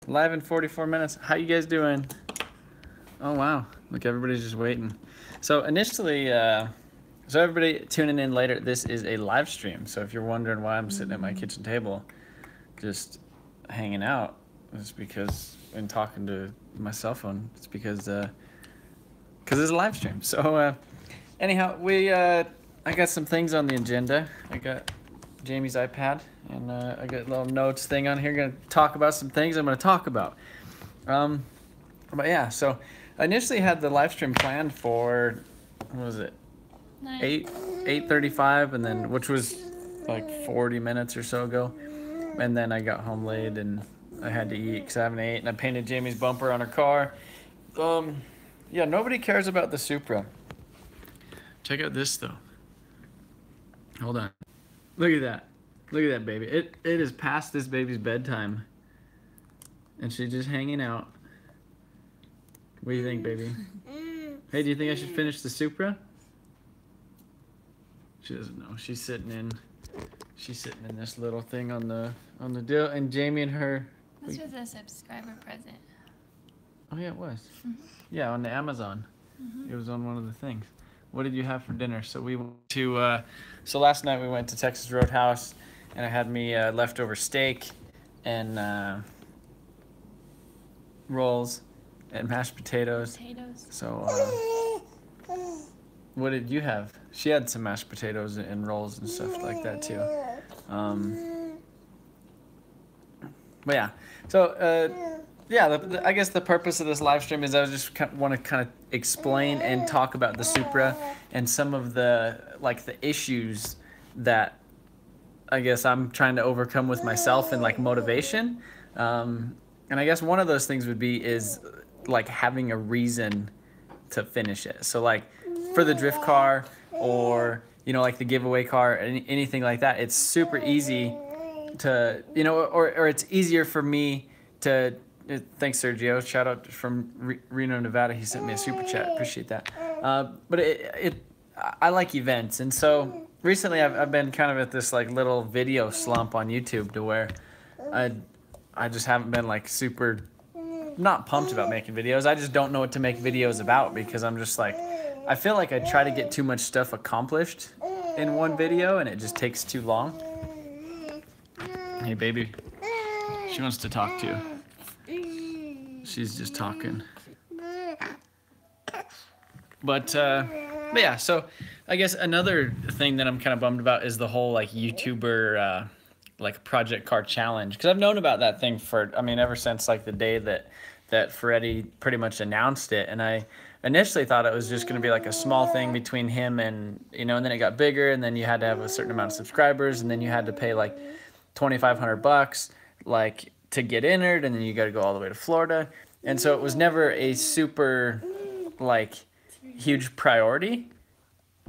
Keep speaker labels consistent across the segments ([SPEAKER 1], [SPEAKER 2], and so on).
[SPEAKER 1] Live in 44 minutes. How you guys doing? Oh wow, look, everybody's just waiting. So initially, so everybody tuning in later, this is a live stream. So if you're wondering why I'm sitting at my kitchen table, just hanging out, it's because, and talking to my cell phone, it's because it's a live stream. So anyhow, I got some things on the agenda. I got Jamie's iPad, and I got a little notes thing on here. Gonna talk about some things I'm gonna talk about. But yeah, so I initially had the live stream planned for, what was it? 8:35, and then, which was like 40 minutes or so ago. And then I got home late and I had to eat because I haven't ate, and I painted Jamie's bumper on her car. Yeah, nobody cares about the Supra. Check out this though. Hold on. Look at that. Look at that baby. It is past this baby's bedtime. And she's just hanging out. What do you think, baby? Hey, do you think I should finish the Supra? She doesn't know. She's sitting in this little thing on the deal, and Jamie and her.
[SPEAKER 2] This was a subscriber present.
[SPEAKER 1] Oh yeah, it was. Yeah, on the Amazon. It was on one of the things. What did you have for dinner? So we went to so last night we went to Texas Roadhouse, and I had me leftover steak and rolls and mashed potatoes. So what did you have? She had some mashed potatoes and rolls and stuff like that too. But yeah, so yeah, I guess the purpose of this live stream is I just want to kind of explain and talk about the Supra and some of the issues that I guess I'm trying to overcome with myself and like motivation. And I guess one of those things would be is like having a reason to finish it. So like for the drift car, or you know, like the giveaway car, anything like that, it's super easy to, you know, or it's easier for me to. Thanks, Sergio. Shout out from Reno, Nevada. He sent me a super chat. Appreciate that. But I like events, and so recently I've been kind of at this like little video slump on YouTube to where I just haven't been like super not pumped about making videos. I just don't know what to make videos about because I'm just like, I feel like I try to get too much stuff accomplished in one video and it just takes too long. Hey baby, she wants to talk to you. She's just talking. But yeah, so I guess another thing that I'm kind of bummed about is the whole like YouTuber like project car challenge, because I've known about that thing for, I mean, ever since like the day that Freddie pretty much announced it. And I initially thought it was just going to be like a small thing between him and, you know, and then it got bigger, and then you had to have a certain amount of subscribers, and then you had to pay like $2,500 like to get entered, and then you got to go all the way to Florida. And so it was never a super like huge priority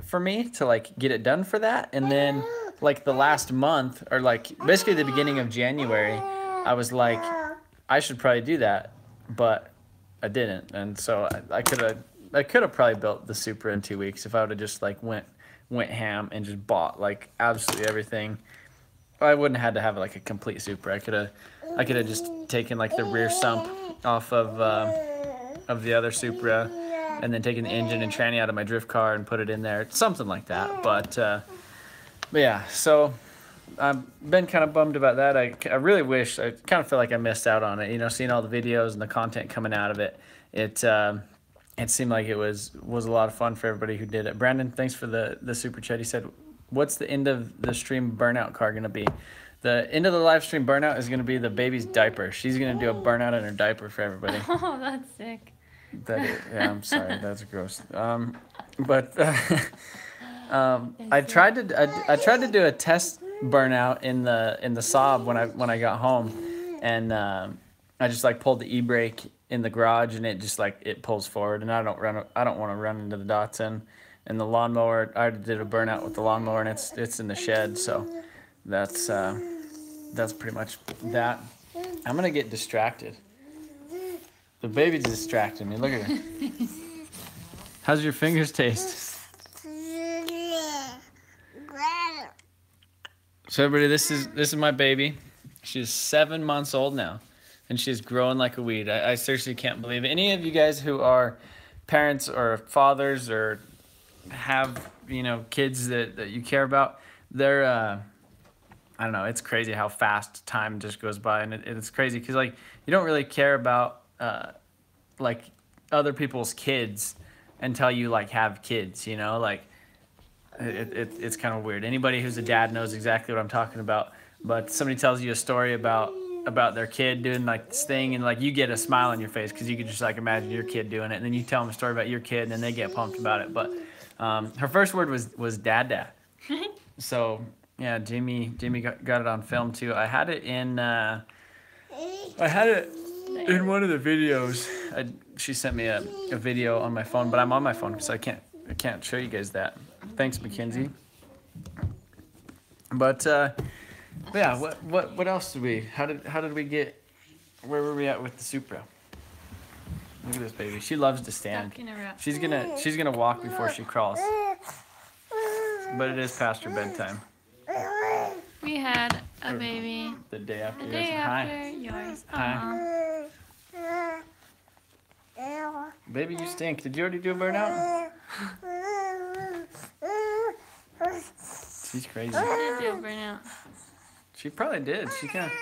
[SPEAKER 1] for me to like get it done for that. And then like the last month, or like basically the beginning of January, I was like, I should probably do that, but I didn't. And so I could have probably built the Supra in 2 weeks if I would have just like went ham and just bought like absolutely everything. I wouldn't have had to have like a complete Supra. I could have just taken like the rear sump off of the other Supra, and then taken the engine and tranny out of my drift car and put it in there, something like that. But yeah, so I've been kind of bummed about that. I really wish, I kind of feel like I missed out on it, you know, seeing all the videos and the content coming out of it. It seemed like it was a lot of fun for everybody who did it. Brandon, thanks for the super chat. He said, what's the end of the stream Burnout car going to be? The end of the live stream Burnout is going to be the baby's diaper. She's going to do a burnout in her diaper for everybody.
[SPEAKER 2] Oh, that's sick.
[SPEAKER 1] Yeah, I'm sorry, that's gross. But I tried to do a test burnout in the Saab when I got home, and I just like pulled the e-brake in the garage, and it just like it pulls forward, and I don't want to run into the Datsun. And the lawnmower, I did a burnout with the lawnmower, and it's in the shed, so that's pretty much that. I'm gonna get distracted. The baby's distracting me. Look at her. How's your fingers taste? So everybody, this is my baby. She's 7 months old now. and she's growing like a weed. I seriously can't believe it. Any of you guys who are parents or fathers or have, you know, kids that you care about, they're I don't know, it's crazy how fast time just goes by, and it's crazy because like you don't really care about like other people's kids until you like have kids, you know, like it's kind of weird. Anybody who's a dad knows exactly what I'm talking about. But somebody tells you a story about their kid doing like this thing, and like you get a smile on your face because you could just like imagine your kid doing it, and then you tell them a story about your kid, and then they get pumped about it. But her first word was dad. So yeah, Jamie got it on film too. I had it in one of the videos. She sent me a video on my phone, but I'm on my phone, so I can't show you guys that. Thanks, Mackenzie. But yeah, what else did we? How did we get? Where were we at with the Supra? Look at this baby. She loves to stand. She's gonna walk before she crawls. But it is past her bedtime.
[SPEAKER 2] We had a baby
[SPEAKER 1] The day after
[SPEAKER 2] the
[SPEAKER 1] yours.
[SPEAKER 2] day after yours.
[SPEAKER 1] Hi. Baby, you stink. Did you already do a burnout? She's crazy.
[SPEAKER 2] I did do a burnout.
[SPEAKER 1] She probably did. She kind of.
[SPEAKER 2] She's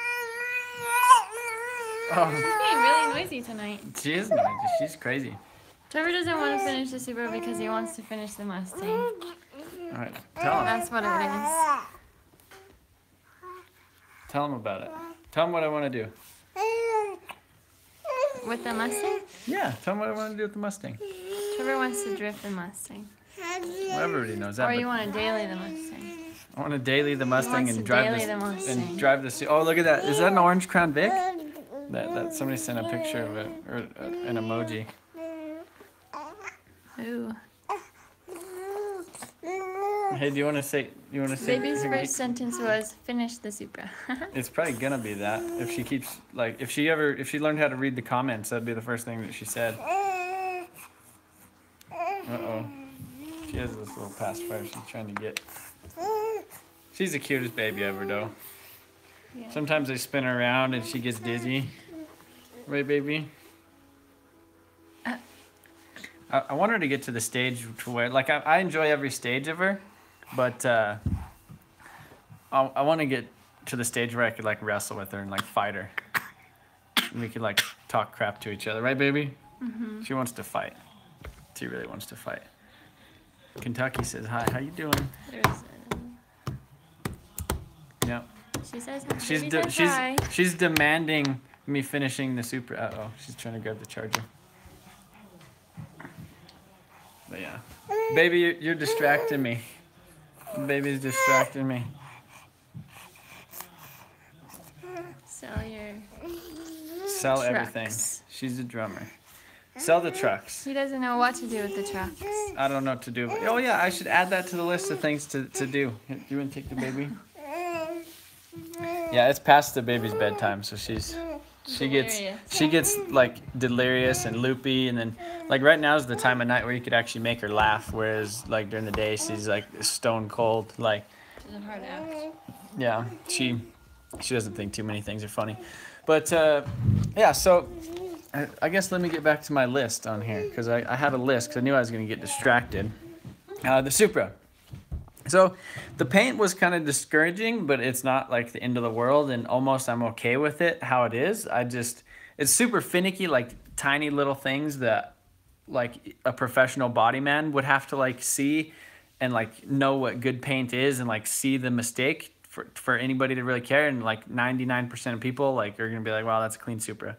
[SPEAKER 1] Oh,
[SPEAKER 2] being really noisy tonight.
[SPEAKER 1] she is noisy. She's crazy.
[SPEAKER 2] Trevor doesn't want to finish the Supra because he wants to finish the Mustang.
[SPEAKER 1] All right, tell him.
[SPEAKER 2] That's what it is.
[SPEAKER 1] Tell him about it. Tell him what I want to do.
[SPEAKER 2] With the Mustang?
[SPEAKER 1] Yeah, tell him what I want to do with the Mustang.
[SPEAKER 2] Trevor wants to drift the Mustang.
[SPEAKER 1] Well, everybody knows that.
[SPEAKER 2] Or
[SPEAKER 1] but
[SPEAKER 2] you want to daily the Mustang.
[SPEAKER 1] I want to daily the Mustang
[SPEAKER 2] wants
[SPEAKER 1] and
[SPEAKER 2] to
[SPEAKER 1] drive
[SPEAKER 2] daily
[SPEAKER 1] this
[SPEAKER 2] the Mustang.
[SPEAKER 1] and drive this. Oh, look at that! Is that an orange Crown Vic? That somebody sent a picture of it or an emoji.
[SPEAKER 2] Ooh.
[SPEAKER 1] Hey, do you want to say?
[SPEAKER 2] Baby's first sentence was, finish the Supra.
[SPEAKER 1] It's probably gonna be that if she keeps like if she learned how to read the comments, that'd be the first thing that she said. Uh-oh. She has this little pacifier she's trying to get. She's the cutest baby ever, though.
[SPEAKER 2] Yeah.
[SPEAKER 1] Sometimes they spin her around and she gets dizzy. Right, baby? I want her to get to the stage to where, like, I enjoy every stage of her, but I want to get to the stage where I could, like, wrestle with her and, like, fight her. And we could, like, talk crap to each other. Right, baby? Mm-hmm. She wants to fight. She really wants to fight. Kentucky says, hi, how you doing? Yeah.
[SPEAKER 2] She says hi.
[SPEAKER 1] She's demanding me finishing the Supra. Uh-oh, she's trying to grab the charger. But yeah. Baby, you're distracting me. Baby's distracting me. Sell everything. She's a drummer. Sell the trucks.
[SPEAKER 2] He doesn't know what to do with the trucks.
[SPEAKER 1] I don't know what to do. Oh yeah, I should add that to the list of things to do. You want to take the baby? Yeah, it's past the baby's bedtime, so she gets like delirious and loopy, and then like right now is the time of night where you could actually make her laugh, whereas like during the day she's like stone cold. Like
[SPEAKER 2] She's a hard ass.
[SPEAKER 1] yeah, she doesn't think too many things are funny, but yeah. So I guess let me get back to my list on here because I had a list because I knew I was going to get distracted. The Supra. So the paint was kind of discouraging, but it's not like the end of the world, and almost I'm okay with it how it is. It's super finicky, like tiny little things that like a professional body man would have to like see and like know what good paint is and like see the mistake for anybody to really care. And like 99% of people like are going to be like, wow, that's a clean Supra.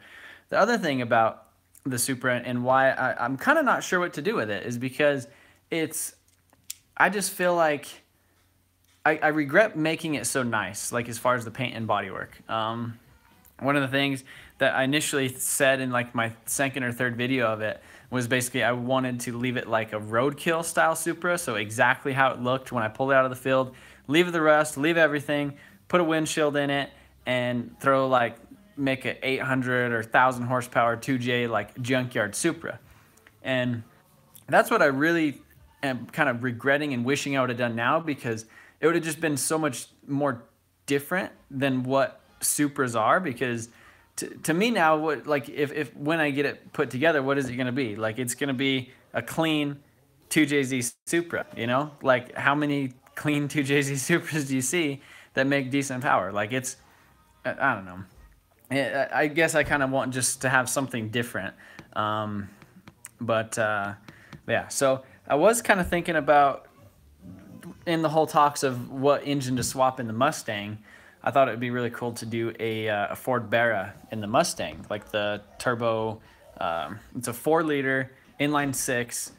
[SPEAKER 1] The other thing about the Supra and why I'm kind of not sure what to do with it is because I just feel like I regret making it so nice, like as far as the paint and bodywork. One of the things that I initially said in like my second or third video of it was basically I wanted to leave it like a roadkill style Supra, so exactly how it looked when I pulled it out of the field, leave the rust, leave everything, put a windshield in it, and make a 800 or 1,000 horsepower 2J like junkyard Supra. And that's what I really am kind of regretting and wishing I would have done now, because it would have just been so much more different than what Supras are, because to me now, what like if when I get it put together, what is it gonna be? Like it's gonna be a clean 2JZ Supra, you know? Like how many clean 2JZ Supras do you see that make decent power? Like it's I don't know. I guess I kind of want just to have something different. But yeah, so I was kind of thinking about in the whole talks of what engine to swap in the Mustang. I thought it would be really cool to do a Ford Barra in the Mustang, like the turbo. It's a 4-liter inline six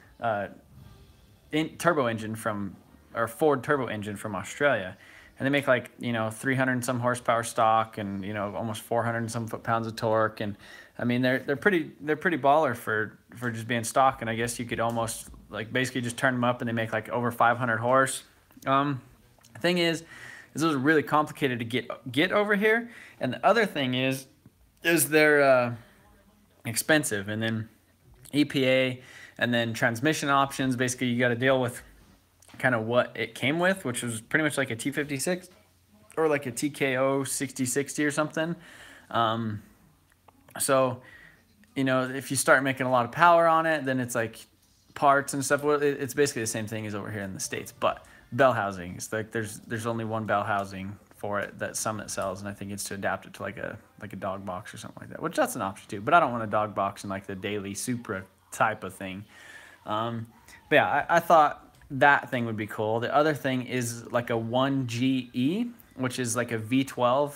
[SPEAKER 1] turbo engine from, or Ford turbo engine from Australia, and they make like 300 and some horsepower stock, and almost 400 and some foot-pounds of torque, and I mean they're pretty baller for just being stock, and I guess you could almost like basically just turn them up and they make like over 500 horse. Thing is those are really complicated to get over here, and the other thing is they're expensive, and then EPA, and then transmission options. Basically, you got to deal with kind of what it came with, which was pretty much like a T56 or like a TKO 6060 or something. So, if you start making a lot of power on it, then it's like parts and stuff. Well, it's basically the same thing as over here in the States, but bell housing. It's like there's only one bell housing for it that Summit sells, and I think it's to adapt it to like a dog box or something like that, which that's an option too. But I don't want a dog box in like the daily Supra type of thing. But yeah, I thought that thing would be cool. The other thing is like a 1GE, which is like a V12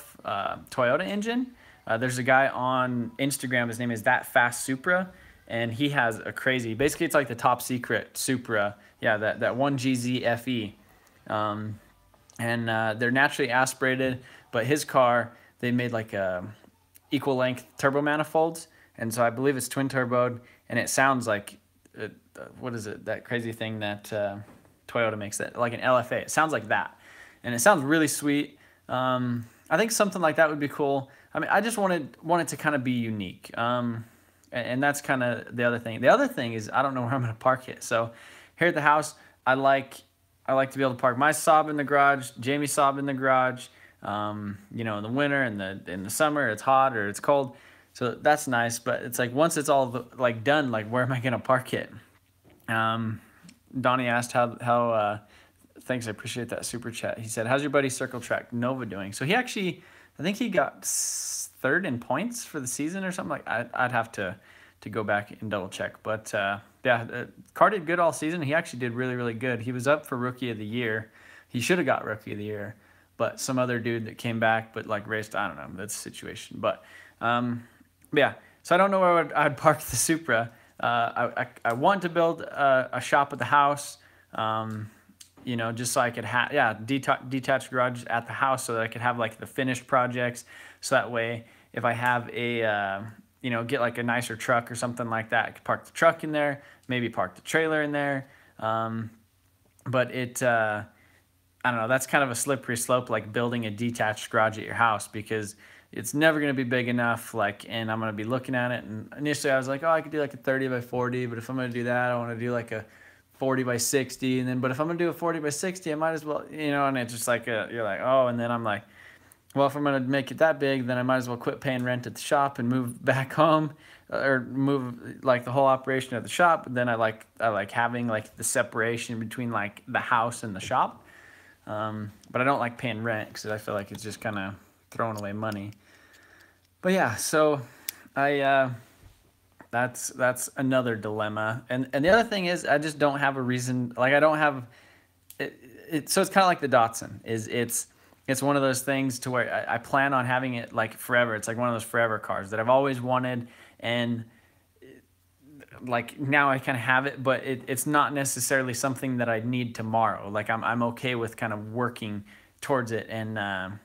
[SPEAKER 1] Toyota engine. There's a guy on Instagram, his name is That Fast Supra, and he has a crazy, basically it's like the top secret Supra, yeah, that 1GZ FE. And they're naturally aspirated, but his car, they made like equal length turbo manifolds, and so I believe it's twin turboed, and it sounds like what is it, that crazy thing that Toyota makes, that like an LFA. It sounds like that, and it sounds really sweet. I think something like that would be cool. I mean, I just wanted it to kind of be unique, and that's kind of the other thing. The other thing is I don't know where I'm going to park it. So here at the house, I like to be able to park my Saab in the garage, Jamie's Saab in the garage. In the winter and in the summer, it's hot or it's cold, so that's nice. But it's like once it's all like done, like where am I gonna park it? Donnie asked how. Thanks, I appreciate that super chat. He said, "How's your buddy Circle Track Nova doing?" So he actually, I think he got third in points for the season or something. Like I'd have to go back and double check, but yeah, car did good all season. He actually did really, really good. He was up for Rookie of the Year. He should have got Rookie of the Year, but some other dude that came back but like raced, I don't know, that's the situation. But yeah, so I don't know where I'd park the Supra. I want to build a shop at the house, just so I could have detached garage at the house, so that I could have like the finished projects, so that way if I have a get like a nicer truck or something like that, I could park the truck in there, maybe park the trailer in there. But I don't know, that's kind of a slippery slope, like building a detached garage at your house, because it's never going to be big enough. And I'm going to be looking at it. And initially I was like, oh, I could do like a 30 by 40, but if I'm going to do that, I want to do like a 40 by 60. And then, but if I'm going to do a 40 by 60, I might as well, and it's just like, you're like, oh, and then I'm like, well, if I'm going to make it that big, then I might as well quit paying rent at the shop and move back home, or move like the whole operation at the shop. Then I like having like the separation between like the house and the shop. But I don't like paying rent because I feel like it's just kind of throwing away money. But yeah, so that's another dilemma. And the other thing is I just don't have a reason. Like I don't have it. So it's kind of like the Datsun. It's one of those things to where I plan on having it like forever. It's like one of those forever cars that I've always wanted, and like now I kind of have it, but it's not necessarily something that I need tomorrow. Like I'm okay with kind of working towards it and kind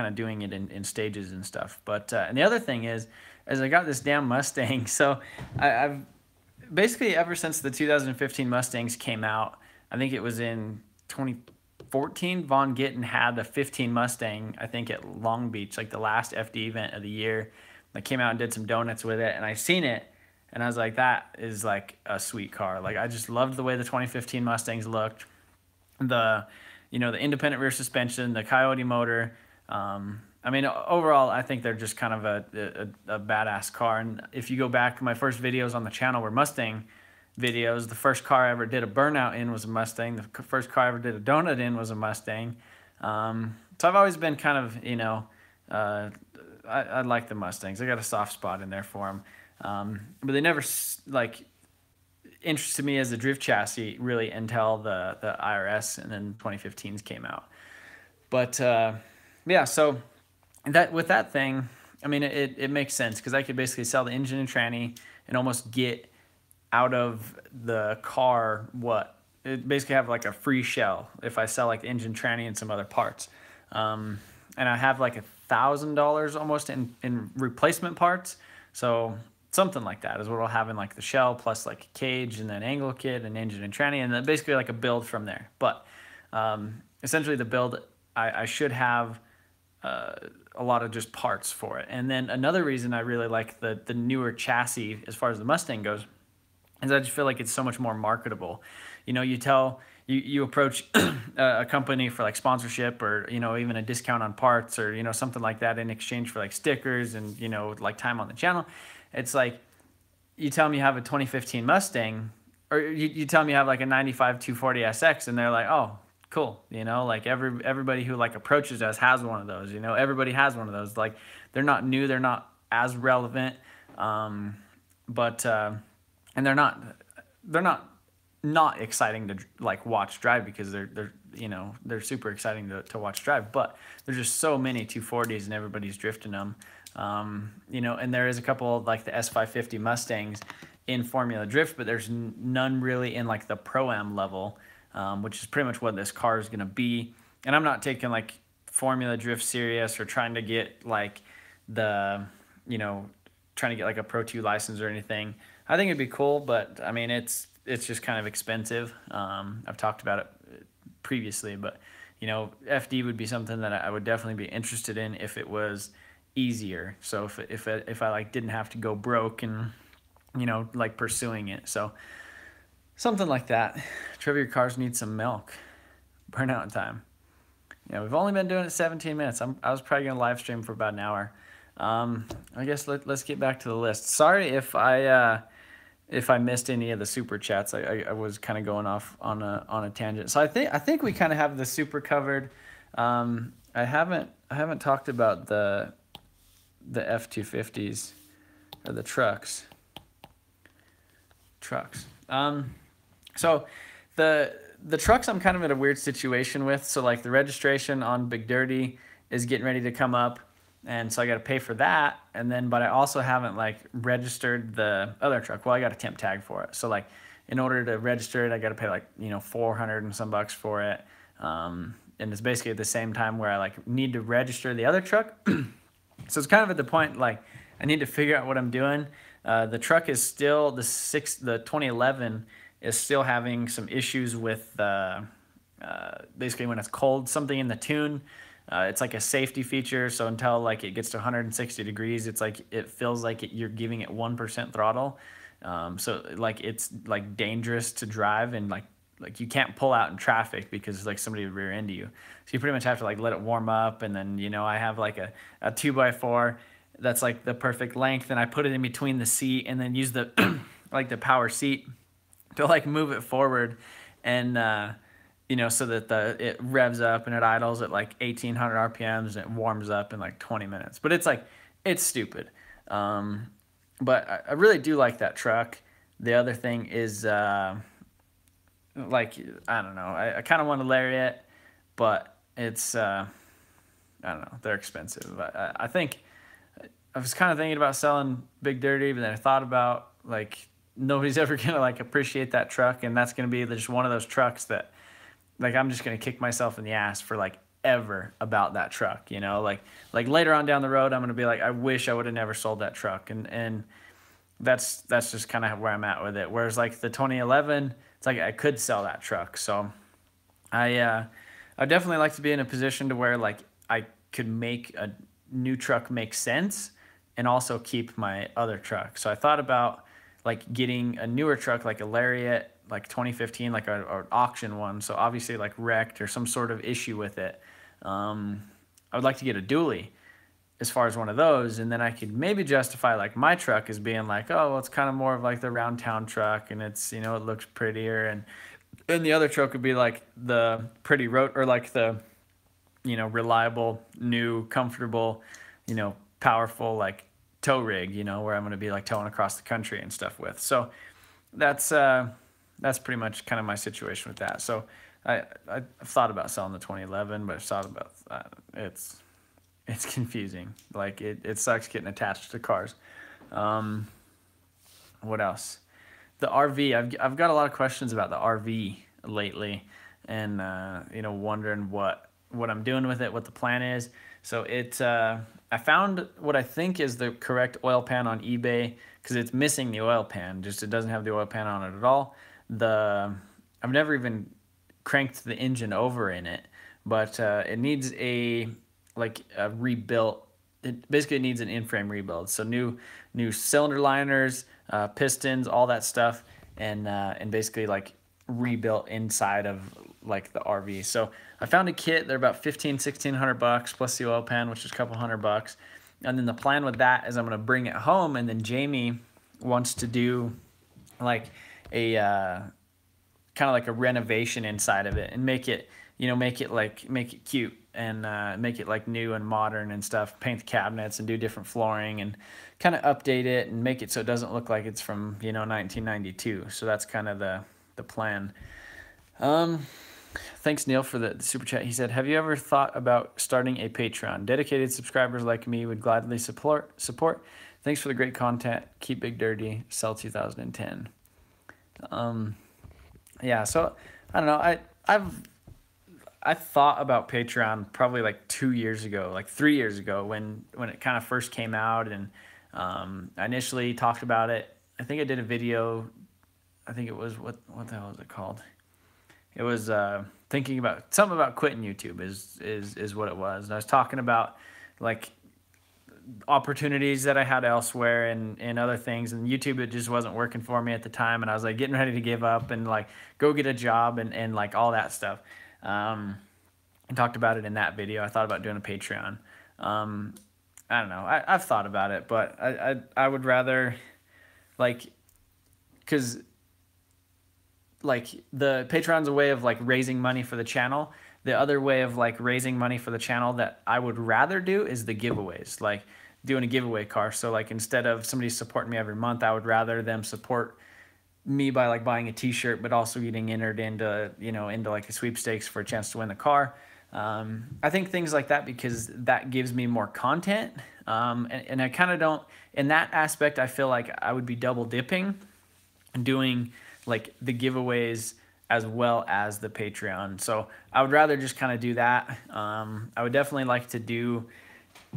[SPEAKER 1] of doing it in stages and stuff. But and the other thing is I got this damn Mustang. So I've basically ever since the 2015 Mustangs came out, I think it was in 2014, Von Gittin had the 15 Mustang, I think at Long Beach, like the last FD event of the year. I came out and did some donuts with it, and I seen it, and I was like, that is like a sweet car. Like I just loved the way the 2015 Mustangs looked. The independent rear suspension, the Coyote motor, I mean, overall, I think they're just kind of a badass car. And if you go back, my first videos on the channel were Mustang videos. The first car I ever did a burnout in was a Mustang. The first car I ever did a donut in was a Mustang. So I've always been kind of, you know, I like the Mustangs. I got a soft spot in there for them. But they never, like, interested me as a drift chassis really until the IRS and then 2015s came out. But yeah, so that with that thing, I mean, it makes sense because I could basically sell the engine and tranny and almost get out of the car it basically have like a free shell if I sell like the engine, tranny, and some other parts. And I have like $1,000 almost in replacement parts. So something like that is what I'll have in like the shell plus like a cage and then angle kit and engine and tranny, and then basically like a build from there. But essentially the build, I should have a lot of just parts for it. And then another reason I really like the newer chassis as far as the Mustang goes is I just feel like it's so much more marketable. You know, you approach a company for like sponsorship or, you know, even a discount on parts or, you know, something like that in exchange for like stickers and, you know, like time on the channel. It's like you tell them you have a 2015 Mustang or you tell them you have like a 95 240 SX and they're like, oh, cool. You know, like everybody who like approaches us has one of those, you know, everybody has one of those. Like they're not new, they're not as relevant. But and they're not exciting to like watch drive because they're you know, they're super exciting to watch drive, but there's just so many 240s and everybody's drifting them. You know, and there is a couple of like the S550 Mustangs in Formula Drift, but there's none really in like the Pro-Am level, which is pretty much what this car is going to be. And I'm not taking like Formula Drift serious or trying to get like you know, trying to get like a Pro 2 license or anything. I think it'd be cool, but I mean, it's just kind of expensive. I've talked about it previously, but you know, FD would be something that I would definitely be interested in if it was easier. So if I like didn't have to go broke and, you know, like pursuing it. So something like that. Trivia cars need some milk. Burnout time. Yeah, we've only been doing it 17 minutes. I was probably gonna live stream for about an hour. I guess let's get back to the list. Sorry if I missed any of the super chats. I was kind of going off on a tangent. So I think we kind of have the super covered. I haven't talked about the F250s or the trucks. So the trucks I'm kind of in a weird situation with. So like the registration on Big Dirty is getting ready to come up. And so I got to pay for that. And then, but I also haven't like registered the other truck. Well, I got a temp tag for it. So like in order to register it, I got to pay like, you know, 400 and some bucks for it. And it's basically at the same time where I like need to register the other truck. So it's kind of at the point, like I need to figure out what I'm doing. The truck is still the 2011 is still having some issues with, basically when it's cold, something in the tune. It's like a safety feature, so until like it gets to 160 degrees, it's like it feels like you're giving it 1% throttle. So like it's like dangerous to drive and like you can't pull out in traffic because like somebody would rear end you. So you pretty much have to like let it warm up, and then, you know, I have like a 2x4 that's like the perfect length, and I put it in between the seat and then use the like the power seat to like move it forward, and you know, so that it revs up and it idles at like 1800 RPMs and it warms up in like 20 minutes. But it's like, it's stupid. But I really do like that truck. The other thing is, like, I don't know. I kind of want a Lariat, but it's, I don't know. They're expensive. I think I was kind of thinking about selling Big Dirty, but then I thought about like, nobody's ever going to like appreciate that truck. And that's going to be just one of those trucks that, like, I'm just going to kick myself in the ass for like ever about that truck, you know, like later on down the road, I'm going to be like, I wish I would have never sold that truck. And that's just kind of where I'm at with it. Whereas like the 2011, it's like, I could sell that truck. So I definitely like to be in a position to where like I could make a new truck make sense and also keep my other truck. So I thought about like getting a newer truck, like a Lariat, like 2015, like an auction one. So obviously like wrecked or some sort of issue with it. I would like to get a dually. as far as one of those, and then I could maybe justify like my truck as being like, oh, well, it's kind of more of like the round town truck, and it's, you know, it looks prettier, and the other truck would be like the pretty road, or like the, you know, reliable, new, comfortable, you know, powerful like tow rig, you know, where I'm going to be like towing across the country and stuff with. So that's pretty much kind of my situation with that. So I've thought about selling the 2011, but I've thought about it's confusing. Like it sucks getting attached to cars. What else? The RV. I've got a lot of questions about the RV lately, and you know, wondering what I'm doing with it, what the plan is. So I found what I think is the correct oil pan on eBay, because it's missing the oil pan. Just it doesn't have the oil pan on it at all. I've never even cranked the engine over in it, but it needs a rebuilt. It basically needs an in-frame rebuild. So new cylinder liners, pistons, all that stuff, and basically like rebuilt inside of like the RV. So I found a kit. They're about $1,600 plus the oil pan, which is a couple $100. And then the plan with that is I'm gonna bring it home, and then Jamie wants to do like a kind of like a renovation inside of it and make it, you know, make it cute, and make it like new and modern and stuff, paint the cabinets and do different flooring and kind of update it and make it so it doesn't look like it's from, you know, 1992. So that's kind of the plan. Thanks Neil for the super chat. He said, have you ever thought about starting a Patreon? Dedicated subscribers like me would gladly support. Thanks for the great content. Keep Big Dirty. Sell 2010. Yeah, so I don't know. I thought about Patreon probably like 2 years ago, like 3 years ago, when it kind of first came out, and I initially talked about it. I think I did a video. I think it was what the hell is it called? It was thinking about something about quitting YouTube is what it was. And I was talking about like opportunities that I had elsewhere and other things, and YouTube, it just wasn't working for me at the time, and I was like getting ready to give up and like go get a job and like all that stuff. I talked about it in that video. I thought about doing a Patreon. I don't know. I've thought about it, but I would rather, like, because like the Patreon's a way of like raising money for the channel. The other way of like raising money for the channel that I would rather do is the giveaways, like doing a giveaway car. So like instead of somebody supporting me every month, I would rather them support me by like buying a t-shirt, but also getting entered into, you know, into like a sweepstakes for a chance to win the car. I think things like that, because that gives me more content. And I kind of don't, in that aspect, I feel like I would be double dipping and doing like the giveaways as well as the Patreon. So I would rather just kind of do that. I would definitely like to do,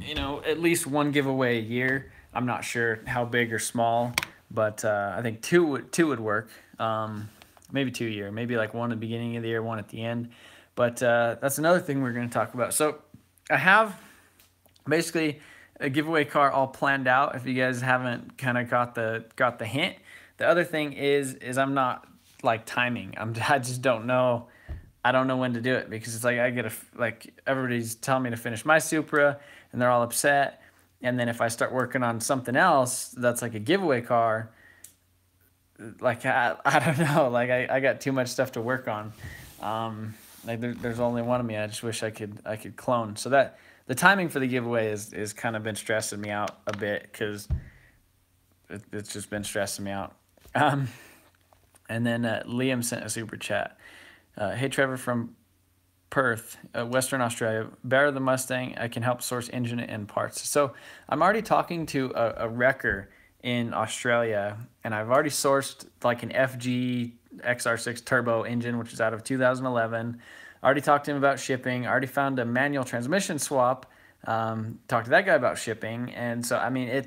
[SPEAKER 1] you know, at least one giveaway a year. I'm not sure how big or small, but I think two would work. Maybe 2 a year, maybe like one at the beginning of the year, one at the end. But that's another thing we're going to talk about. So I have basically a giveaway car all planned out. If you guys haven't kind of got the hint. The other thing is I'm not like timing. I just don't know. I don't know when to do it, because it's like I get like everybody's telling me to finish my Supra and they're all upset. And then if I start working on something else that's like a giveaway car, like I don't know, like I got too much stuff to work on. Like there's only one of me. I just wish I could clone. So that the timing for the giveaway is kind of been stressing me out a bit, because it's just been stressing me out. And then Liam sent a super chat. Hey Trevor from Perth, Western Australia. Barra the Mustang, I can help source engine and parts. So I'm already talking to a wrecker in Australia, and I've already sourced like an FG XR6 turbo engine, which is out of 2011. I already talked to him about shipping. I already found a manual transmission swap. Talked to that guy about shipping. And so, I mean,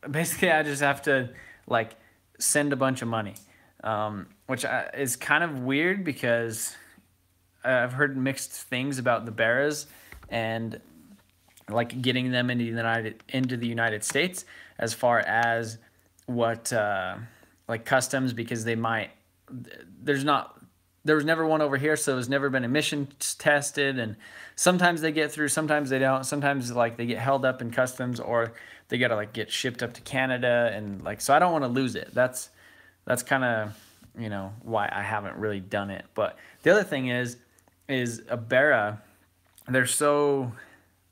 [SPEAKER 1] basically I just have to like send a bunch of money, which is kind of weird, because I've heard mixed things about the Barras and like getting them into the United States, as far as what like customs, because there's not there was never one over here, so it's never been emissions tested, and sometimes they get through, sometimes they don't. Sometimes like they get held up in customs, or they gotta like get shipped up to Canada, and like, so I don't want to lose it. That's kind of, you know, why I haven't really done it. But the other thing is a Barra, they're so,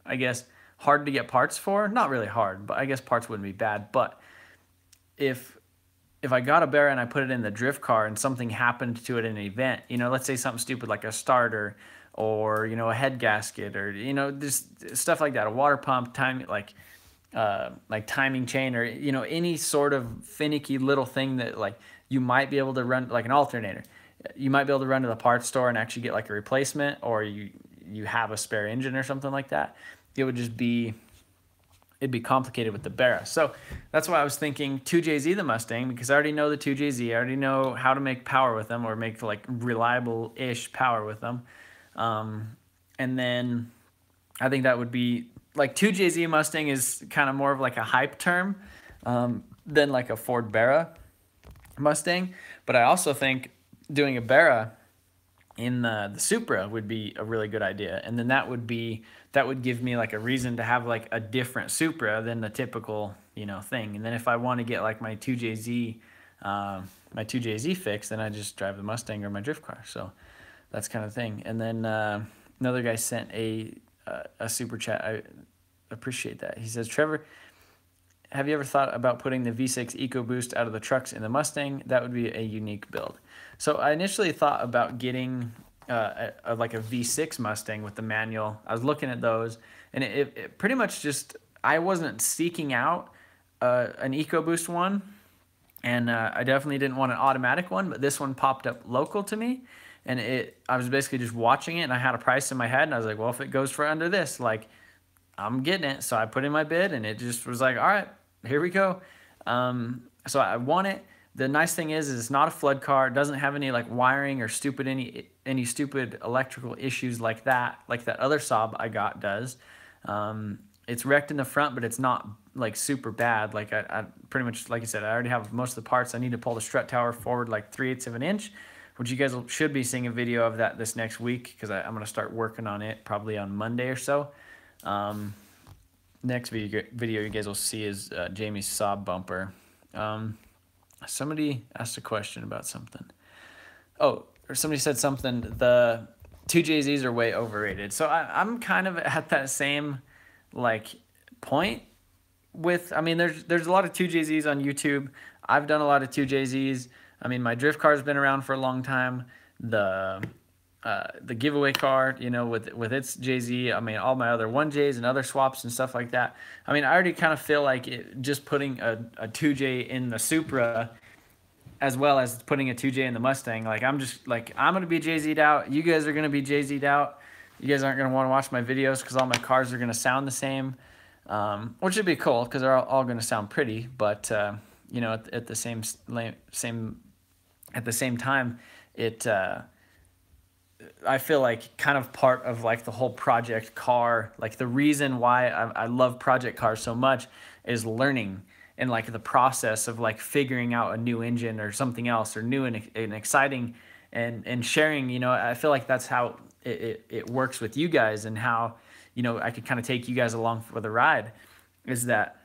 [SPEAKER 1] I guess, hard to get parts for. Not really hard, but I guess parts wouldn't be bad. But if I got a Barra and I put it in the drift car and something happened to it in an event, you know, let's say something stupid like a starter, or, you know, a head gasket, or, you know, just stuff like that, a water pump, like timing chain, or, you know, any sort of finicky little thing that like you might be able to run, like an alternator, you might be able to run to the parts store and actually get like a replacement, or you have a spare engine or something like that. It would just be, it'd be complicated with the Barra. So that's why I was thinking 2JZ the Mustang, because I already know the 2JZ. I already know how to make power with them, or make like reliable-ish power with them. And then I think that would be like 2JZ Mustang is kind of more of like a hype term than like a Ford Barra Mustang. But I also think doing a Barra in the Supra would be a really good idea. And then that would give me like a reason to have like a different Supra than the typical, you know, thing. And then if I want to get like my 2JZ fix, then I just drive the Mustang or my drift car. So that's kind of thing. And then another guy sent a super chat. I appreciate that. He says, Trevor, have you ever thought about putting the V6 EcoBoost out of the trucks in the Mustang? That would be a unique build. So I initially thought about getting like a V6 Mustang with the manual. I was looking at those, and it pretty much just, I wasn't seeking out an EcoBoost one, and I definitely didn't want an automatic one, but this one popped up local to me, and I was basically just watching it, and I had a price in my head, and I was like, well, if it goes for under this, like, I'm getting it. So I put in my bid, and it just was like, all right, here we go. So I want it. The nice thing is it's not a flood car. It doesn't have any like wiring or any stupid electrical issues like that other Saab I got does. It's wrecked in the front, but it's not like super bad. Like I pretty much, like I said, I already have most of the parts. I need to pull the strut tower forward like 3/8 of an inch, which you guys should be seeing a video of that this next week, because I'm going to start working on it probably on Monday or so. Next video you guys will see is Jamie's Saab bumper. Somebody asked a question about something. Oh, or somebody said something, the 2JZs are way overrated. So I'm kind of at that same like point with, I mean, there's a lot of 2JZs on YouTube. I've done a lot of 2JZs. I mean, my drift car's been around for a long time. The giveaway car, you know, with its JZ, I mean, all my other 1Js and other swaps and stuff like that. I mean, I already kind of feel like just putting a 2J in the Supra as well as putting a 2J in the Mustang, like, I'm just like, I'm going to be JZ'd out. You guys are going to be JZ'd out. You guys aren't going to want to watch my videos because all my cars are going to sound the same, which would be cool because they're all going to sound pretty. But, you know, at the same time, I feel like kind of part of like the whole project car, like the reason why I love project cars so much is learning and like the process of like figuring out a new engine or something else, or new and exciting, and sharing. You know, I feel like that's how it works with you guys, and how, you know, I could kind of take you guys along for the ride, is that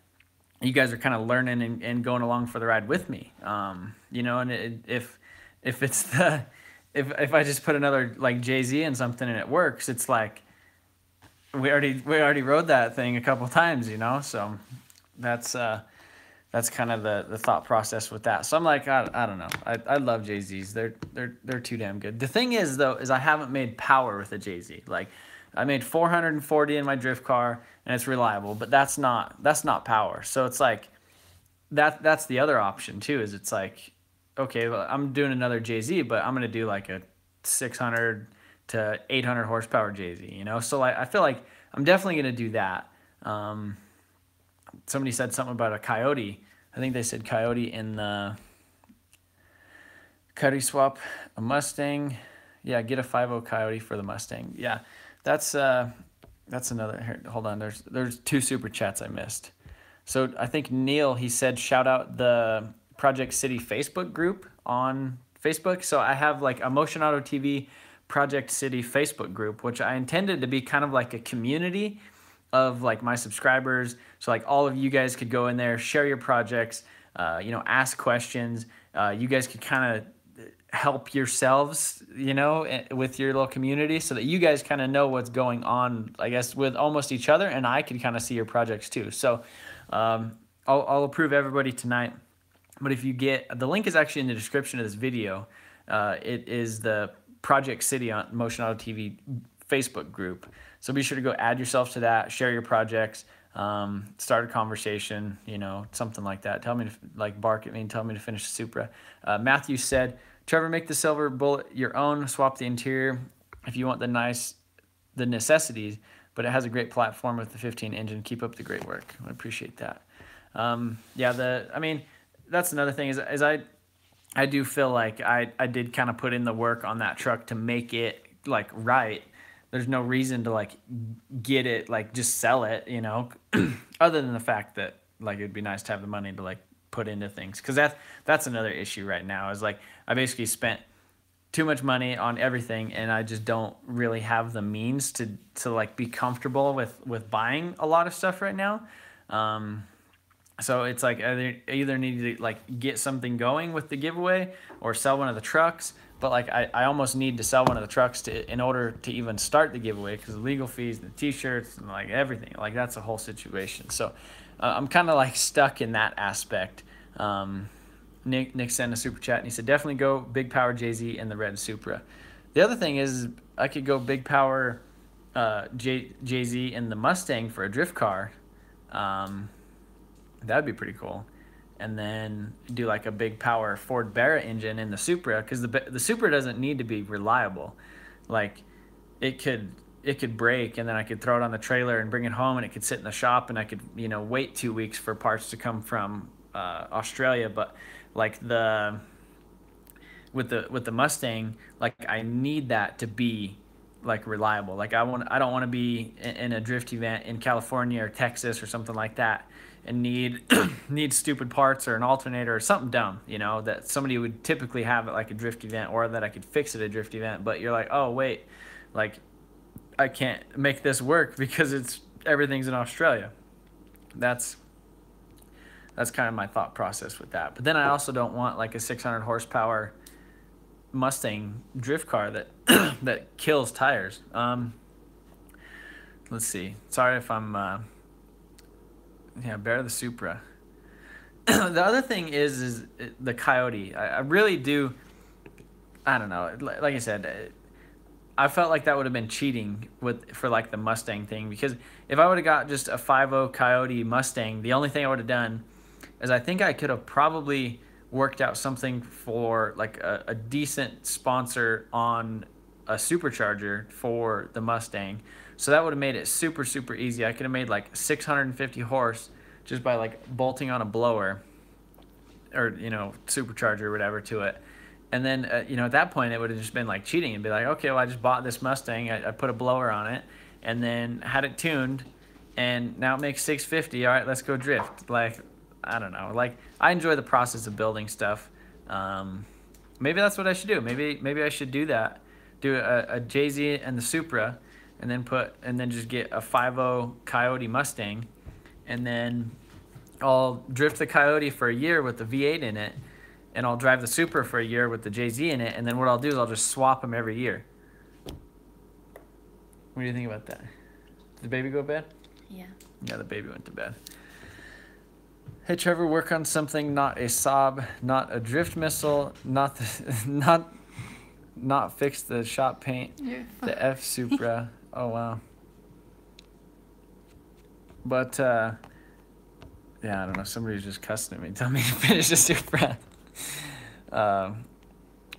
[SPEAKER 1] you guys are kind of learning and going along for the ride with me. You know, and if it's the if I just put another like JZ in something and it works, it's like we already rode that thing a couple times, you know. So that's kind of the thought process with that. So I'm like, I don't know. I love JZs. They're too damn good. The thing is though, is I haven't made power with a JZ. Like, I made 440 in my drift car and it's reliable, but that's not power. So it's like that's the other option too, is it's like, okay, well, I'm doing another JZ, but I'm going to do like a 600 to 800 horsepower JZ, you know? So like, I feel like I'm definitely going to do that. Somebody said something about a Coyote. I think they said Coyote in the Coyote swap, a Mustang. Yeah, get a 5.0 Coyote for the Mustang. Yeah, that's another, here, hold on. There's two super chats I missed. So I think Neil, he said, shout out the Project City Facebook group on Facebook. So I have like a Motion Auto TV Project City Facebook group, which I intended to be kind of like a community of like my subscribers. So like all of you guys could go in there, share your projects, you know, ask questions. You guys could kind of help yourselves, you know, with your little community, so that you guys kind of know what's going on, I guess, with almost each other, and I can kind of see your projects too. So I'll approve everybody tonight. But if you get, the link is actually in the description of this video. It is the Project City on Motion Auto TV Facebook group. So be sure to go add yourself to that, share your projects, start a conversation, you know, something like that. Tell me to, like, bark at me and tell me to finish the Supra. Matthew said, Trevor, make the silver bullet your own, swap the interior if you want the necessities, but it has a great platform with the 15 engine. Keep up the great work. I appreciate that. Yeah, I mean, that's another thing is I do feel like I did kind of put in the work on that truck to make it like right. There's no reason to like get it, like just sell it, you know, other than the fact that like it'd be nice to have the money to like put into things. Cause that's another issue right now is like I basically spent too much money on everything and I just don't really have the means to like be comfortable with buying a lot of stuff right now. So it's like I either need to like get something going with the giveaway or sell one of the trucks. But like I almost need to sell one of the trucks in order to even start the giveaway, because the legal fees, the t-shirts, and like everything, like that's a whole situation. So I'm kind of like stuck in that aspect. Nick sent a super chat and he said definitely go big power Jay-Z and the red Supra. The other thing is I could go big power Jay-Z and the Mustang for a drift car. That'd be pretty cool. And then do like a big power Ford Barra engine in the Supra, because the Supra doesn't need to be reliable. Like it could break and then I could throw it on the trailer and bring it home and it could sit in the shop and I could, you know, wait 2 weeks for parts to come from Australia. But like with the Mustang, like I need that to be like reliable. Like I don't want to be in a drift event in California or Texas or something like that and need stupid parts or an alternator or something dumb, you know, that somebody would typically have at like a drift event, or that I could fix at a drift event. But you're like, oh wait, like I can't make this work because everything's in Australia. That's kind of my thought process with that. But then I also don't want like a 600 horsepower Mustang drift car that that kills tires. Let's see. Sorry if I'm Barra the Supra. The other thing is the Coyote. I really do. I don't know. Like I said, I felt like that would have been cheating for like the Mustang thing, because if I would have got just a 5.0 Coyote Mustang, the only thing I would have done is I think I could have probably worked out something for like a decent sponsor on a supercharger for the Mustang. So that would have made it super, super easy. I could have made like 650 horse just by like bolting on a blower or, you know, supercharger or whatever to it. And then, you know, at that point it would have just been like cheating and be like, okay, well I just bought this Mustang. I put a blower on it and then had it tuned and now it makes 650. All right, let's go drift. Like, I don't know. Like, I enjoy the process of building stuff. Maybe that's what I should do. Maybe I should do that. Do a Jay-Z and the Supra, and then just get a 5.0 Coyote Mustang, and then I'll drift the Coyote for a year with the V8 in it, and I'll drive the Supra for a year with the Jay-Z in it, and then what I'll do is I'll just swap them every year. What do you think about that? Did the baby go to bed?
[SPEAKER 2] Yeah.
[SPEAKER 1] Yeah, the baby went to bed. Hey Trevor, work on something, not a Saab, not a drift missile, not fix the shop paint, the F Supra. Oh wow. But yeah, I don't know. Somebody's just cussing at me. Tell me to finish the Supra.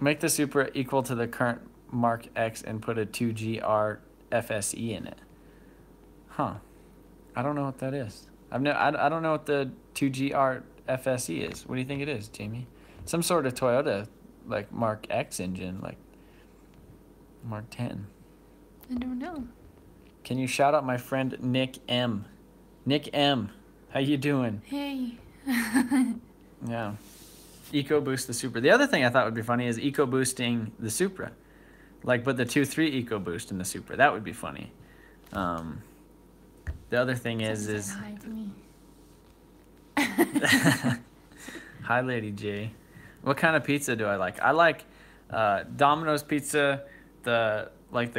[SPEAKER 1] Make the Supra equal to the current Mark X and put a 2GR FSE in it. Huh. I don't know what that is. I don't know what the 2GR FSE is. What do you think it is, Jamie? Some sort of Toyota, like Mark X engine, like Mark 10.
[SPEAKER 2] I don't know.
[SPEAKER 1] Can you shout out my friend Nick M? Nick M, how you doing?
[SPEAKER 2] Hey.
[SPEAKER 1] Yeah. EcoBoost the Supra. The other thing I thought would be funny is EcoBoosting the Supra. Like, but the 2.3 EcoBoost in the Supra. That would be funny. The other thing
[SPEAKER 2] Someone said hi to me.
[SPEAKER 1] Hi, Lady J. What kind of pizza do I like? I like Domino's pizza, the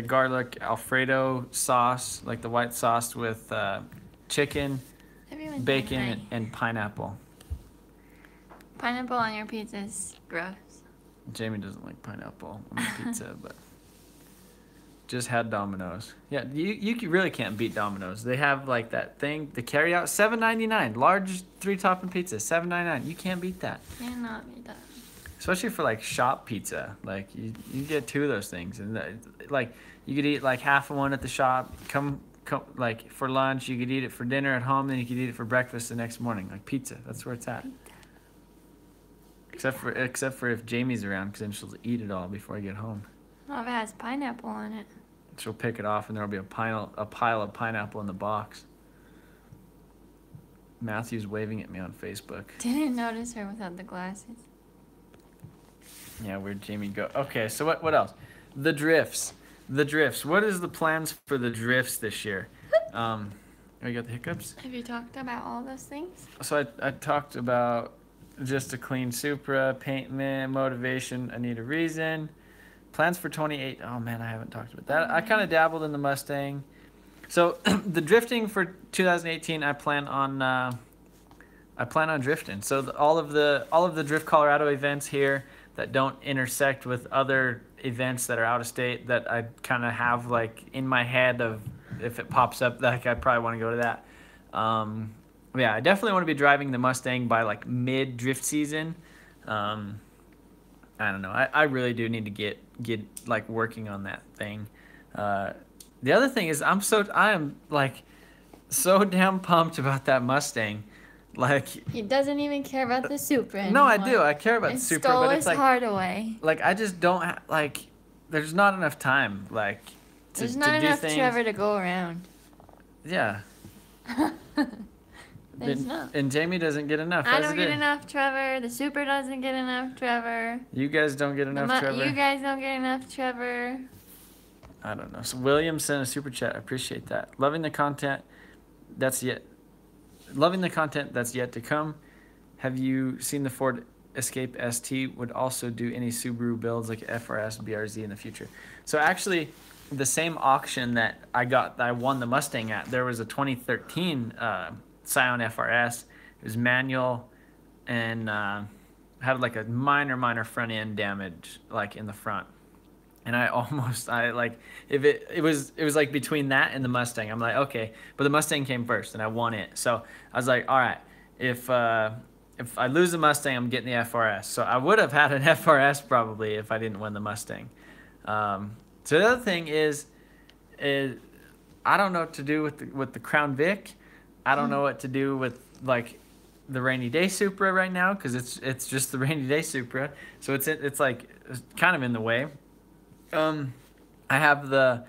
[SPEAKER 1] garlic Alfredo sauce, like the white sauce with chicken,
[SPEAKER 2] Everyone's
[SPEAKER 1] bacon,
[SPEAKER 2] saying hi.
[SPEAKER 1] and pineapple.
[SPEAKER 2] Pineapple on your pizza is gross.
[SPEAKER 1] Jamie doesn't like pineapple on the pizza, but just had Domino's. Yeah, you really can't beat Domino's. They have like that thing, the carry out, $7.99, large 3-topping pizza, $7.99. You can't beat that.
[SPEAKER 2] Cannot be done.
[SPEAKER 1] Especially for like shop pizza, like you get 2 of those things, and like you could eat like half of one at the shop. Come like for lunch, you could eat it for dinner at home, then you could eat it for breakfast the next morning. Like pizza, that's where it's at. Except for if Jamie's around, because then she'll eat it all before I get home.
[SPEAKER 2] Oh, if it has pineapple on it.
[SPEAKER 1] She'll pick it off, and there'll be a pile of pineapple in the box. Matthew's waving at me on Facebook.
[SPEAKER 2] Didn't notice her without the glasses.
[SPEAKER 1] Yeah, where'd Jamie go? Okay, so what else? The drifts. What is the plans for the drifts this year? Oh, you got the hiccups?
[SPEAKER 2] Have you talked about all those things?
[SPEAKER 1] So I talked about just a clean Supra, paint motivation, I need a reason. Plans for 28. Oh man, I haven't talked about that. I kind of dabbled in the Mustang. So the drifting for 2018, I plan on drifting. So all of the Drift Colorado events here that don't intersect with other events that are out of state, that I kind of have like in my head of, if it pops up, like I probably want to go to that. Yeah, I definitely want to be driving the Mustang by like mid drift season. I don't know. I really do need to get like working on that thing. The other thing is I am like so damn pumped about that Mustang. Like,
[SPEAKER 2] He doesn't even care about the Supra
[SPEAKER 1] no,
[SPEAKER 2] anymore.
[SPEAKER 1] I do. I care about the
[SPEAKER 2] It
[SPEAKER 1] Supra,
[SPEAKER 2] stole
[SPEAKER 1] but
[SPEAKER 2] his
[SPEAKER 1] it's like
[SPEAKER 2] heart away.
[SPEAKER 1] like I just don't like. There's not enough time. Like
[SPEAKER 2] There's
[SPEAKER 1] to
[SPEAKER 2] not
[SPEAKER 1] do
[SPEAKER 2] enough
[SPEAKER 1] things.
[SPEAKER 2] Trevor to go around.
[SPEAKER 1] Yeah.
[SPEAKER 2] There's not.
[SPEAKER 1] And Jamie doesn't get enough.
[SPEAKER 2] I
[SPEAKER 1] as
[SPEAKER 2] don't
[SPEAKER 1] it
[SPEAKER 2] get
[SPEAKER 1] is.
[SPEAKER 2] enough Trevor. The Supra doesn't get enough Trevor.
[SPEAKER 1] You guys don't get enough, Trevor.
[SPEAKER 2] You guys don't get enough Trevor.
[SPEAKER 1] I don't know. So William sent a super chat. I appreciate that. Loving the content that's yet to come. Have you seen the Ford Escape ST? Would also do any Subaru builds like FRS, BRZ in the future. So actually, the same auction that I won the Mustang at, there was a 2013 Scion FRS. It was manual and had like a minor front end damage like in the front. And it was like between that and the Mustang. I'm like, okay, but the Mustang came first and I won it. So I was like, all right, if I lose the Mustang, I'm getting the FRS. So I would have had an FRS probably if I didn't win the Mustang. So the other thing is I don't know what to do with the Crown Vic. I don't know what to do with like the rainy day Supra right now, because it's just the rainy day Supra. So it's like kind of in the way. I have the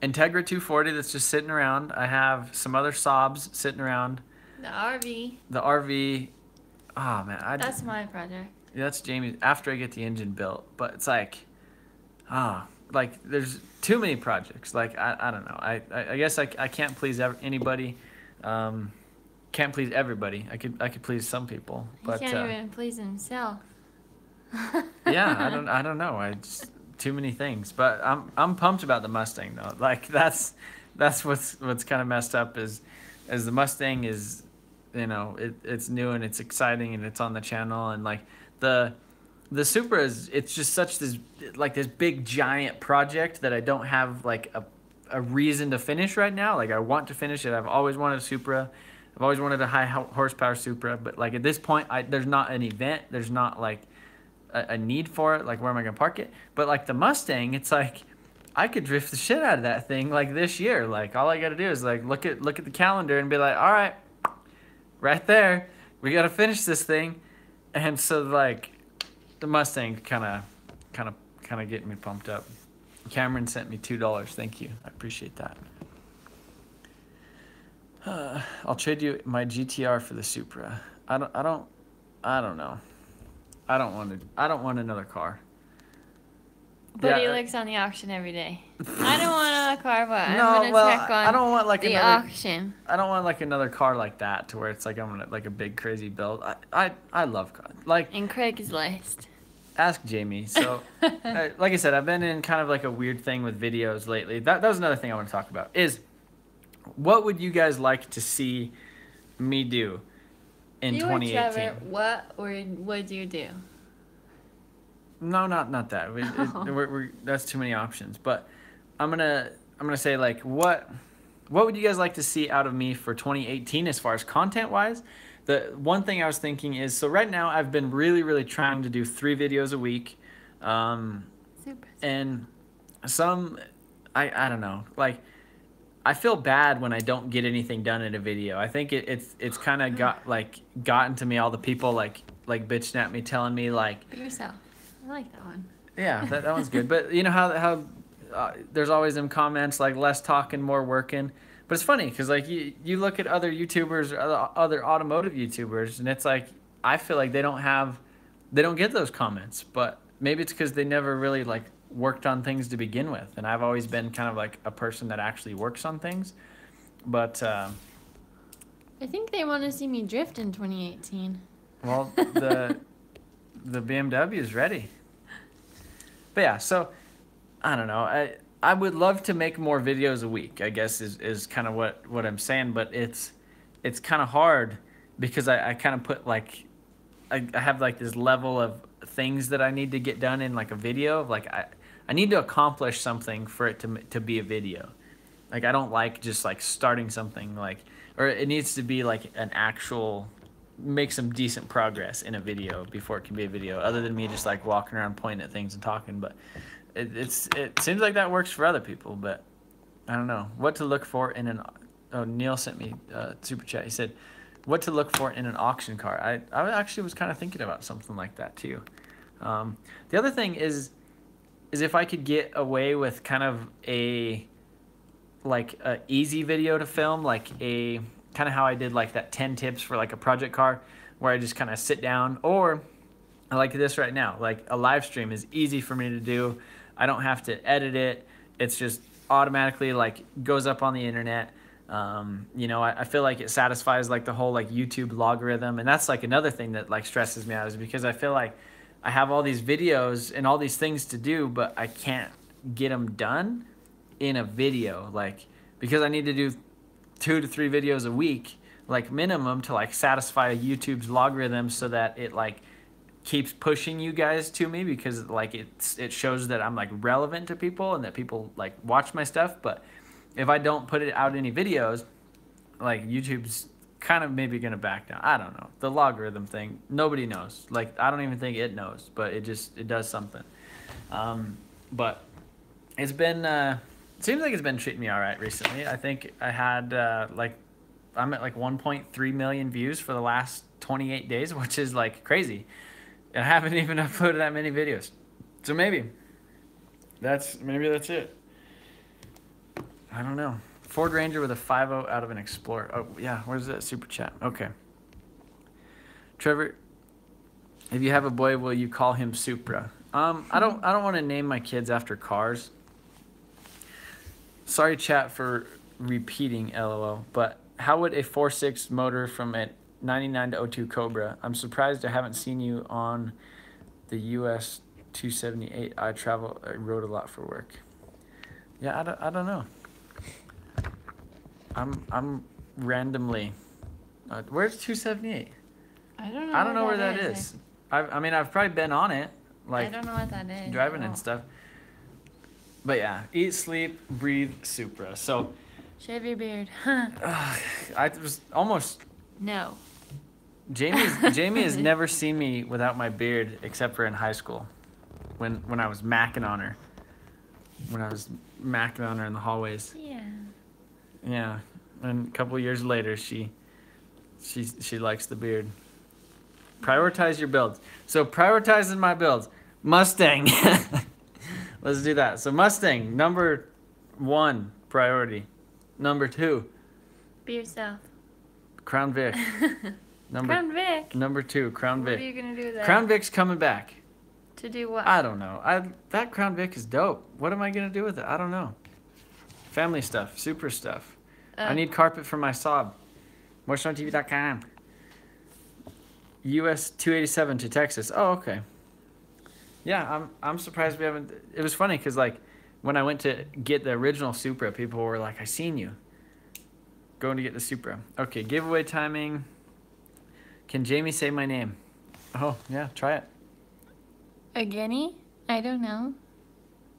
[SPEAKER 1] Integra 240 that's just sitting around. I have some other Saabs sitting around.
[SPEAKER 2] The RV.
[SPEAKER 1] The RV. Oh man,
[SPEAKER 2] That's my project.
[SPEAKER 1] Yeah, that's Jamie. After I get the engine built, but it's like, like there's too many projects. Like I don't know. I guess I can't please anybody. Can't please everybody. I could please some people, but
[SPEAKER 2] He can't even please himself.
[SPEAKER 1] yeah, I don't know. I just too many things. But I'm pumped about the Mustang though. Like that's what's kind of messed up is the Mustang is, you know, it's new and it's exciting and it's on the channel, and like the Supra it's just such this big giant project that I don't have like a reason to finish right now. Like I want to finish it. I've always wanted a Supra. I've always wanted a high horsepower Supra, but like at this point there's not an event. There's not like a need for it. Like where am I gonna park it? But like the Mustang, it's like I could drift the shit out of that thing like this year. Like all I gotta do is like look at the calendar and be like, all right, right there, we gotta finish this thing. And so like the Mustang kind of getting me pumped up. Cameron sent me $2. Thank you, I appreciate that. I'll trade you my GTR for the Supra. I don't know. I don't want another car.
[SPEAKER 2] But he
[SPEAKER 1] Yeah.
[SPEAKER 2] looks on the auction every day. I don't want another car, but I'm
[SPEAKER 1] No,
[SPEAKER 2] gonna
[SPEAKER 1] well,
[SPEAKER 2] check on
[SPEAKER 1] I don't want like
[SPEAKER 2] the
[SPEAKER 1] another.
[SPEAKER 2] auction.
[SPEAKER 1] I don't want like another car like that to where it's like I'm gonna like a big crazy build. I love cars. Like
[SPEAKER 2] And Craigslist.
[SPEAKER 1] ask Jamie. So, like I said, I've been in kind of like a weird thing with videos lately. That was another thing I want to talk about. Is what would you guys like to see me do in
[SPEAKER 2] You
[SPEAKER 1] 2018?
[SPEAKER 2] and Trevor, what would you do?
[SPEAKER 1] No, not that. That's too many options. But I'm gonna say like what would you guys like to see out of me for 2018 as far as content wise? The one thing I was thinking is, so right now I've been really trying to do 3 videos a week,
[SPEAKER 2] Super.
[SPEAKER 1] and some I don't know, like I feel bad when I don't get anything done in a video. I think it's kind of gotten to me, all the people like bitching at me, telling me like,
[SPEAKER 2] Be yourself. I like that one.
[SPEAKER 1] yeah, that one's good. But you know how there's always them comments like less talking, more working. But it's funny because like you look at other YouTubers, other automotive YouTubers, and it's like I feel like they don't get those comments. But maybe it's because they never really like worked on things to begin with, and I've always been kind of like a person that actually works on things. But
[SPEAKER 2] I think they want to see me drift in 2018.
[SPEAKER 1] well, the BMW is ready. But yeah, so I don't know. I would love to make more videos a week, I guess is kind of what I'm saying, but it's kind of hard because I kind of put like I have like this level of things that I need to get done in like a video. Like I need to accomplish something for it to be a video. Like I don't like just like starting something like, or it needs to be like an actual, make some decent progress in a video before it can be a video, other than me just like walking around pointing at things and talking. But it seems like that works for other people, but I don't know what to look for in an Neil sent me a super chat. He said what to look for in an auction car. I actually was kind of thinking about something like that too. The other thing is if I could get away with kind of a easy video to film, like a kind of how I did like that 10 tips for like a project car, where I just kind of sit down, or I like this right now, like a live stream is easy for me to do. I don't have to edit it. It's just automatically like goes up on the internet. You know, I feel like it satisfies like the whole like YouTube logarithm, and that's like another thing that like stresses me out, is because I feel like I have all these videos and all these things to do, but I can't get them done in a video, like because I need to do 2 to 3 videos a week, like minimum, to like satisfy YouTube's logarithm, so that it like keeps pushing you guys to me, because like it shows that I'm like relevant to people and that people like watch my stuff. But if I don't put it out any videos, like YouTube's kind of maybe gonna back down. I don't know, the logarithm thing, nobody knows. Like I don't even think it knows, but it does something. But it's been it seems like it's been treating me all right recently. I think I had I'm at like 1.3 million views for the last 28 days, which is like crazy. I haven't even uploaded that many videos. So maybe that's it. I don't know. Ford Ranger with a 5.0 out of an Explorer. Oh yeah, where's that super chat? Okay. Trevor, if you have a boy, will you call him Supra? I don't want to name my kids after cars. Sorry, chat, for repeating, LOL. But how would a 4.6 motor from a 99 to 02 Cobra? I'm surprised I haven't seen you on the US 278. I rode a lot for work. Yeah, I don't know. I'm randomly. Where's 278?
[SPEAKER 2] I don't know.
[SPEAKER 1] I don't know where that is. I mean, I've probably been on it, like
[SPEAKER 2] I don't know what that is.
[SPEAKER 1] driving and stuff. But yeah, eat, sleep, breathe, Supra. So
[SPEAKER 2] Shave your beard.
[SPEAKER 1] I was almost.
[SPEAKER 2] No.
[SPEAKER 1] Jamie has never seen me without my beard, except for in high school, when I was macking on her. When I was macking on her in the hallways.
[SPEAKER 2] Yeah.
[SPEAKER 1] Yeah, and a couple years later, she likes the beard. Prioritize your builds. So prioritizing my builds, Mustang. Let's do that. So Mustang, number 1 priority. Number 2,
[SPEAKER 2] Be yourself.
[SPEAKER 1] Crown Vic.
[SPEAKER 2] Crown Vic.
[SPEAKER 1] Number 2, Crown Vic.
[SPEAKER 2] What are you gonna do with that?
[SPEAKER 1] Crown Vic's coming back.
[SPEAKER 2] To do what?
[SPEAKER 1] I don't know. That Crown Vic is dope. What am I gonna do with it? I don't know. Family stuff, Supra stuff. I need carpet for my Saab. MoreStoneTV.com. US 287 to Texas. Oh, okay. Yeah, I'm surprised we haven't. It was funny because like when I went to get the original Supra, people were like, "I seen you going to get the Supra." Okay, giveaway timing. Can Jamie say my name? Oh yeah, try it.
[SPEAKER 2] A guinea? I don't know.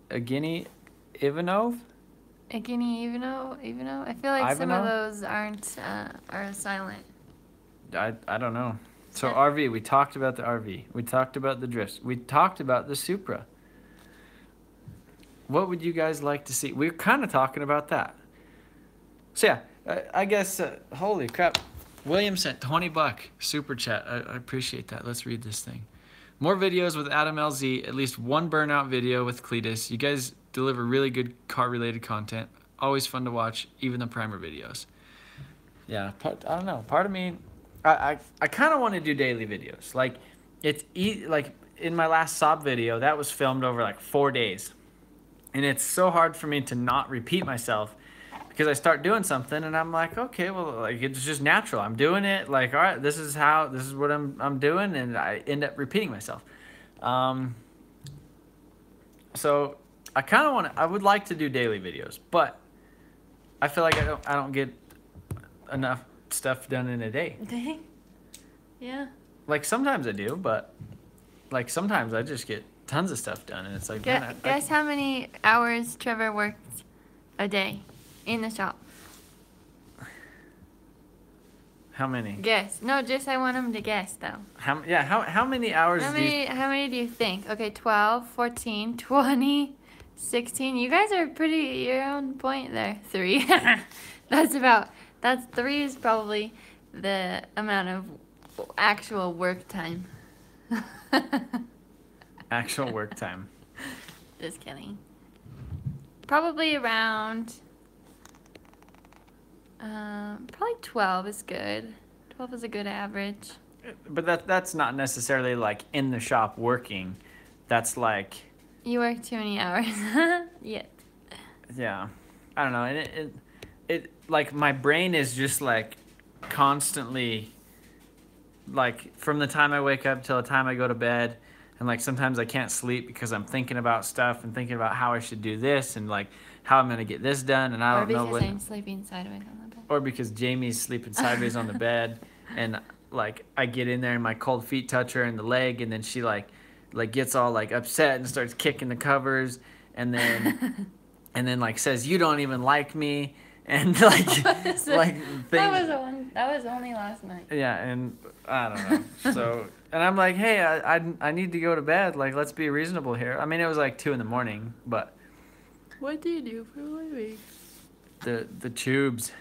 [SPEAKER 1] A guinea, Ivanov.
[SPEAKER 2] A guinea Ivano? I feel like some of those aren't are silent.
[SPEAKER 1] I don't know. So RV, we talked about the RV. We talked about the drifts. We talked about the Supra. What would you guys like to see? We're kind of talking about that. So yeah, I guess, holy crap. William sent $20 super chat. I appreciate that. Let's read this thing. More videos with Adam LZ, at least one Burnout video with Cletus. You guys deliver really good car-related content. Always fun to watch, even the primer videos. Yeah, I don't know. Part of me, I kind of want to do daily videos. Like, like in my last Saab video, that was filmed over like 4 days. And it's so hard for me to not repeat myself because I start doing something and I'm like, okay, well, like it's just natural. I'm doing it. Like, all right, this is what I'm doing, and I end up repeating myself. So I would like to do daily videos, but I feel like I don't get enough stuff done in a day.
[SPEAKER 2] Dang. Yeah.
[SPEAKER 1] Like sometimes I do, but like sometimes I just get tons of stuff done, and it's like,
[SPEAKER 2] Guess how many hours Trevor works a day in the shop?
[SPEAKER 1] How many?
[SPEAKER 2] Guess. No, just I want him to guess though.
[SPEAKER 1] How many hours? How
[SPEAKER 2] many do you think? Okay, 12, 14, 20, 16. You guys are you're on point there. 3. That's 3 is probably the amount of actual work time.
[SPEAKER 1] Actual work time.
[SPEAKER 2] Just kidding. Probably around probably 12 is good. 12 is a good average.
[SPEAKER 1] But that's not necessarily like in the shop working. That's like
[SPEAKER 2] you work too many hours. Yeah.
[SPEAKER 1] Yeah. I don't know. And it like my brain is just like constantly like from the time I wake up till the time I go to bed, and like sometimes I can't sleep because I'm thinking about stuff and thinking about how I should do this and like how I'm gonna get this done, and I don't know what. Or
[SPEAKER 2] because I'm sleeping sideways on the bed.
[SPEAKER 1] Or because Jamie's sleeping sideways on the bed, and like I get in there and my cold feet touch her in the leg, and then she like gets all like upset and starts kicking the covers, and then like says you don't even like me, and like things.
[SPEAKER 2] That was only last night.
[SPEAKER 1] Yeah, and I don't know. So and I'm like, hey, I need to go to bed. Like, let's be reasonable here. I mean, it was like 2 a.m, but.
[SPEAKER 2] What do you do for a living?
[SPEAKER 1] The tubes.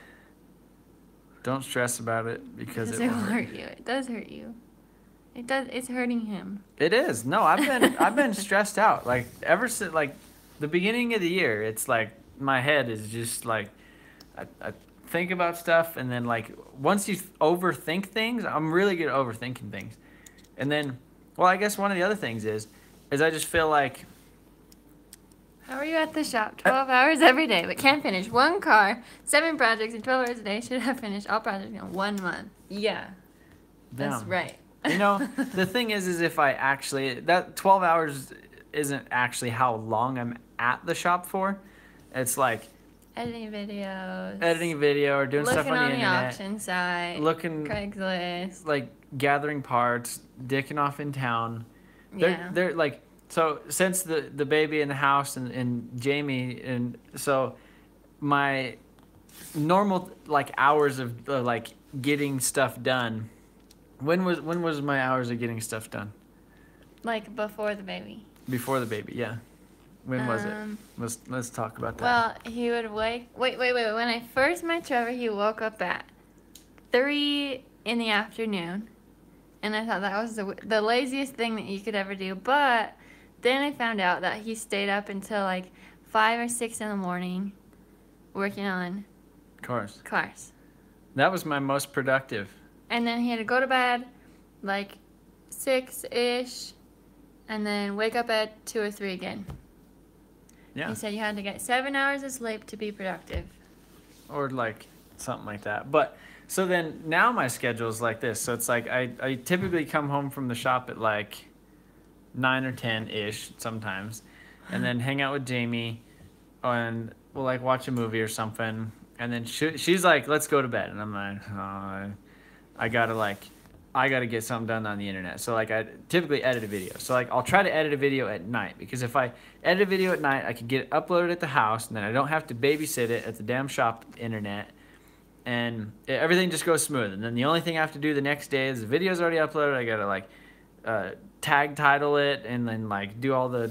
[SPEAKER 1] Don't stress about it because it
[SPEAKER 2] will hurt you. It does hurt you. It does. It's hurting him.
[SPEAKER 1] It is. No, I've been stressed out. Like ever since like the beginning of the year, it's like my head is just like I think about stuff, and then like once you overthink things, I'm really good at overthinking things. And then, well, I guess one of the other things is I just feel like.
[SPEAKER 2] How are you at the shop? 12 hours every day, but can't finish one car, 7 projects in 12 hours a day. Should have finished all projects in 1 month. Yeah, that's right.
[SPEAKER 1] You know, the thing is if I actually, that 12 hours isn't actually how long I'm at the shop for. It's like
[SPEAKER 2] editing videos,
[SPEAKER 1] or doing stuff on the internet. Looking
[SPEAKER 2] on the auction site.
[SPEAKER 1] Looking
[SPEAKER 2] Craigslist.
[SPEAKER 1] Like gathering parts, dicking off in town.
[SPEAKER 2] Yeah.
[SPEAKER 1] They're like. So since the baby in the house and Jamie, and so my normal like hours of like getting stuff done. When was my hours of getting stuff done?
[SPEAKER 2] Like before the baby.
[SPEAKER 1] Before the baby, yeah. When was it? Let's talk about that.
[SPEAKER 2] Well, he would wait. When I first met Trevor, he woke up at 3 in the afternoon, and I thought that was the laziest thing that you could ever do, but. Then I found out that he stayed up until like 5 or 6 in the morning working on
[SPEAKER 1] cars.
[SPEAKER 2] Cars.
[SPEAKER 1] That was my most productive.
[SPEAKER 2] And then he had to go to bed like 6-ish and then wake up at 2 or 3 again.
[SPEAKER 1] Yeah.
[SPEAKER 2] He said you had to get 7 hours of sleep to be productive.
[SPEAKER 1] Or like something like that. But so then now my schedule is like this. So it's like I typically come home from the shop at like 9 or 10-ish sometimes, and then hang out with Jamie, and we'll like watch a movie or something. And then she's like, let's go to bed. And I'm like, oh, I gotta get something done on the internet. So like I typically edit a video. So like I'll try to edit a video at night, because if I edit a video at night, I can get it uploaded at the house, and then I don't have to babysit it at the damn shop internet, and everything just goes smooth. And then the only thing I have to do the next day is the video's already uploaded. I gotta like tag title it, and then like do all the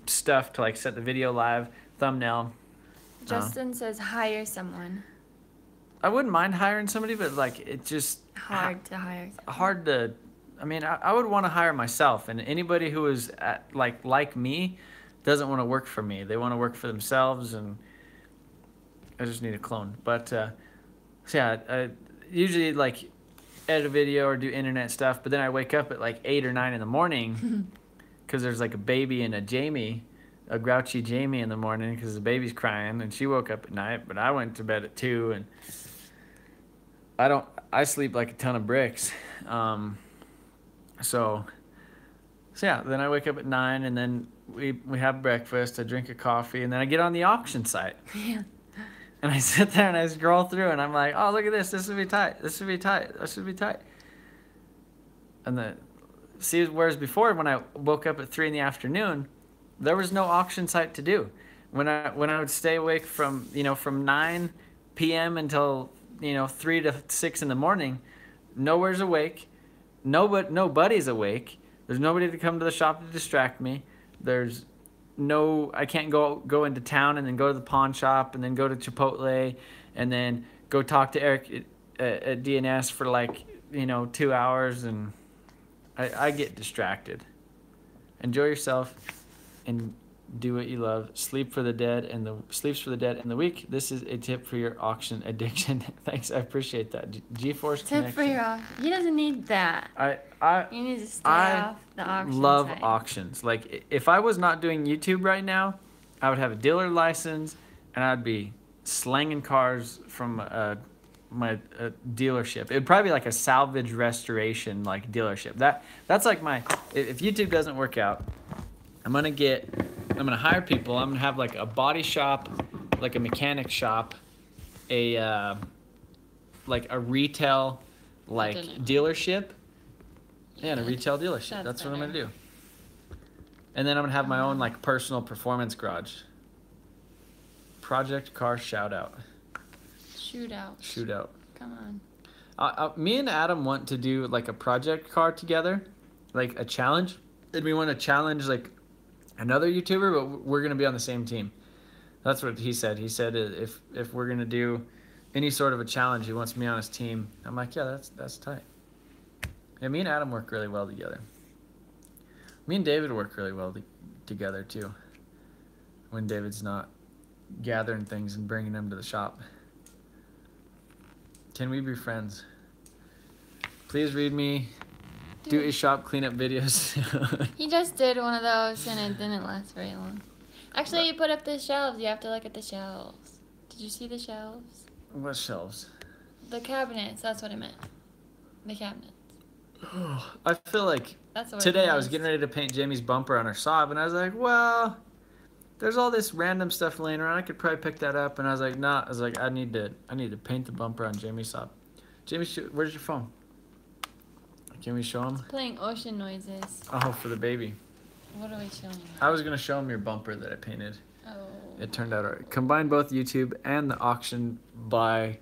[SPEAKER 1] stuff to like set the video live, thumbnail.
[SPEAKER 2] Justin says hire someone.
[SPEAKER 1] I wouldn't mind hiring somebody, but like it just
[SPEAKER 2] Hard to hire.
[SPEAKER 1] hard to. I mean, I would want to hire myself, and anybody who is like me doesn't want to work for me. They want to work for themselves, and I just need a clone. But so yeah, I usually like edit a video or do internet stuff, but then I wake up at like 8 or 9 in the morning because there's like a baby and a grouchy Jamie in the morning because the baby's crying, and she woke up at night, but I went to bed at 2, and I sleep like a ton of bricks. So yeah, then I wake up at 9, and then we have breakfast, I drink a coffee, and then I get on the auction site.
[SPEAKER 2] Yeah.
[SPEAKER 1] And I sit there and I scroll through, and I'm like, oh, look at this. This would be tight. This would be tight. This would be tight. And whereas before, when I woke up at 3 in the afternoon, there was no auction site to do. When I would stay awake from 9 p.m. until 3 to 6 in the morning, nowhere's awake. Nobody's awake. There's nobody to come to the shop to distract me. I can't go into town and then go to the pawn shop and then go to Chipotle and then go talk to Eric at DNS for like 2 hours, and I get distracted. Enjoy yourself and do what you love. Sleeps for the dead and the weak. This is a tip for your auction addiction. Thanks, I appreciate that. GeForce
[SPEAKER 2] Tip
[SPEAKER 1] connection.
[SPEAKER 2] for your auction. He doesn't need that. You need to stay off the auction
[SPEAKER 1] love
[SPEAKER 2] site.
[SPEAKER 1] auctions. Like if I was not doing YouTube right now, I would have a dealer license, and I'd be slanging cars from my dealership. It'd probably be like a salvage restoration like dealership. That's like if YouTube doesn't work out, I'm gonna hire people. I'm gonna have like a body shop, like a mechanic shop, like a retail dealership. Yeah, and a retail dealership. That's what I'm gonna do. And then I'm gonna have my own like personal performance garage. Project car shout out. Shootout.
[SPEAKER 2] Come on.
[SPEAKER 1] Me and Adam want to do like a project car together, like a challenge. And we want to challenge like another YouTuber, but we're gonna be on the same team. That's what he said. He said if we're gonna do any sort of a challenge, he wants me on his team. I'm like, yeah, that's tight. Yeah, me and Adam work really well together. Me and David work really well together too. When David's not gathering things and bringing them to the shop. Can we be friends? Please read me. Do a shop cleanup videos.
[SPEAKER 2] He just did one of those and it didn't last very long. Actually, you put up the shelves. You have to look at the shelves. Did you see the shelves?
[SPEAKER 1] What shelves?
[SPEAKER 2] The cabinets. That's what I meant. The cabinets.
[SPEAKER 1] I feel like today I was getting ready to paint Jamie's bumper on her Saab, and I was like, well, there's all this random stuff laying around. I could probably pick that up. And I was like, nah. I was like, I need to paint the bumper on Jamie's Saab. Jamie, where's your phone? Can we show him?
[SPEAKER 2] It's playing ocean noises.
[SPEAKER 1] Oh, for the baby.
[SPEAKER 2] What are we showing him?
[SPEAKER 1] I was gonna show him your bumper that I painted.
[SPEAKER 2] Oh.
[SPEAKER 1] It turned out alright. Combine both YouTube and the auction, buy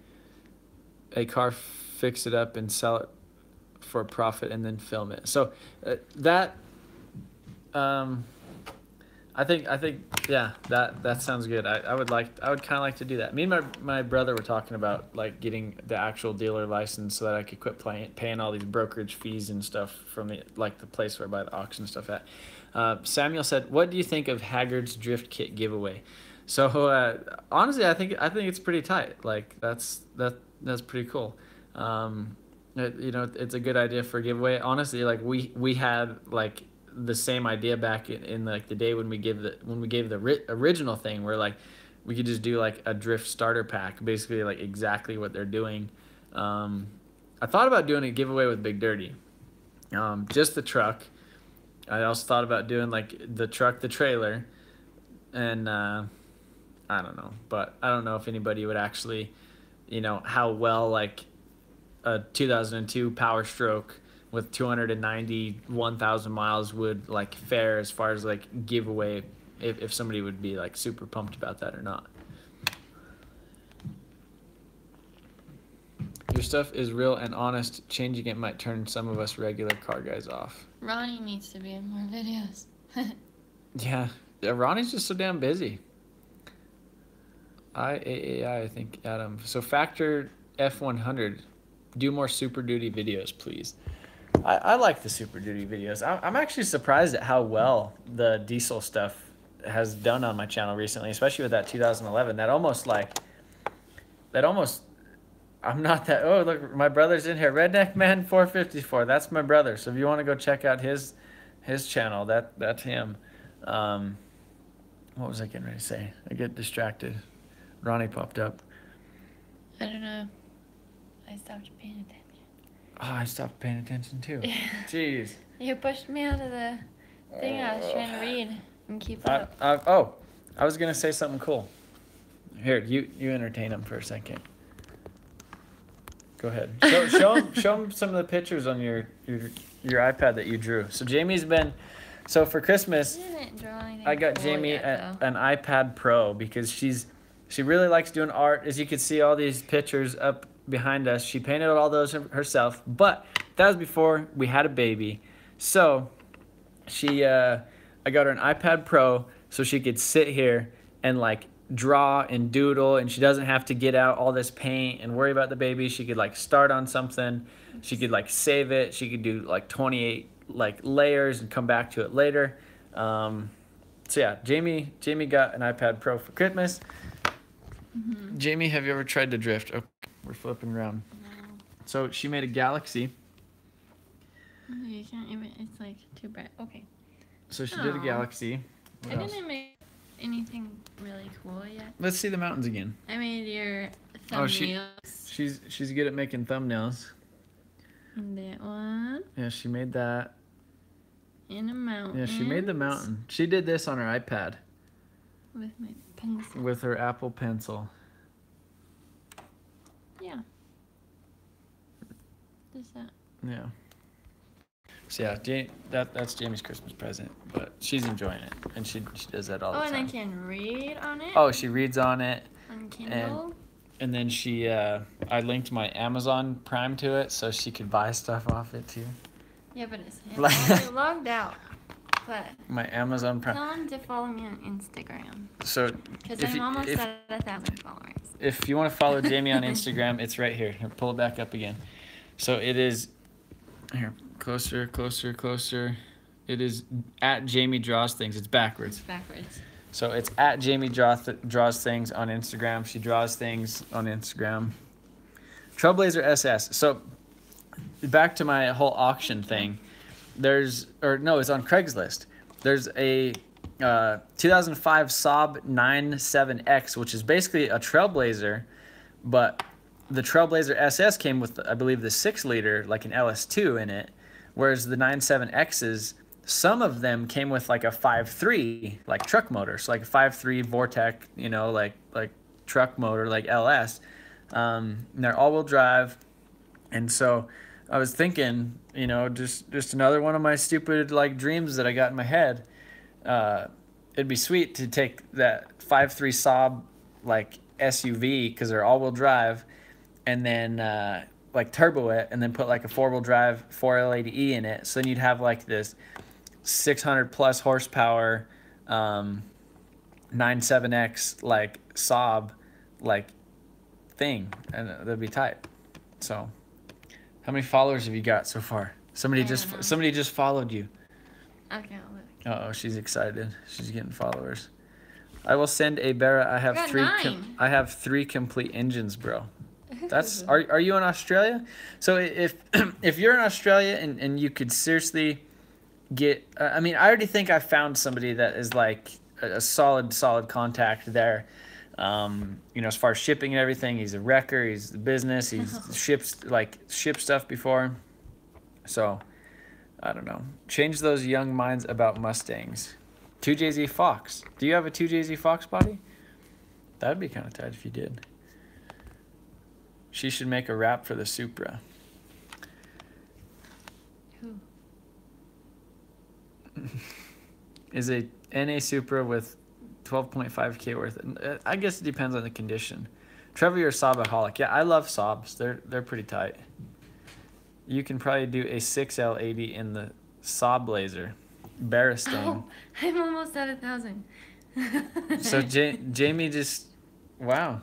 [SPEAKER 1] a car, fix it up, and sell it for a profit, and then film it. So I think yeah, that sounds good. I would kind of like to do that. Me and my brother were talking about like getting the actual dealer license so that I could quit paying all these brokerage fees and stuff from the place where I buy the auction stuff at. Samuel said, "What do you think of Haggard's drift kit giveaway?" So honestly, I think it's pretty tight. Like that's pretty cool. You know, it's a good idea for a giveaway. Honestly, like we had like the same idea back in like the day when we gave the original thing, where like we could just do like a drift starter pack, basically like exactly what they're doing. I thought about doing a giveaway with Big Dirty, just the truck. I also thought about doing like the truck, the trailer, and I don't know, but I don't know if anybody would actually, you know, how well like a 2002 Power Stroke with 291,000 miles would like fare as far as like giveaway, if somebody would be like super pumped about that or not. Your stuff is real and honest. Changing it might turn some of us regular car guys off.
[SPEAKER 2] Ronnie needs to be in more videos.
[SPEAKER 1] Yeah, Ronnie's just so damn busy. I think, Adam. So Factor F100, do more Super Duty videos, please. I like the Super Duty videos. I'm actually surprised at how well the diesel stuff has done on my channel recently, especially with that 2011. That almost, I'm not that, oh, look, my brother's in here. Redneck Man 454, that's my brother. So if you want to go check out his channel, that's him. What was I getting ready to say? I get distracted. Ronnie popped up.
[SPEAKER 2] I don't know. I stopped paying attention.
[SPEAKER 1] Oh, I stopped paying attention too. Jeez.
[SPEAKER 2] You pushed me out of the thing I was trying to read and keep up.
[SPEAKER 1] I was going to say something cool. Here, you entertain him for a second. Go ahead. Show him some of the pictures on your iPad that you drew. So Jamie's been, so for Christmas, I got Jamie an iPad Pro because she really likes doing art. As you can see, all these pictures up behind us, she painted all those herself. But that was before we had a baby. So I got her an iPad Pro so she could sit here and like draw and doodle, and she doesn't have to get out all this paint and worry about the baby. She could like start on something, she could like save it, she could do like 28 like layers and come back to it later. So yeah, Jamie got an iPad Pro for Christmas. Mm-hmm. Jamie, have you ever tried to drift? Oh, we're flipping around.
[SPEAKER 2] No.
[SPEAKER 1] So she made a Galaxy.
[SPEAKER 2] You can't even, it's like too bright. Okay.
[SPEAKER 1] So she did a Galaxy. What else?
[SPEAKER 2] Didn't make anything really cool yet.
[SPEAKER 1] Let's see the mountains again.
[SPEAKER 2] I made your thumbnails.
[SPEAKER 1] Oh, she's good at making thumbnails.
[SPEAKER 2] And that one.
[SPEAKER 1] Yeah, she made that.
[SPEAKER 2] And a mountain.
[SPEAKER 1] Yeah, she made the mountain. She did this on her iPad.
[SPEAKER 2] With my pencil.
[SPEAKER 1] With her Apple Pencil.
[SPEAKER 2] Yeah. Just that.
[SPEAKER 1] Yeah. So yeah, that's Jamie's Christmas present, but she's enjoying it, and she does that all the time.
[SPEAKER 2] Oh, and I can read on it?
[SPEAKER 1] Oh, she reads on it.
[SPEAKER 2] On Kindle?
[SPEAKER 1] And then she, I linked my Amazon Prime to it, so she could buy stuff off it too.
[SPEAKER 2] Yeah, but it's logged out. But
[SPEAKER 1] my Amazon Prime.
[SPEAKER 2] tell them to follow me on Instagram.
[SPEAKER 1] So
[SPEAKER 2] because I'm almost at 1,000 followers.
[SPEAKER 1] If you want to follow Jamie on Instagram, it's right here. Here, pull it back up again. So it is here. Closer. It is at Jamie Draws Things. It's backwards. So it's at Jamie Draws Things on Instagram. She draws things on Instagram. Trailblazer SS. So back to my whole auction thing. It's on Craigslist. There's a 2005 Saab 97X, which is basically a Trailblazer, but the Trailblazer SS came with, I believe, the 6-liter, like an LS2 in it. Whereas the 97Xs, some of them came with like a 5.3, like truck motor. So like a 5.3 Vortec, you know, like truck motor, like LS. And they're all-wheel drive. And so I was thinking, you know, just another one of my stupid like dreams that I got in my head. It'd be sweet to take that 5.3 Saab like SUV, because they're all-wheel drive, and then like turbo it, and then put like a 4-wheel drive 4L80E in it. So then you'd have like this 600 plus horsepower 97X like Saab like thing, and that'd be tight. So how many followers have you got so far? Somebody just followed you.
[SPEAKER 2] Okay, I'll look.
[SPEAKER 1] Oh, she's excited. She's getting followers. I will send a Barra. I have 3 complete engines, bro. That's are you in Australia? So if if you're in Australia and you could seriously get, I mean, I already think I found somebody that is like a solid contact there. You know, as far as shipping and everything, he's a wrecker. He's the business. He's shipped stuff before. So I don't know. Change those young minds about Mustangs. 2JZ Fox. Do you have a 2JZ Fox body? That'd be kind of tight if you did. She should make a rap for the Supra.
[SPEAKER 2] Who?
[SPEAKER 1] Is a NA Supra with 12.5K worth. I guess it depends on the condition. Trevor, you're a Saabaholic. Yeah, I love Saabs. They're pretty tight. You can probably do a 6L80 in the Saab Blazer. Barra stain.
[SPEAKER 2] Oh, I'm almost at 1,000.
[SPEAKER 1] So Jamie just, wow.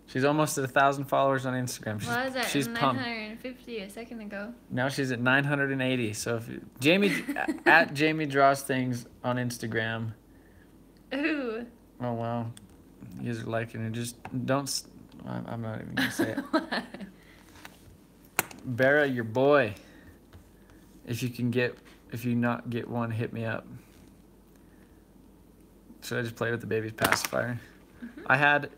[SPEAKER 1] She's almost at 1,000 followers on Instagram.
[SPEAKER 2] Well, I was at
[SPEAKER 1] she's
[SPEAKER 2] 950 a second ago.
[SPEAKER 1] Now she's at 980. So if Jamie at Jamie Draws Things on Instagram.
[SPEAKER 2] Ooh.
[SPEAKER 1] Oh wow, you guys are liking it. Just don't. I'm not even gonna say it. Barra, your boy. If you not get one, hit me up. Should I just play with the baby's pacifier? Mm-hmm. I had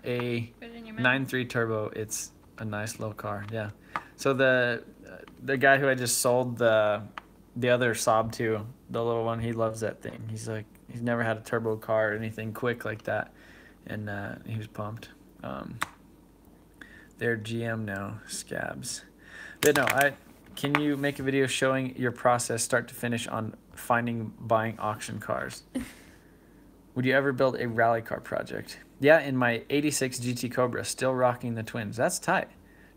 [SPEAKER 1] a 9.3 turbo. It's a nice little car. Yeah. So the guy who I just sold the other Saab to, the little one, he loves that thing. He's like, he's never had a turbo car or anything quick like that, and he was pumped. They're GM now, scabs. But no, can you make a video showing your process start to finish on buying auction cars? Would you ever build a rally car project? Yeah, in my 86 GT Cobra, still rocking the twins. That's tight.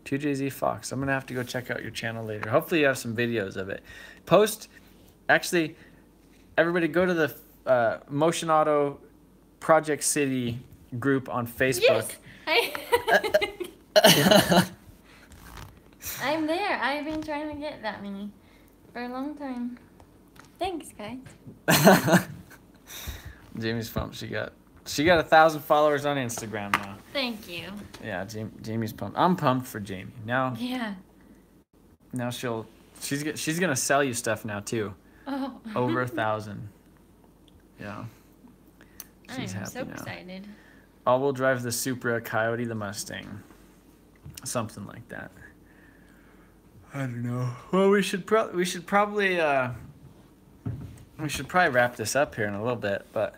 [SPEAKER 1] 2JZ Fox. I'm going to have to go check out your channel later. Hopefully you have some videos of it. Actually, everybody go to the Motion Auto Project City group on Facebook.
[SPEAKER 2] Yes! I'm there. I've been trying to get that many for a long time. Thanks, guys.
[SPEAKER 1] Jamie's pumped. She got 1,000 followers on Instagram now.
[SPEAKER 2] Thank you.
[SPEAKER 1] Yeah, Jamie's pumped. I'm pumped for Jamie now.
[SPEAKER 2] Yeah.
[SPEAKER 1] Now she's gonna sell you stuff now too.
[SPEAKER 2] Oh.
[SPEAKER 1] Over 1,000. Yeah. She's
[SPEAKER 2] I'm
[SPEAKER 1] happy
[SPEAKER 2] so
[SPEAKER 1] now.
[SPEAKER 2] excited.
[SPEAKER 1] All-wheel drive the Supra, Coyote the Mustang, something like that. I don't know. Well, we should probably wrap this up here in a little bit. But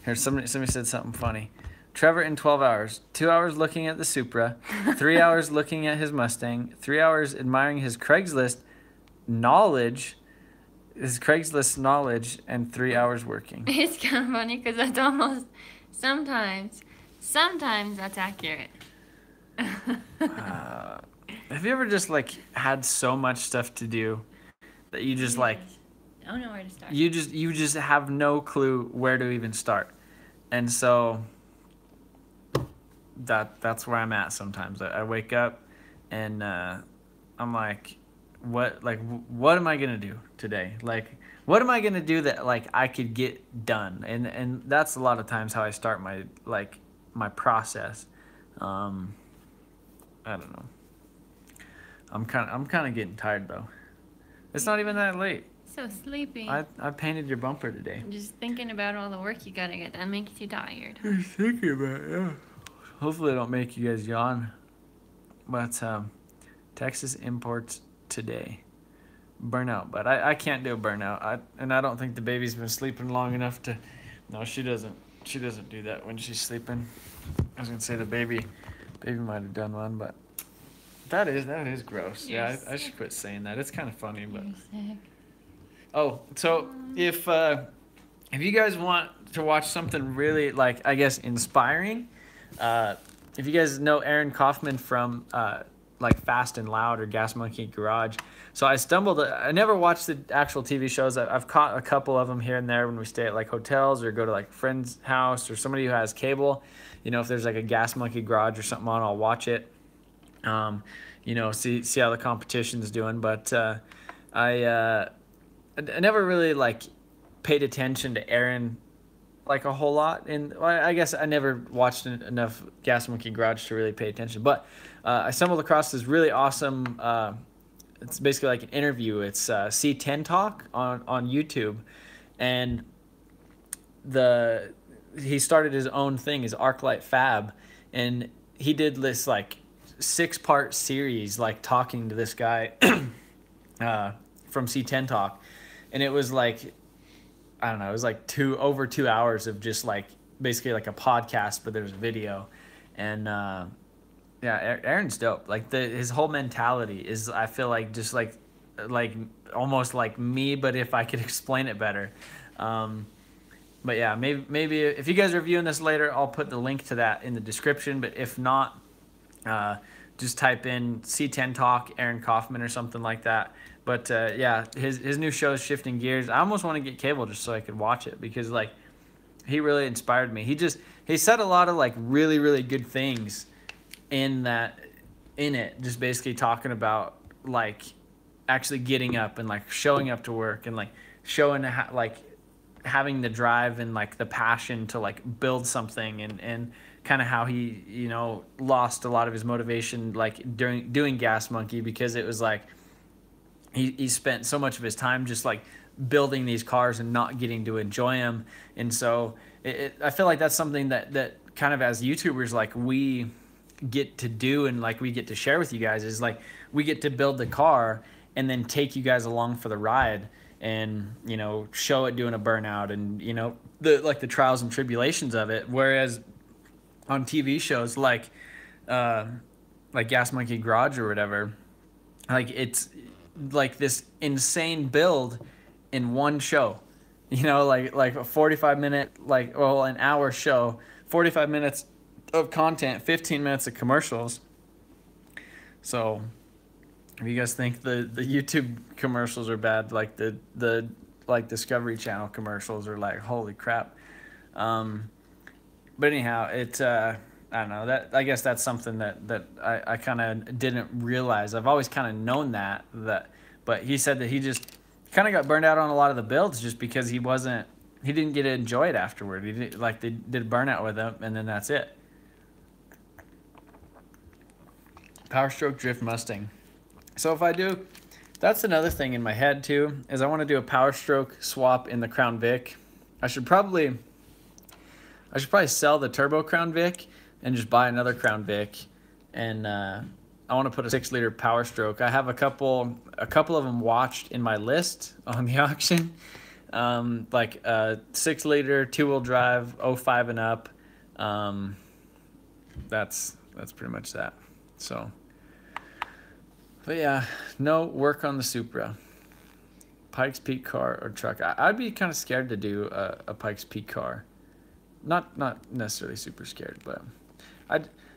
[SPEAKER 1] here, somebody said something funny. Trevor in 12 hours, 2 hours looking at the Supra, 3 hours looking at his Mustang, 3 hours admiring his Craigslist knowledge, and 3 hours working.
[SPEAKER 2] It's kind of funny because that's almost sometimes that's accurate.
[SPEAKER 1] Have you ever just like had so much stuff to do that you just like
[SPEAKER 2] I don't know where to start.
[SPEAKER 1] you just have no clue where to even start, and so that's where I'm at sometimes. I wake up and I'm like, what am I gonna do today? Like, what am I gonna do that like I could get done? And that's a lot of times how I start my process. I don't know. I'm kind of getting tired though. It's not even that late.
[SPEAKER 2] So sleepy.
[SPEAKER 1] I painted your bumper today.
[SPEAKER 2] Just thinking about all the work you gotta get done makes you tired.
[SPEAKER 1] Just thinking about it, yeah. Hopefully I don't make you guys yawn. But Texas imports today. Burnout, but I can't do a burnout. And I don't think the baby's been sleeping long enough to. No, she doesn't. She doesn't do that when she's sleeping. I was gonna say the baby might have done one, but that is gross. Yeah, I should quit saying that. It's kind of funny, but.
[SPEAKER 2] You're sick.
[SPEAKER 1] Oh, so if you guys want to watch something really like I guess inspiring, if you guys know Aaron Kaufman from like Fast and Loud or Gas Monkey Garage, so I never watched the actual TV shows. I've caught a couple of them here and there when we stay at like hotels or go to like a friend's house or somebody who has cable. You know, if there's like a Gas Monkey Garage or something on, I'll watch it. You know, see how the competition's doing, but I never really like paid attention to Aaron like a whole lot. And well, I guess I never watched enough Gas Monkey Garage to really pay attention. But I stumbled across this really awesome. It's basically like an interview. It's C10 Talk on YouTube, and he started his own thing, his ArcLight Fab, and he did this like 6-part series, like talking to this guy from C10 Talk, and it was like, I don't know, it was like over 2 hours of just like basically like a podcast, but there's video, and yeah, Aaron's dope. Like his whole mentality is, I feel like just like almost like me, but if I could explain it better. But yeah, maybe if you guys are viewing this later, I'll put the link to that in the description. But if not, just type in C10 Talk, Aaron Kaufman or something like that. But yeah, his new show is Shifting Gears. I almost want to get cable just so I could watch it, because like he really inspired me. He said a lot of like really, really good things in it, just basically talking about like actually getting up and like showing up to work and like showing like having the drive and like the passion to like build something, and kind of how he, you know, lost a lot of his motivation like during doing Gas Monkey, because it was like he spent so much of his time just like building these cars and not getting to enjoy them. And so I feel like that's something that kind of as YouTubers like we get to do, and like we get to share with you guys, is like we get to build the car and then take you guys along for the ride, and you know, show it doing a burnout, and you know, the trials and tribulations of it. Whereas on TV shows like Gas Monkey Garage or whatever, like it's like this insane build in one show, you know, like a 45-minute, like, well, an hour show, 45 minutes of content, 15 minutes of commercials. So if you guys think the YouTube commercials are bad, like the like Discovery Channel commercials are like, holy crap. But anyhow, it I don't know, that I guess that's something that I kind of didn't realize. I've always kind of known that, but he said that he just kind of got burned out on a lot of the builds just because he didn't get to enjoy it afterward. He didn't, like, they did Burnout with him, and then that's it. Power Stroke Drift Mustang. So if I do, that's another thing in my head too, is I want to do a Power Stroke swap in the Crown Vic. I should probably sell the Turbo Crown Vic and just buy another Crown Vic, and I want to put a 6-liter Power Stroke. I have a couple of them watched in my list on the auction, like a 6-liter 2-wheel drive, 05 and up. That's pretty much that. So, but yeah, no work on the Supra. Pikes Peak car or truck. I'd be kind of scared to do a Pikes Peak car. Not necessarily super scared, but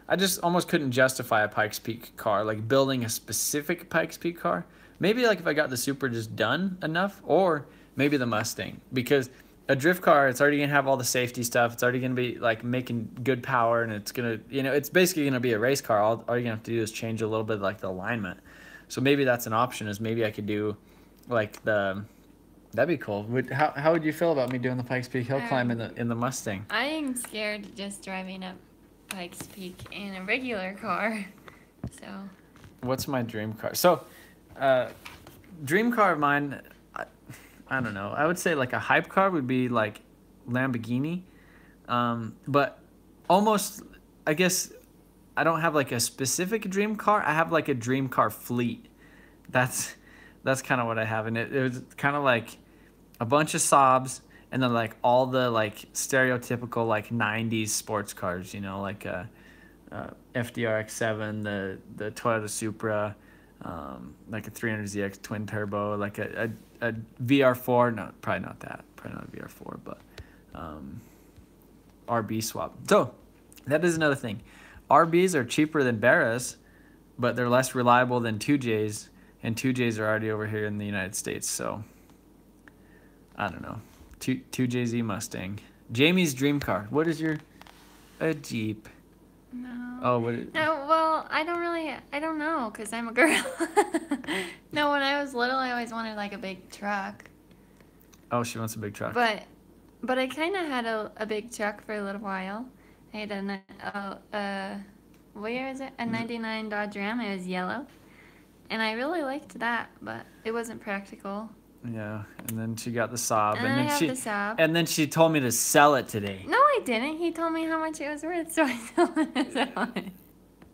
[SPEAKER 1] I just almost couldn't justify a Pikes Peak car, like building a specific Pikes Peak car. Maybe like if I got the Supra just done enough, or maybe the Mustang, because a drift car, it's already gonna have all the safety stuff. It's already gonna be like making good power, and it's gonna, you know, it's basically gonna be a race car. All you're gonna have to do is change a little bit like the alignment. So maybe that's an option, is maybe I could do like that'd be cool. How would you feel about me doing the Pikes Peak hill climb in the Mustang?
[SPEAKER 2] I am scared just driving up Pikes Peak in a regular car. So
[SPEAKER 1] what's my dream car? So dream car of mine, I don't know. I would say like a hype car would be like Lamborghini. But almost, I guess I don't have like a specific dream car. I have like a dream car fleet. That's kind of what I have. And it was kind of like a bunch of Saabs, and then like all the like stereotypical like 90s sports cars, you know, like FDR X7, the Toyota Supra, like a 300ZX twin turbo, like a VR4, no, probably not a VR4, but RB swap. So that is another thing. RBs are cheaper than Barras, but they're less reliable than 2Js, and 2Js are already over here in the United States, so I don't know. 2JZ Mustang. Jamie's dream car. What is a Jeep?
[SPEAKER 2] no.
[SPEAKER 1] Oh,
[SPEAKER 2] No, well, I don't know, because I'm a girl. No, when I was little, I always wanted like a big truck.
[SPEAKER 1] Oh, she wants a big truck.
[SPEAKER 2] But But I kind of had a big truck for a little while. I had where is it? A 99 Dodge Ram. It was yellow. And I really liked that, but it wasn't practical.
[SPEAKER 1] Yeah, and then she got the Saab,
[SPEAKER 2] And then I have the Saab.
[SPEAKER 1] and then she told me to sell it today.
[SPEAKER 2] No, I didn't. He told me how much it was worth, so I sold it.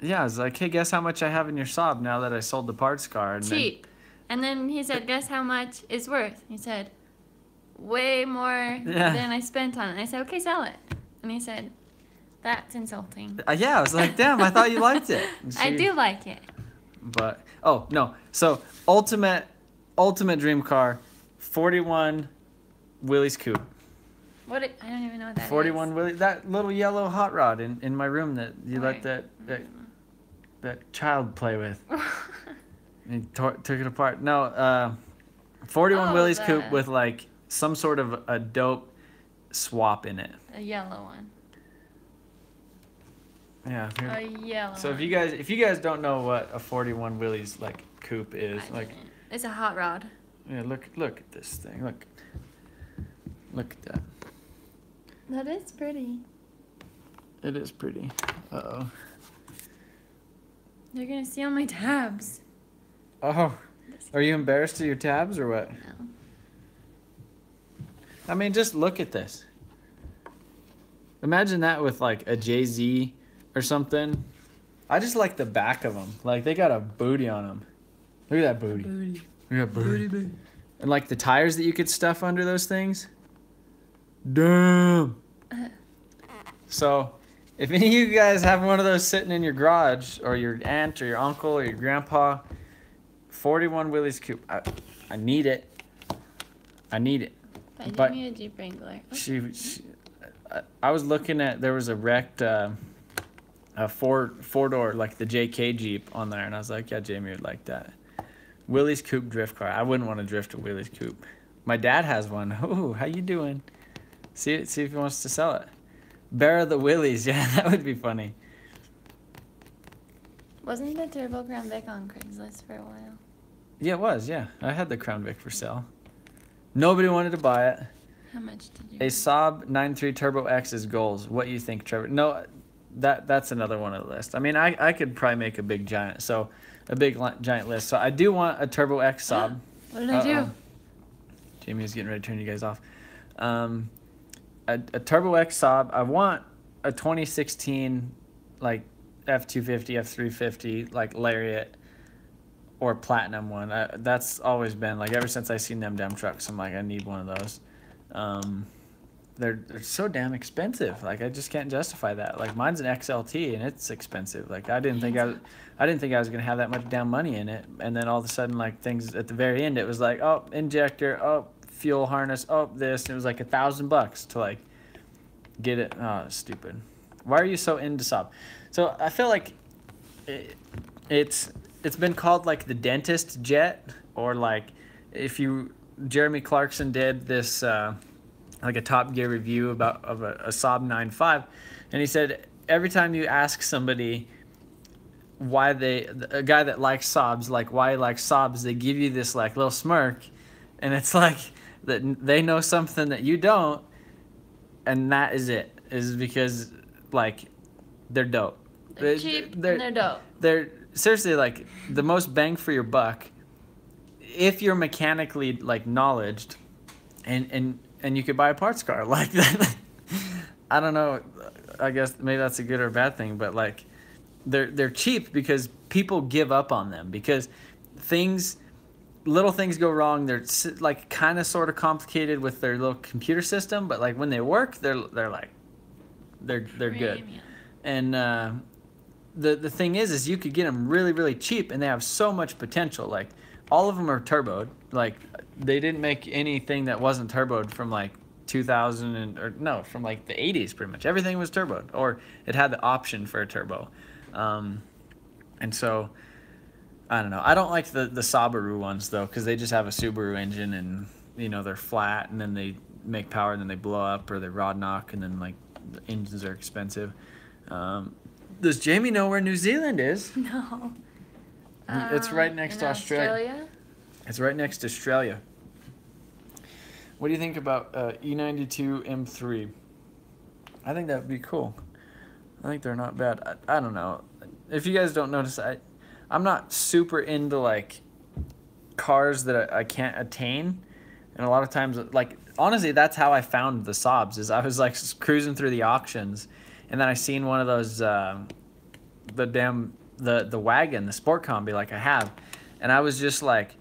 [SPEAKER 1] Yeah, I was like, hey, guess how much I have in your Saab now that I sold the parts car? And
[SPEAKER 2] Cheap. And then he said, guess how much it's worth? He said, way more than I spent on it. And I said, okay, sell it. And he said, that's insulting.
[SPEAKER 1] Yeah, I was like, damn, I thought you liked it.
[SPEAKER 2] I do like it.
[SPEAKER 1] But, oh, no. So, ultimate dream car, 41 Willys Coupe.
[SPEAKER 2] I don't even know what that is.
[SPEAKER 1] 41 Willys, that little yellow hot rod in my room that you let that child play with. He took it apart. No, 41 Willys Coupe with like some sort of a dope swap in it.
[SPEAKER 2] A yellow one.
[SPEAKER 1] Yeah.
[SPEAKER 2] A yellow.
[SPEAKER 1] So if you guys don't know what a 41 Willys like coupe is,
[SPEAKER 2] it's a hot rod.
[SPEAKER 1] Yeah, look at this thing. Look at that.
[SPEAKER 2] That is pretty.
[SPEAKER 1] It is pretty. Uh-oh.
[SPEAKER 2] You're gonna see all my tabs.
[SPEAKER 1] Oh, are you embarrassed of your tabs or what?
[SPEAKER 2] No.
[SPEAKER 1] I mean, just look at this. Imagine that with like a Jay-Z or something. I just like the back of them. Like they got a booty on them. Look at that booty. Look at that booty. And like the tires that you could stuff under those things. Damn. So, if any of you guys have one of those sitting in your garage, or your aunt, or your uncle, or your grandpa, 41 Willys Coupe, I need it. I need it.
[SPEAKER 2] But me a Jeep Wrangler.
[SPEAKER 1] I was looking at, there was a wrecked a four-door, like the JK Jeep on there, and I was like, yeah, Jamie would like that. Willys Coupe drift car. I wouldn't want to drift a Willys Coupe. My dad has one. Oh, how you doing? See if he wants to sell it. Barra the Willys. Yeah, that would be funny.
[SPEAKER 2] Wasn't the Turbo Crown Vic on Craigslist for a while?
[SPEAKER 1] Yeah, it was. Yeah, I had the Crown Vic for sale. Nobody wanted to buy it.
[SPEAKER 2] How much did you?
[SPEAKER 1] A Saab 9.3 Turbo X is goals. What do you think, Trevor? No, that's another one on the list. I mean, I could probably make a big giant list. So I do want a Turbo X Saab.
[SPEAKER 2] What did I do?
[SPEAKER 1] Jamie was getting ready to turn you guys off. A Turbo X Saab. I want a 2016 like F250, F350 like Lariat or Platinum one. That's always been like ever since I seen them damn trucks. I'm like, I need one of those. They're so damn expensive. Like I just can't justify that. Like mine's an XLT and it's expensive. Like I didn't think I was gonna have that much damn money in it. And then all of a sudden, like things at the very end, it was like, oh, injector, oh, fuel harness, oh, this. And it was like $1,000 to like get it. Oh, stupid. Why are you so into Saab? So I feel like it's been called like the dentist jet, or like Jeremy Clarkson did this like a Top Gear review of a Saab 9.5, and he said every time you ask somebody why a guy that likes Saabs, like why he likes Saabs, they give you this like little smirk, and it's like that they know something that you don't, and that is it. Is because like they're dope.
[SPEAKER 2] They're cheap and they're dope.
[SPEAKER 1] They're seriously like the most bang for your buck if you're mechanically like knowledged, and you could buy a parts car like that. I don't know. I guess maybe that's a good or bad thing, but like they're cheap because people give up on them because little things go wrong. They're like kind of sort of complicated with their little computer system, but like when they work, they're good. And the thing is you could get them really, really cheap, and they have so much potential. Like all of them are turboed. Like they didn't make anything that wasn't turboed from like 2000 from like the 80s. Pretty much everything was turboed, or it had the option for a turbo. And so I don't know. I don't like the Subaru ones though, because they just have a Subaru engine, and they're flat, and then they make power, and then they blow up, or they rod knock, and then like the engines are expensive. Does Jamie know where New Zealand is?
[SPEAKER 2] No.
[SPEAKER 1] It's right next to Australia. It's right next to Australia. What do you think about E92 M3? I think that would be cool. I think they're not bad. I don't know. If you guys don't notice, I'm not super into like cars that I can't attain. And a lot of times, like, honestly, that's how I found the Saabs, is I was like cruising through the auctions, and then I seen one of those, the wagon, the sport combi, like I have, and I was just like,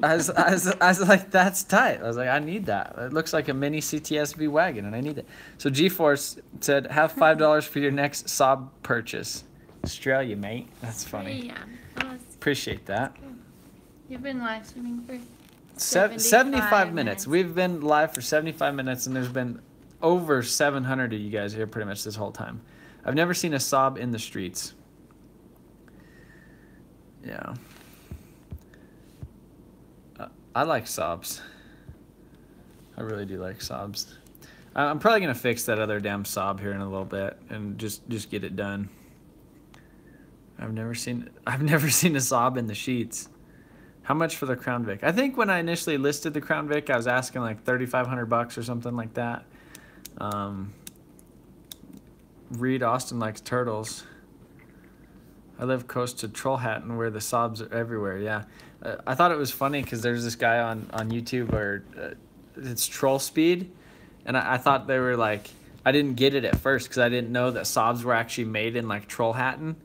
[SPEAKER 1] I was like, that's tight. I was like, I need that. It looks like a mini CTSV wagon, and I need it. So GeForce said, have $5 for your next Saab purchase. Australia, mate. That's funny.
[SPEAKER 2] Yeah.
[SPEAKER 1] Appreciate that.
[SPEAKER 2] You've been live streaming for
[SPEAKER 1] 75 minutes. We've been live for 75 minutes, and there's been over 700 of you guys here pretty much this whole time. I've never seen a Saab in the streets. Yeah. I like Saabs. I really do like Saabs. I'm probably gonna fix that other damn Saab here in a little bit and just get it done. I've never seen a Saab in the sheets. How much for the Crown Vic? I think when I initially listed the Crown Vic, I was asking like $3,500 or something like that. Reed Austin likes turtles. I live close to Trollhättan where the Saabs are everywhere. Yeah, I thought it was funny because there's this guy on YouTube where it's Troll Speed, and I thought they were like, I didn't get it at first because I didn't know that Saabs were actually made in like Trollhättan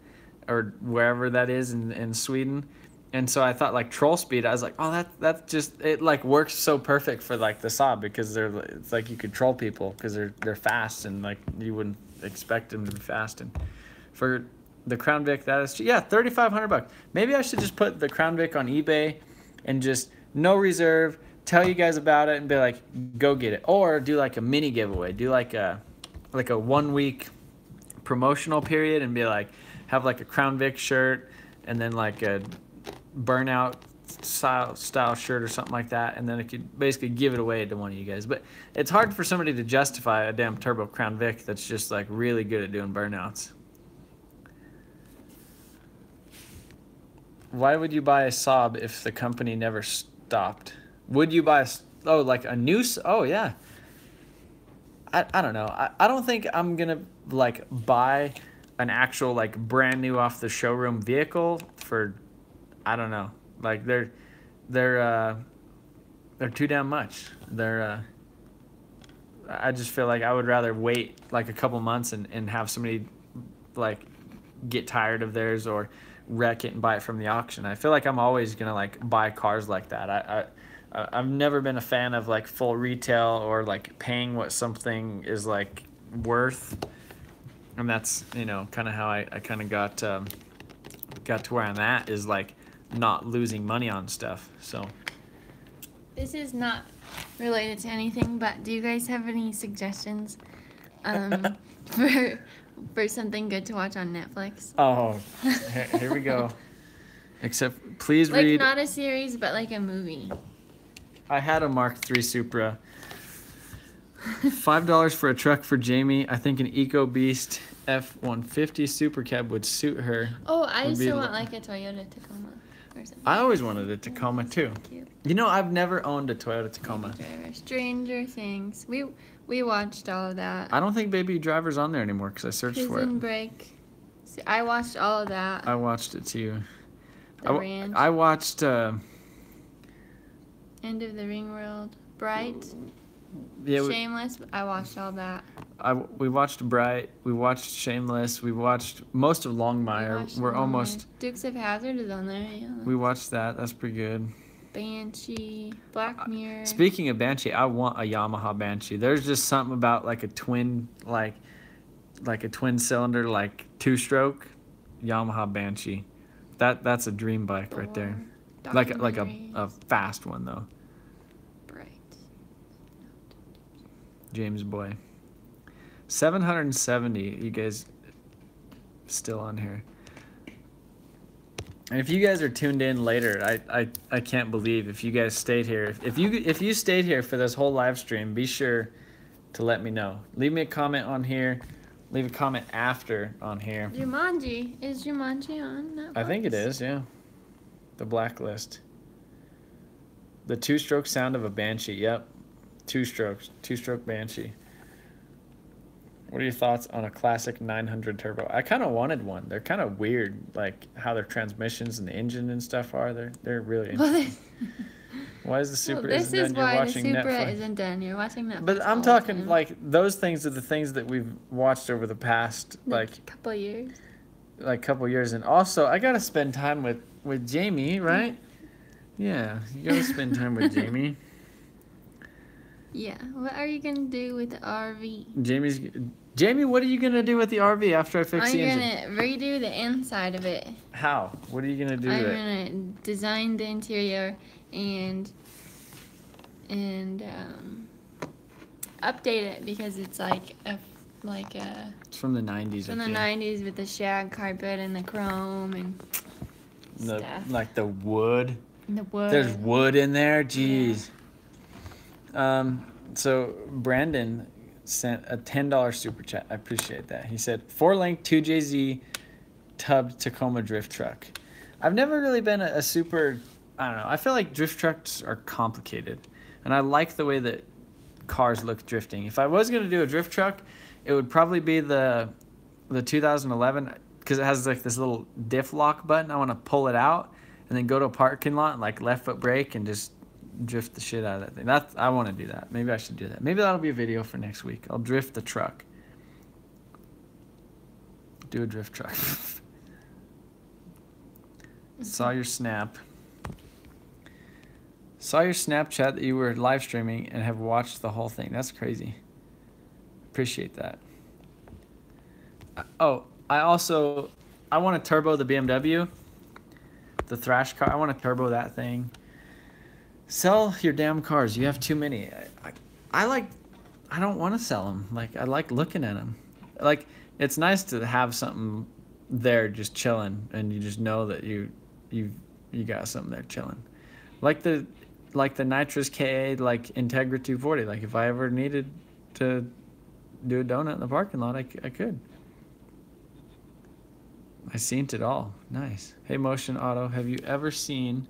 [SPEAKER 1] or wherever that is in Sweden. And so I thought like Troll Speed, I was like, oh, that's just, it like works so perfect for like the Saab because it's like you could troll people because they're fast and like you wouldn't expect them to be fast. And for the Crown Vic, that is, yeah, $3,500. Maybe I should just put the Crown Vic on eBay and just no reserve, tell you guys about it and be like, go get it. Or do like a mini giveaway, do like a 1 week promotional period and be like, have like a Crown Vic shirt and then like a Burnout style shirt or something like that, and then it could basically give it away to one of you guys. But it's hard for somebody to justify a damn turbo Crown Vic that's just like really good at doing burnouts. Why would you buy a Saab if the company never stopped? Would you buy like a new? Oh yeah. I don't know. I don't think I'm gonna like buy an actual like brand new off the showroom vehicle for, I don't know. Like they're too damn much. I just feel like I would rather wait like a couple months and have somebody like get tired of theirs or wreck it and buy it from the auction. I feel like I'm always gonna like buy cars like that. I've never been a fan of like full retail or like paying what something is like worth, and that's, you know, kind of how I kind of got to where I'm at, is like not losing money on stuff. So
[SPEAKER 2] this is not related to anything, but do you guys have any suggestions for something good to watch on Netflix?
[SPEAKER 1] Oh, here we go. Except please
[SPEAKER 2] like
[SPEAKER 1] read.
[SPEAKER 2] Not a series, but like a movie.
[SPEAKER 1] I had a Mark III Supra. $5 for a truck for Jamie. I think an Eco Beast F-150 Super Cab would suit her.
[SPEAKER 2] Oh, I used to want like a Toyota Tacoma or something.
[SPEAKER 1] I always wanted a Tacoma too.
[SPEAKER 2] Cute.
[SPEAKER 1] You know, I've never owned a Toyota Tacoma.
[SPEAKER 2] Stranger Things. We watched all of that.
[SPEAKER 1] I don't think Baby Driver's on there anymore because I searched for it.
[SPEAKER 2] Prison Break. I watched all of that.
[SPEAKER 1] I watched it too.
[SPEAKER 2] The Ranch.
[SPEAKER 1] I watched
[SPEAKER 2] End of the Ring World. Bright.
[SPEAKER 1] Yeah,
[SPEAKER 2] Shameless. I watched all that.
[SPEAKER 1] We watched Bright. We watched Shameless. We watched most of Longmire. We're almost.
[SPEAKER 2] Dukes of Hazzard is on there. Yeah.
[SPEAKER 1] We watched that. That's pretty good.
[SPEAKER 2] Banshee. Black Mirror.
[SPEAKER 1] Speaking of Banshee, I want a Yamaha Banshee. There's just something about like a twin, like a twin cylinder, like 2-stroke Yamaha Banshee. That's a dream bike right there. Like a fast one though.
[SPEAKER 2] Bright.
[SPEAKER 1] James Boy. 770. You guys still on here? And if you guys are tuned in later, I can't believe if you guys stayed here. If you stayed here for this whole live stream, be sure to let me know. Leave me a comment on here. Leave a comment after on here.
[SPEAKER 2] Jumanji. Is Jumanji on Netflix?
[SPEAKER 1] I think it is, yeah. The Blacklist. The two-stroke sound of a Banshee. Yep. Two strokes. Two-stroke Banshee. What are your thoughts on a classic 900 turbo? I kind of wanted one. They're kind of weird, like how their transmissions and the engine and stuff are. They're really interesting. Why is the Supra isn't done? You're watching
[SPEAKER 2] This is why the Supra
[SPEAKER 1] Netflix.
[SPEAKER 2] isn't done. You're watching Netflix.
[SPEAKER 1] But I'm talking like those things are the things that we've watched over the past like
[SPEAKER 2] couple years.
[SPEAKER 1] Like couple years, and also I gotta spend time with Jamie, right? Yeah, you gotta spend time with Jamie.
[SPEAKER 2] Yeah. What are you gonna do with the RV?
[SPEAKER 1] Jamie, what are you gonna do with the RV after I fix the engine?
[SPEAKER 2] I'm gonna redo the inside of it.
[SPEAKER 1] How? What are you gonna do with it?
[SPEAKER 2] I'm gonna design the interior and update it because it's like a
[SPEAKER 1] It's from the 90s.
[SPEAKER 2] From the 90s with the shag carpet and the chrome and stuff.
[SPEAKER 1] Like the wood.
[SPEAKER 2] The wood.
[SPEAKER 1] There's wood in there. Jeez. Yeah. So Brandon sent a $10 super chat. I appreciate that. He said 4-link 2JZ tubbed Tacoma drift truck. I've never really been a super. I don't know. I feel like drift trucks are complicated, and I like the way that cars look drifting. If I was gonna do a drift truck, it would probably be the 2011 because it has like this little diff lock button. I want to pull it out and then go to a parking lot and like left foot brake and just drift the shit out of that thing. I want to do that. Maybe I should do that. Maybe that'll be a video for next week. I'll drift the truck. Do a drift truck. Saw your snap. Saw your Snapchat that you were live streaming and have watched the whole thing. That's crazy. Appreciate that. Oh, I want to turbo the BMW, the Thrash car. I want to turbo that thing. Sell your damn cars. You have too many. I don't want to sell them. Like, I like looking at them. Like, it's nice to have something there just chilling, and you just know that you got something there chilling. Like the nitrous KA, like Integra 240. Like, if I ever needed to do a donut in the parking lot, I could. I seen it all. Nice. Hey, Motion Auto, have you ever seen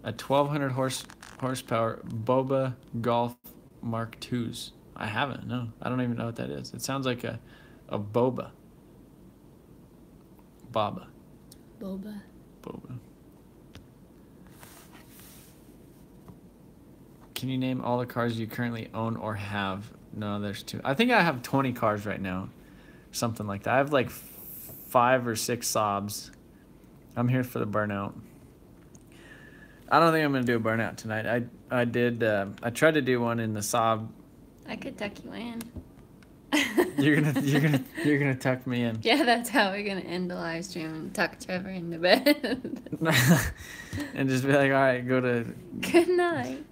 [SPEAKER 1] a 1200 horsepower Boba Golf Mark IIs? I haven't. No, I don't even know what that is. It sounds like a boba. Boba.
[SPEAKER 2] Boba.
[SPEAKER 1] Can you name all the cars you currently own or have? No, there's 2. I think I have 20 cars right now. Something like that. I have like 5 or 6 Saabs. I'm here for the burnout. I don't think I'm going to do a burnout tonight. I tried to do one in the Saab.
[SPEAKER 2] I could tuck you in.
[SPEAKER 1] You're gonna tuck me in.
[SPEAKER 2] Yeah, that's how we're gonna end the live stream and tuck Trevor into bed.
[SPEAKER 1] And just be like, all right, go to.
[SPEAKER 2] Good night.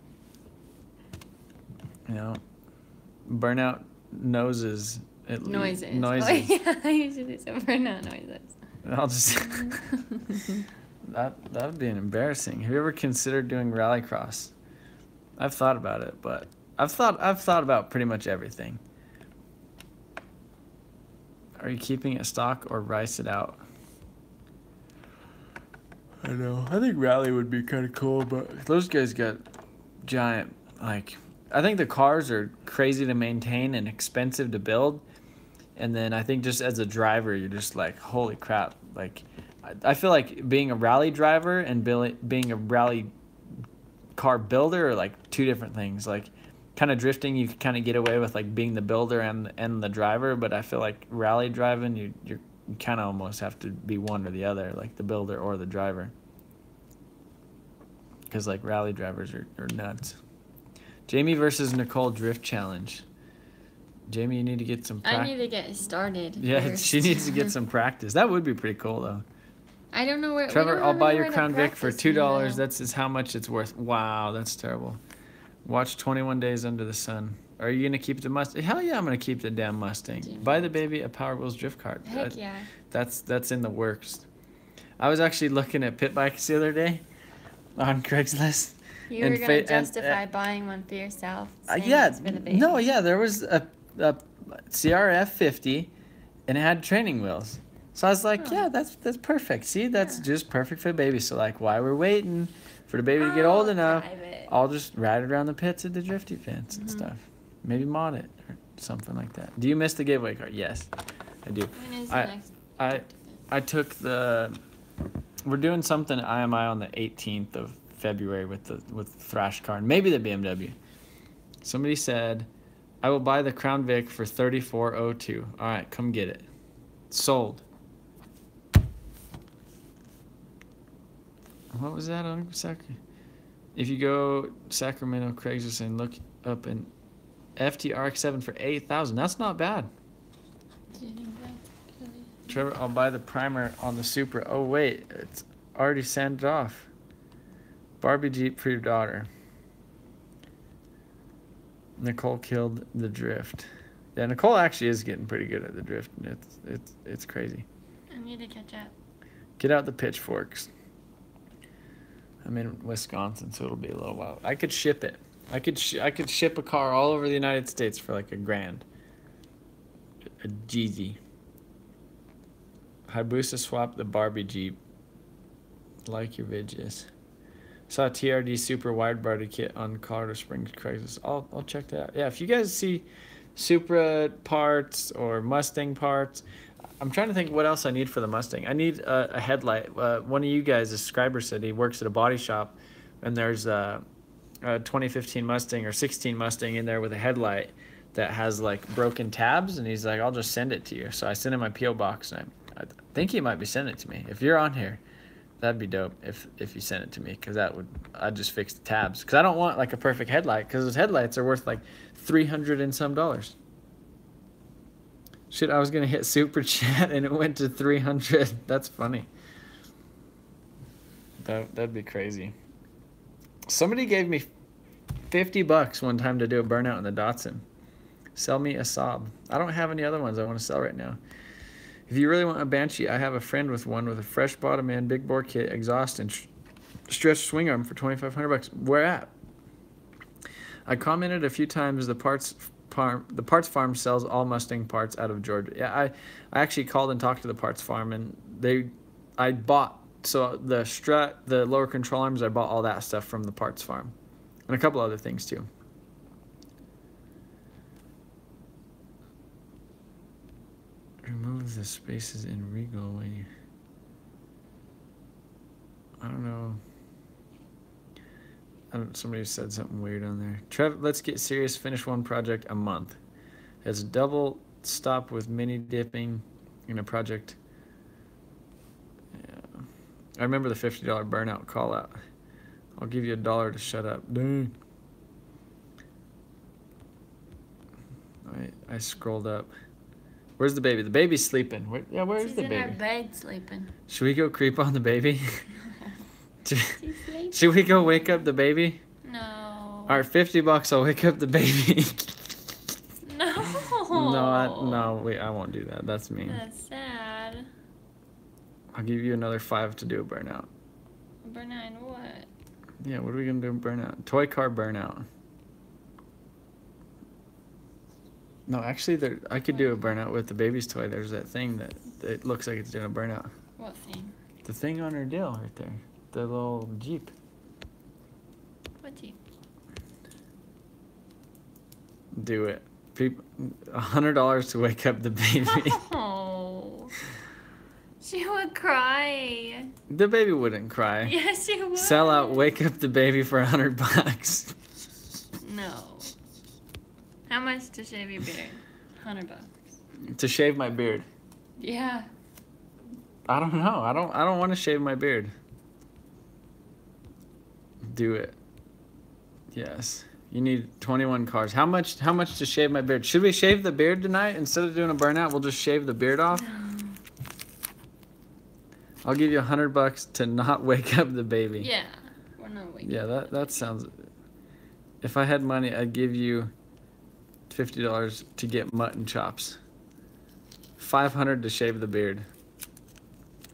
[SPEAKER 1] You know, burnout noises.
[SPEAKER 2] Noises.
[SPEAKER 1] Noises.
[SPEAKER 2] Oh, yeah, I usually say burnout noises.
[SPEAKER 1] I'll just. That would be embarrassing. Have you ever considered doing rallycross? I've thought about it, but I've thought about pretty much everything. Are you keeping it stock or rice it out? I know. I think rally would be kind of cool, but those guys got giant, like, I think the cars are crazy to maintain and expensive to build. And then I think just as a driver, you're just like, holy crap. Like, I feel like being a rally driver and being a rally car builder are like 2 different things. Like, kind of drifting, you can kind of get away with like being the builder and the driver, but I feel like rally driving, you kind of almost have to be one or the other, like the builder or the driver, because like rally drivers are nuts. Jamie versus Nicole drift challenge. Jamie, you need to get some
[SPEAKER 2] I need to get started.
[SPEAKER 1] Yeah,
[SPEAKER 2] first.
[SPEAKER 1] she needs to get some practice. That would be pretty cool though.
[SPEAKER 2] I don't know where.
[SPEAKER 1] Trevor, I'll buy your Crown Vic for $2. That's how much it's worth. Wow, that's terrible. Watch 21 Days Under the Sun. Are you going to keep the Mustang? Hell yeah, I'm going to keep the damn Mustang.
[SPEAKER 2] Jimmy.
[SPEAKER 1] Buy the baby a Power Wheels drift cart.
[SPEAKER 2] Heck yeah.
[SPEAKER 1] That's in the works. I was actually looking at pit bikes the other day on Craigslist.
[SPEAKER 2] You were going to justify buying one for yourself.
[SPEAKER 1] Yeah. There was a CRF 50 and it had training wheels. So I was like, yeah, that's perfect. See, that's just perfect for the baby. So like, while we're waiting for the baby to get old enough, I'll just ride around the pits at the drifty fence and stuff. Maybe mod it or something like that. Do you miss the giveaway card? Yes, I do.
[SPEAKER 2] When is the next?
[SPEAKER 1] I took the. We're doing something at IMI on the 18th of February with Thrash car and maybe the BMW. Somebody said, I will buy the Crown Vic for $34.02. All right, come get it. Sold. What was that on If you go Sacramento, Craigslist, and look up an FTRX7 for $8,000, that's not bad. Trevor, I'll buy the primer on the Supra. Oh wait, it's already sanded off. Barbie Jeep for your daughter. Nicole killed the drift. Yeah, Nicole actually is getting pretty good at the drift. It's crazy.
[SPEAKER 2] I need to catch up.
[SPEAKER 1] Get out the pitchforks. I'm in Wisconsin, so it'll be a little while. I could ship it. I could ship a car all over the United States for like $1,000. A Jeezy. Hayabusa swapped the Barbie Jeep. Like your vidges. Saw a TRD Super wide body kit on Colorado Springs Craigslist. I'll check that out. Yeah, if you guys see Supra parts or Mustang parts, I'm trying to think what else I need for the Mustang. I need a headlight. One of you guys, a subscriber, said he works at a body shop, and there's a 2015 Mustang or 16 Mustang in there with a headlight that has like broken tabs, and he's like, I'll just send it to you. So I sent him my P.O. box, and I think he might be sending it to me. If you're on here, that'd be dope if you sent it to me, because I'd just fix the tabs, because I don't want like a perfect headlight, because those headlights are worth like $300 and some. Shit, I was gonna hit super chat and it went to 300. That's funny. That'd be crazy. Somebody gave me $50 one time to do a burnout in the Datsun. Sell me a Saab. I don't have any other ones I want to sell right now. If you really want a Banshee, I have a friend with one with a fresh bottom end, big bore kit, exhaust, and stretched swing arm for $2,500. Where at? I commented a few times. The parts farm sells all Mustang parts out of Georgia. Yeah, I actually called and talked to the parts farm, and I bought, so the strut, the lower control arms, I bought all that stuff from the parts farm, and a couple other things too. Remove the spaces in Regal when you... I don't know. Somebody said something weird on there. Trev, let's get serious. Finish one project a month. It's a double stop with mini dipping in a project. Yeah. I remember the $50 burnout call out. I'll give you $1 to shut up. Dang. I scrolled up. Where's the baby? The baby's sleeping. Where's the baby?
[SPEAKER 2] She's in her bed sleeping.
[SPEAKER 1] Should we go creep on the baby? Should we go wake up the baby?
[SPEAKER 2] No.
[SPEAKER 1] All right, $50. I'll wake up the baby.
[SPEAKER 2] No.
[SPEAKER 1] I won't do that. That's mean.
[SPEAKER 2] That's sad.
[SPEAKER 1] I'll give you another $5 to do a burnout.
[SPEAKER 2] Burnout in what?
[SPEAKER 1] Yeah, what are we gonna do in burnout? Toy car burnout. No, actually, I could do a burnout with the baby's toy. There's that thing that it looks like it's doing a burnout.
[SPEAKER 2] What thing?
[SPEAKER 1] The thing on her deal right there. The little Jeep.
[SPEAKER 2] What Jeep?
[SPEAKER 1] Do it. $100 to wake up the baby.
[SPEAKER 2] Oh. She would cry.
[SPEAKER 1] The baby wouldn't cry.
[SPEAKER 2] Yes, she would.
[SPEAKER 1] Sell out, wake up the baby for $100.
[SPEAKER 2] No. How much to shave your beard? $100.
[SPEAKER 1] To shave my beard.
[SPEAKER 2] Yeah.
[SPEAKER 1] I don't know. I don't want to shave my beard. Do it. Yes. You need 21 cars. How much to shave my beard? Should we shave the beard tonight? Instead of doing a burnout, we'll just shave the beard off?
[SPEAKER 2] No.
[SPEAKER 1] I'll give you $100 to not wake up the baby.
[SPEAKER 2] Yeah. We're not waking
[SPEAKER 1] Yeah,
[SPEAKER 2] up.
[SPEAKER 1] that sounds... If I had money, I'd give you $50 to get mutton chops. $500 to shave the beard.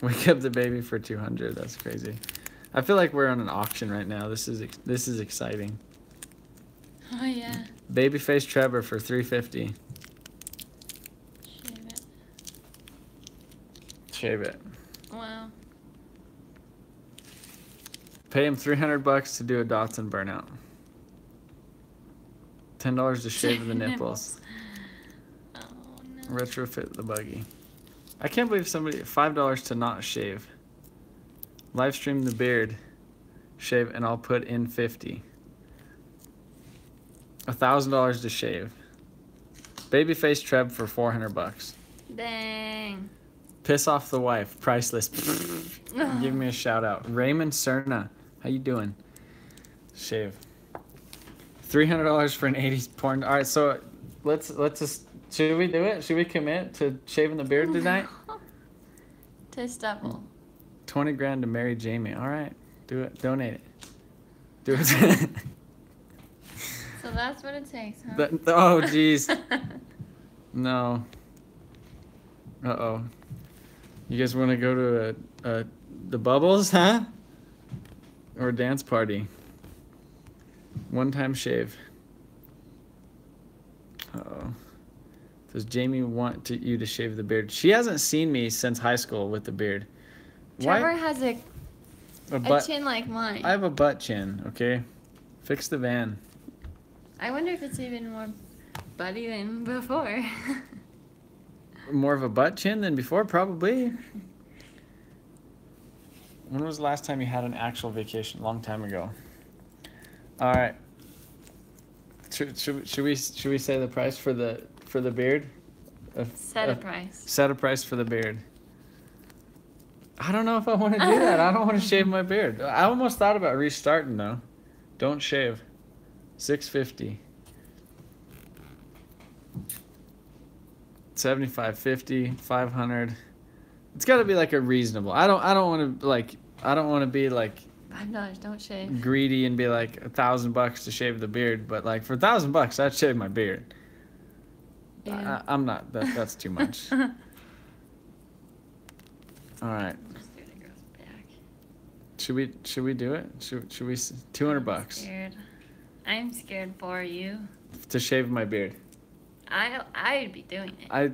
[SPEAKER 1] Wake up the baby for $200. That's crazy. I feel like we're on an auction right now. This is exciting.
[SPEAKER 2] Oh yeah.
[SPEAKER 1] Babyface Trevor for $350.
[SPEAKER 2] Shave it.
[SPEAKER 1] Shave it.
[SPEAKER 2] Wow.
[SPEAKER 1] Pay him $300 to do a Datsun Burnout. $10 to shave the nipples.
[SPEAKER 2] Oh no.
[SPEAKER 1] Retrofit the buggy. I can't believe somebody $5 to not shave. Livestream the beard, shave, and I'll put in 50. $1,000 to shave. Babyface Treb for $400.
[SPEAKER 2] Dang.
[SPEAKER 1] Piss off the wife, priceless. Give me a shout out. Raymond Cerna, how you doing? Shave. $300 for an 80s porn. All right, so let's just, should we do it? Should we commit to shaving the beard tonight?
[SPEAKER 2] To stubble.
[SPEAKER 1] 20 grand to marry Jamie. All right, do it. Donate it. Do it.
[SPEAKER 2] So that's what it takes, huh?
[SPEAKER 1] Oh, jeez. No. Uh-oh. You guys want to go to the Bubbles, huh? Or a dance party? One-time shave. Uh-oh. Does Jamie want you to shave the beard? She hasn't seen me since high school with the beard.
[SPEAKER 2] Trevor has a chin like mine.
[SPEAKER 1] I have a butt chin, okay? Fix the van.
[SPEAKER 2] I wonder if it's even more buddy than before.
[SPEAKER 1] More of a butt chin than before, probably. When was the last time you had an actual vacation? A long time ago. All right. Should we say the price for the beard?
[SPEAKER 2] Set a price.
[SPEAKER 1] Set a price for the beard. I don't know if I want to do that. I don't want to shave my beard. I almost thought about restarting though. Don't shave. $650. 75, 50, 500. It's got to be like a reasonable. I don't want to be like
[SPEAKER 2] $5, don't shave.
[SPEAKER 1] greedy and be like $1,000 to shave the beard, but like for $1,000 I'd shave my beard.
[SPEAKER 2] Yeah.
[SPEAKER 1] I'm not. That's too much. All right. Should we do it? Should we $200?
[SPEAKER 2] I'm scared for you.
[SPEAKER 1] To shave my beard.
[SPEAKER 2] I'd be doing it.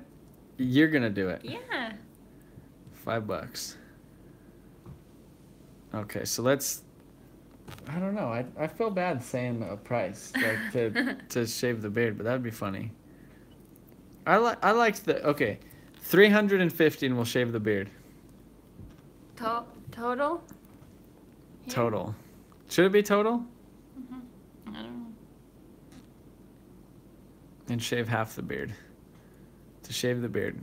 [SPEAKER 1] You're gonna do it.
[SPEAKER 2] Yeah.
[SPEAKER 1] $5. Okay, so let's. I don't know. I feel bad saying a price like to shave the beard, but that'd be funny. I liked the okay, $350 and we'll shave the beard.
[SPEAKER 2] Total? Yeah.
[SPEAKER 1] Total. Should it be total?
[SPEAKER 2] I don't know.
[SPEAKER 1] And shave half the beard. To shave the beard.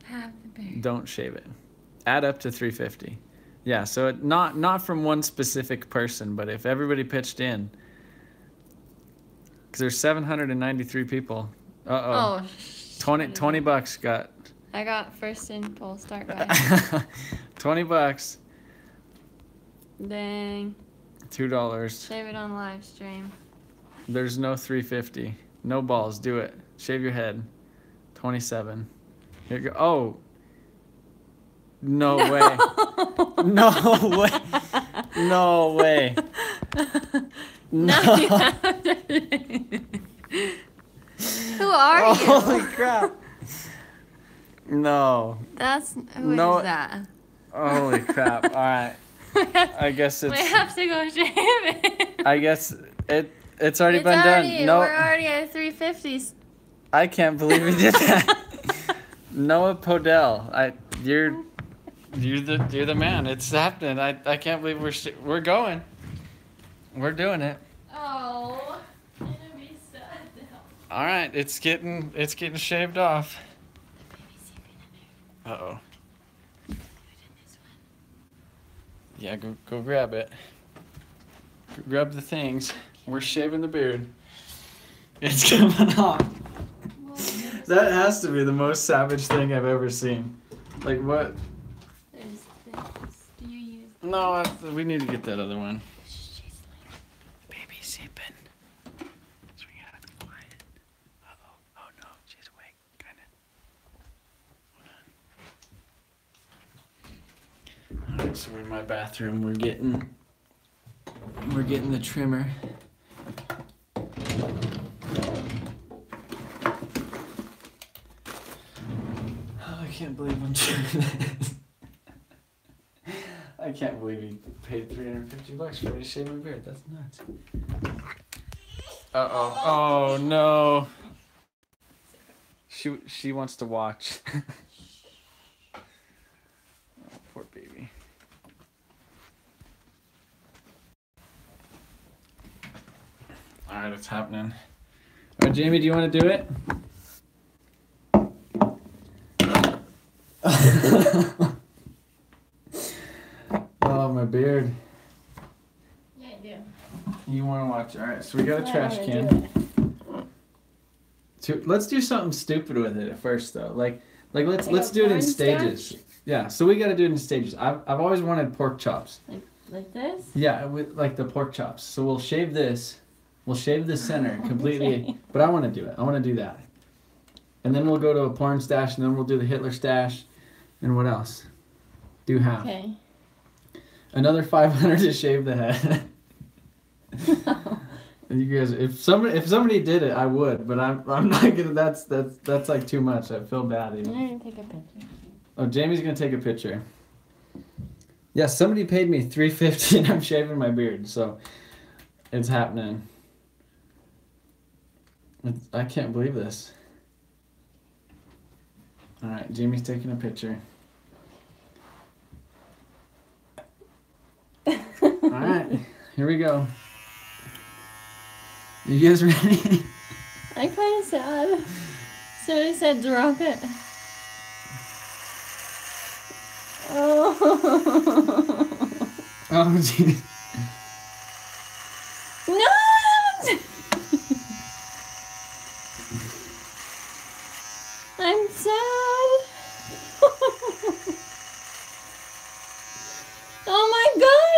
[SPEAKER 2] Half the beard.
[SPEAKER 1] Don't shave it. Add up to $350. Yeah, so not from one specific person, but if everybody pitched in. Because there's 793 people. Uh-oh.
[SPEAKER 2] Oh,
[SPEAKER 1] $20 got.
[SPEAKER 2] I got first in full start by.
[SPEAKER 1] $20.
[SPEAKER 2] Dang.
[SPEAKER 1] $2.
[SPEAKER 2] Shave it on live stream.
[SPEAKER 1] There's no $350. No balls. Do it. Shave your head. 27. Here you go. Oh. No way. No way. No way. No.
[SPEAKER 2] Who are you?
[SPEAKER 1] Holy crap. No.
[SPEAKER 2] Who is that?
[SPEAKER 1] Holy crap. All right. I guess it's.
[SPEAKER 2] We have to go shave it.
[SPEAKER 1] I guess it's already been done. No.
[SPEAKER 2] We're already at 350s.
[SPEAKER 1] I can't believe we did that. Noah Podell. You're the man. It's happening. I can't believe we're going. We're doing it.
[SPEAKER 2] Oh. I'm gonna be sad now.
[SPEAKER 1] All right, it's getting shaved off. Uh-oh. Yeah, go grab it. Grab the things. We're shaving the beard. It's coming off. That has to be the most savage thing I've ever seen. Like what?
[SPEAKER 2] There's this. Do you use?
[SPEAKER 1] No, we need to get that other one. Baby's sleeping. So we gotta be quiet. Uh-oh. Oh no, she's awake. Kinda. Hold on. Alright, so we're in my bathroom. We're getting the trimmer. Oh, I can't believe I'm doing this. can't believe he paid $350 for me to shave my beard. That's nuts. Uh-oh. Oh, no. She wants to watch. Oh, poor baby. All right, it's happening. All right, Jamie, do you want to do it? Oh, my beard.
[SPEAKER 2] Yeah, I do.
[SPEAKER 1] You want to watch? All right, so we got a trash can. Let's do something stupid with it at first, though. Like let's do it in stages. Yeah, so we got to do it in stages. I've always wanted pork chops.
[SPEAKER 2] Like this?
[SPEAKER 1] Yeah, with like the pork chops. So we'll shave this. We'll shave the center completely. Okay. But I want to do it. I want to do that. And then we'll go to a porn stash, and then we'll do the Hitler stash. And what else? Do half. Okay. Another 500 to shave the head. You guys, if somebody did it, I would, but I'm not gonna. That's like too much. I feel bad. Even.
[SPEAKER 2] I'm gonna take a picture.
[SPEAKER 1] Oh, Jamie's gonna take a picture. Yeah, somebody paid me $350 and I'm shaving my beard, so it's happening. I can't believe this. All right, Jamie's taking a picture. All right, here we go. You guys ready?
[SPEAKER 2] I'm kind of sad. Somebody said drop it. Oh.
[SPEAKER 1] Oh, jeez.
[SPEAKER 2] No! I'm sad. Oh my God,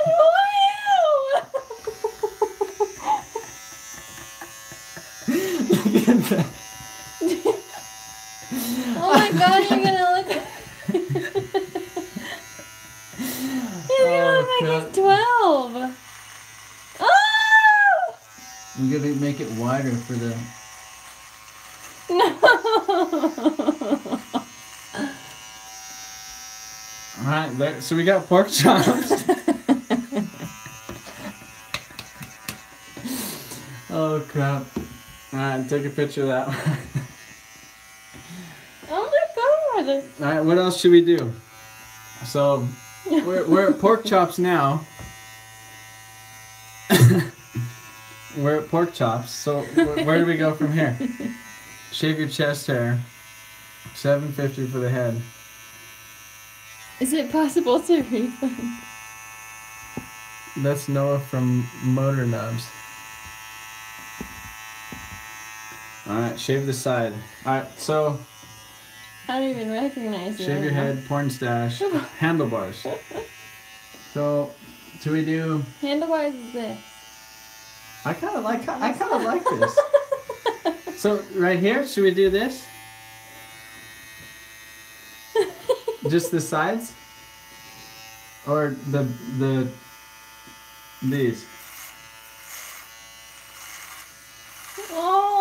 [SPEAKER 1] Look at that.
[SPEAKER 2] Oh my God, you're gonna look. He's gonna look like he's 12. Oh!
[SPEAKER 1] I'm gonna make it wider for the.
[SPEAKER 2] No.
[SPEAKER 1] All right, so we got pork chops. Oh crap! All right, take a picture of that one.
[SPEAKER 2] Oh my God!
[SPEAKER 1] All right, what else should we do? So we're at pork chops now. We're at pork chops. So where do we go from here? Shave your chest hair. $750 for the head.
[SPEAKER 2] Is it possible to refund?
[SPEAKER 1] That's Noah from Motor Nubs. Alright, shave the side. Alright, so
[SPEAKER 2] I don't even recognize you.
[SPEAKER 1] Shave your head, porn stash, handlebars. So, do we do
[SPEAKER 2] handlebars is this?
[SPEAKER 1] I kinda like this. So right here, should we do this? Just the sides? Or these?
[SPEAKER 2] Oh!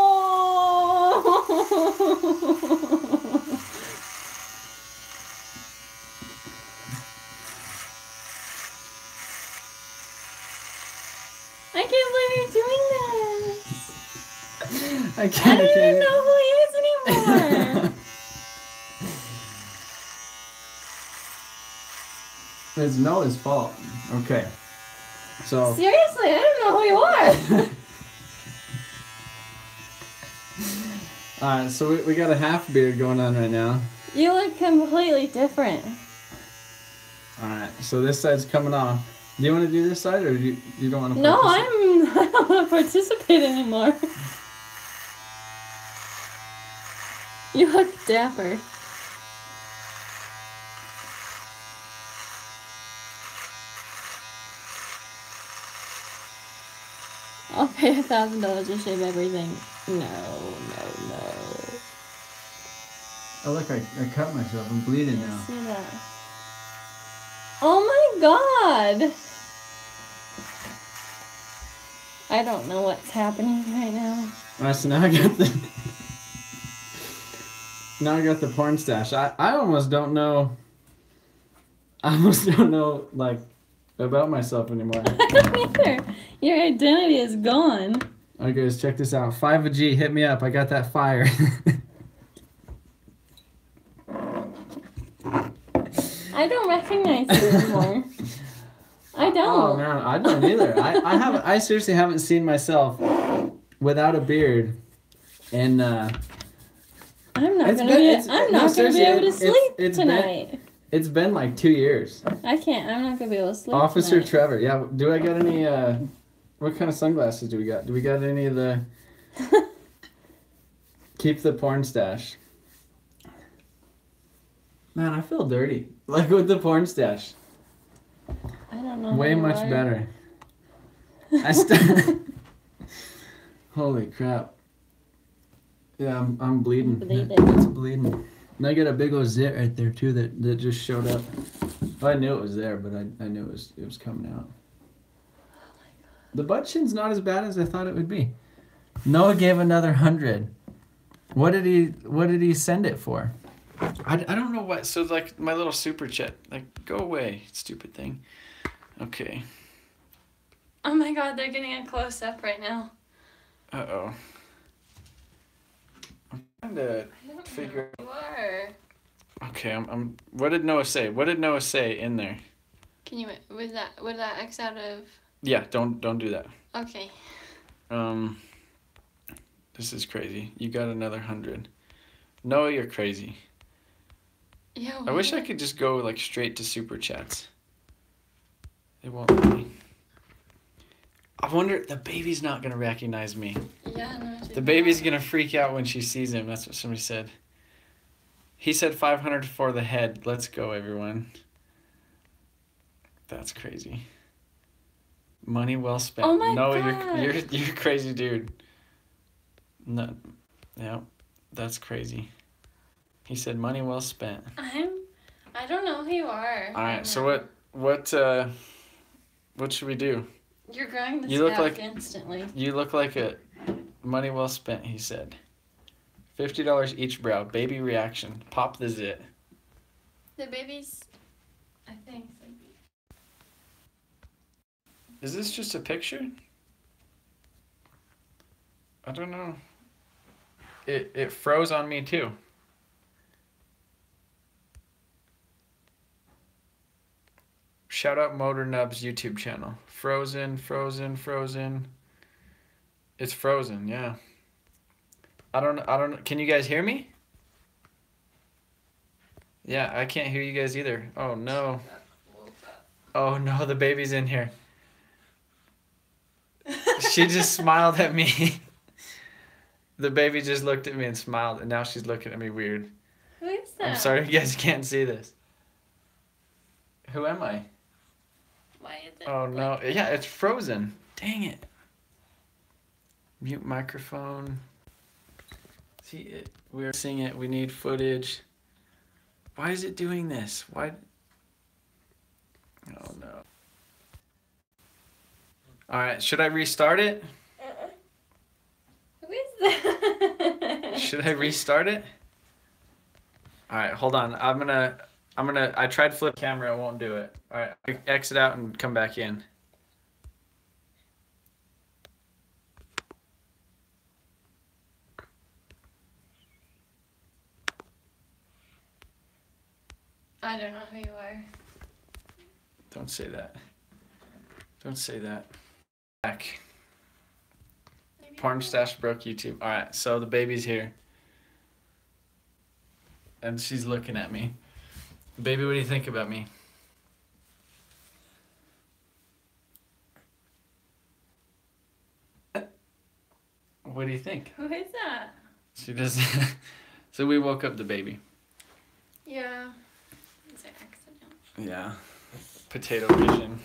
[SPEAKER 2] I can't believe you're doing this.
[SPEAKER 1] I can't
[SPEAKER 2] even know who he is anymore.
[SPEAKER 1] It's Noah's fault. Okay. So
[SPEAKER 2] seriously, I don't know who you are.
[SPEAKER 1] Alright, so we got a half beard going on right now.
[SPEAKER 2] You look completely different.
[SPEAKER 1] Alright, so this side's coming off. Do you want to do this side, or you don't want to?
[SPEAKER 2] No, I don't want to participate anymore. You look dapper. I'll pay $1,000 to shave everything. No.
[SPEAKER 1] Oh look, I cut myself. I'm bleeding now.
[SPEAKER 2] See that? Oh my God! I don't know what's happening right now.
[SPEAKER 1] Alright, so now I got the porn stash. I almost don't know. Like about myself anymore.
[SPEAKER 2] I don't either. Your identity is gone.
[SPEAKER 1] Alright guys, check this out. 5 a G, hit me up. I got that fire.
[SPEAKER 2] I don't recognize you anymore. I don't.
[SPEAKER 1] Oh man, I don't either. I seriously haven't seen myself without a beard. And
[SPEAKER 2] I'm not gonna be able to sleep tonight.
[SPEAKER 1] It's been like 2 years.
[SPEAKER 2] I'm not gonna be able to sleep
[SPEAKER 1] Officer
[SPEAKER 2] tonight.
[SPEAKER 1] Trevor, yeah. Do I got any what kind of sunglasses do we got? Do we got any of the keep the porn stash? Man, I feel dirty. Like with the porn stash.
[SPEAKER 2] I don't know.
[SPEAKER 1] Way much better. Holy crap. Yeah, I'm bleeding. It's bleeding. And I got a big old zit right there too that just showed up. Well, I knew it was there, but I knew it was coming out.
[SPEAKER 2] Oh my God.
[SPEAKER 1] The butt chin's not as bad as I thought it would be. Noah gave another 100. What did he send it for? I don't know what. So like my little super chat, like go away, stupid thing. Okay.
[SPEAKER 2] Oh my God, they're getting a close up right now.
[SPEAKER 1] Uh-oh. I'm trying to figure.
[SPEAKER 2] You are.
[SPEAKER 1] Okay, I'm. What did Noah say? What did Noah say in there?
[SPEAKER 2] Can you? Was that X out of?
[SPEAKER 1] Yeah, don't do that.
[SPEAKER 2] Okay.
[SPEAKER 1] This is crazy. You got another 100. Noah, you're crazy.
[SPEAKER 2] Yeah.
[SPEAKER 1] I wish I could just go like straight to super chats. It won't let me. I wonder, the baby's not gonna recognize me.
[SPEAKER 2] Yeah, no.
[SPEAKER 1] The baby's gonna freak out when she sees him. That's what somebody said. He said 500 for the head. Let's go, everyone. That's crazy. Money well spent.
[SPEAKER 2] Oh my
[SPEAKER 1] no,
[SPEAKER 2] God.
[SPEAKER 1] you're crazy, dude. No, yeah, that's crazy. He said money well spent.
[SPEAKER 2] I don't know who you are.
[SPEAKER 1] All right, so what should we do?
[SPEAKER 2] You're growing the
[SPEAKER 1] You look
[SPEAKER 2] scalp
[SPEAKER 1] like-
[SPEAKER 2] instantly.
[SPEAKER 1] You look like a money well spent, he said. $50 each brow. Baby reaction. Pop the zit.
[SPEAKER 2] The baby's, I think.
[SPEAKER 1] Is this just a picture? I don't know. It froze on me too. Shout out Motor Nub's YouTube channel. Frozen. It's frozen, yeah. I don't can you guys hear me? Yeah, I can't hear you guys either. Oh no. Oh no, the baby's in here. She just smiled at me. The baby just looked at me and smiled, and now she's looking at me weird.
[SPEAKER 2] Who is that?
[SPEAKER 1] I'm sorry you guys can't see this. Who am I?
[SPEAKER 2] Why is it?
[SPEAKER 1] Oh no. Yeah, it's frozen. Dang it. Mute microphone. See it. We're seeing it. We need footage. Why is it doing this? Why? Oh no. All right, should I restart it?
[SPEAKER 2] Who is that?
[SPEAKER 1] Should I restart it? All right, hold on. I tried flip camera, it won't do it. All right, exit out and come back in.
[SPEAKER 2] I don't know who you are.
[SPEAKER 1] Don't say that. Don't say that. Back. Porn stash broke YouTube. All right, so the baby's here. And she's looking at me. Baby, what do you think about me? What do you think?
[SPEAKER 2] Who is that?
[SPEAKER 1] She doesn't. So we woke up the baby.
[SPEAKER 2] Yeah. It's an accident.
[SPEAKER 1] Yeah. Potato vision.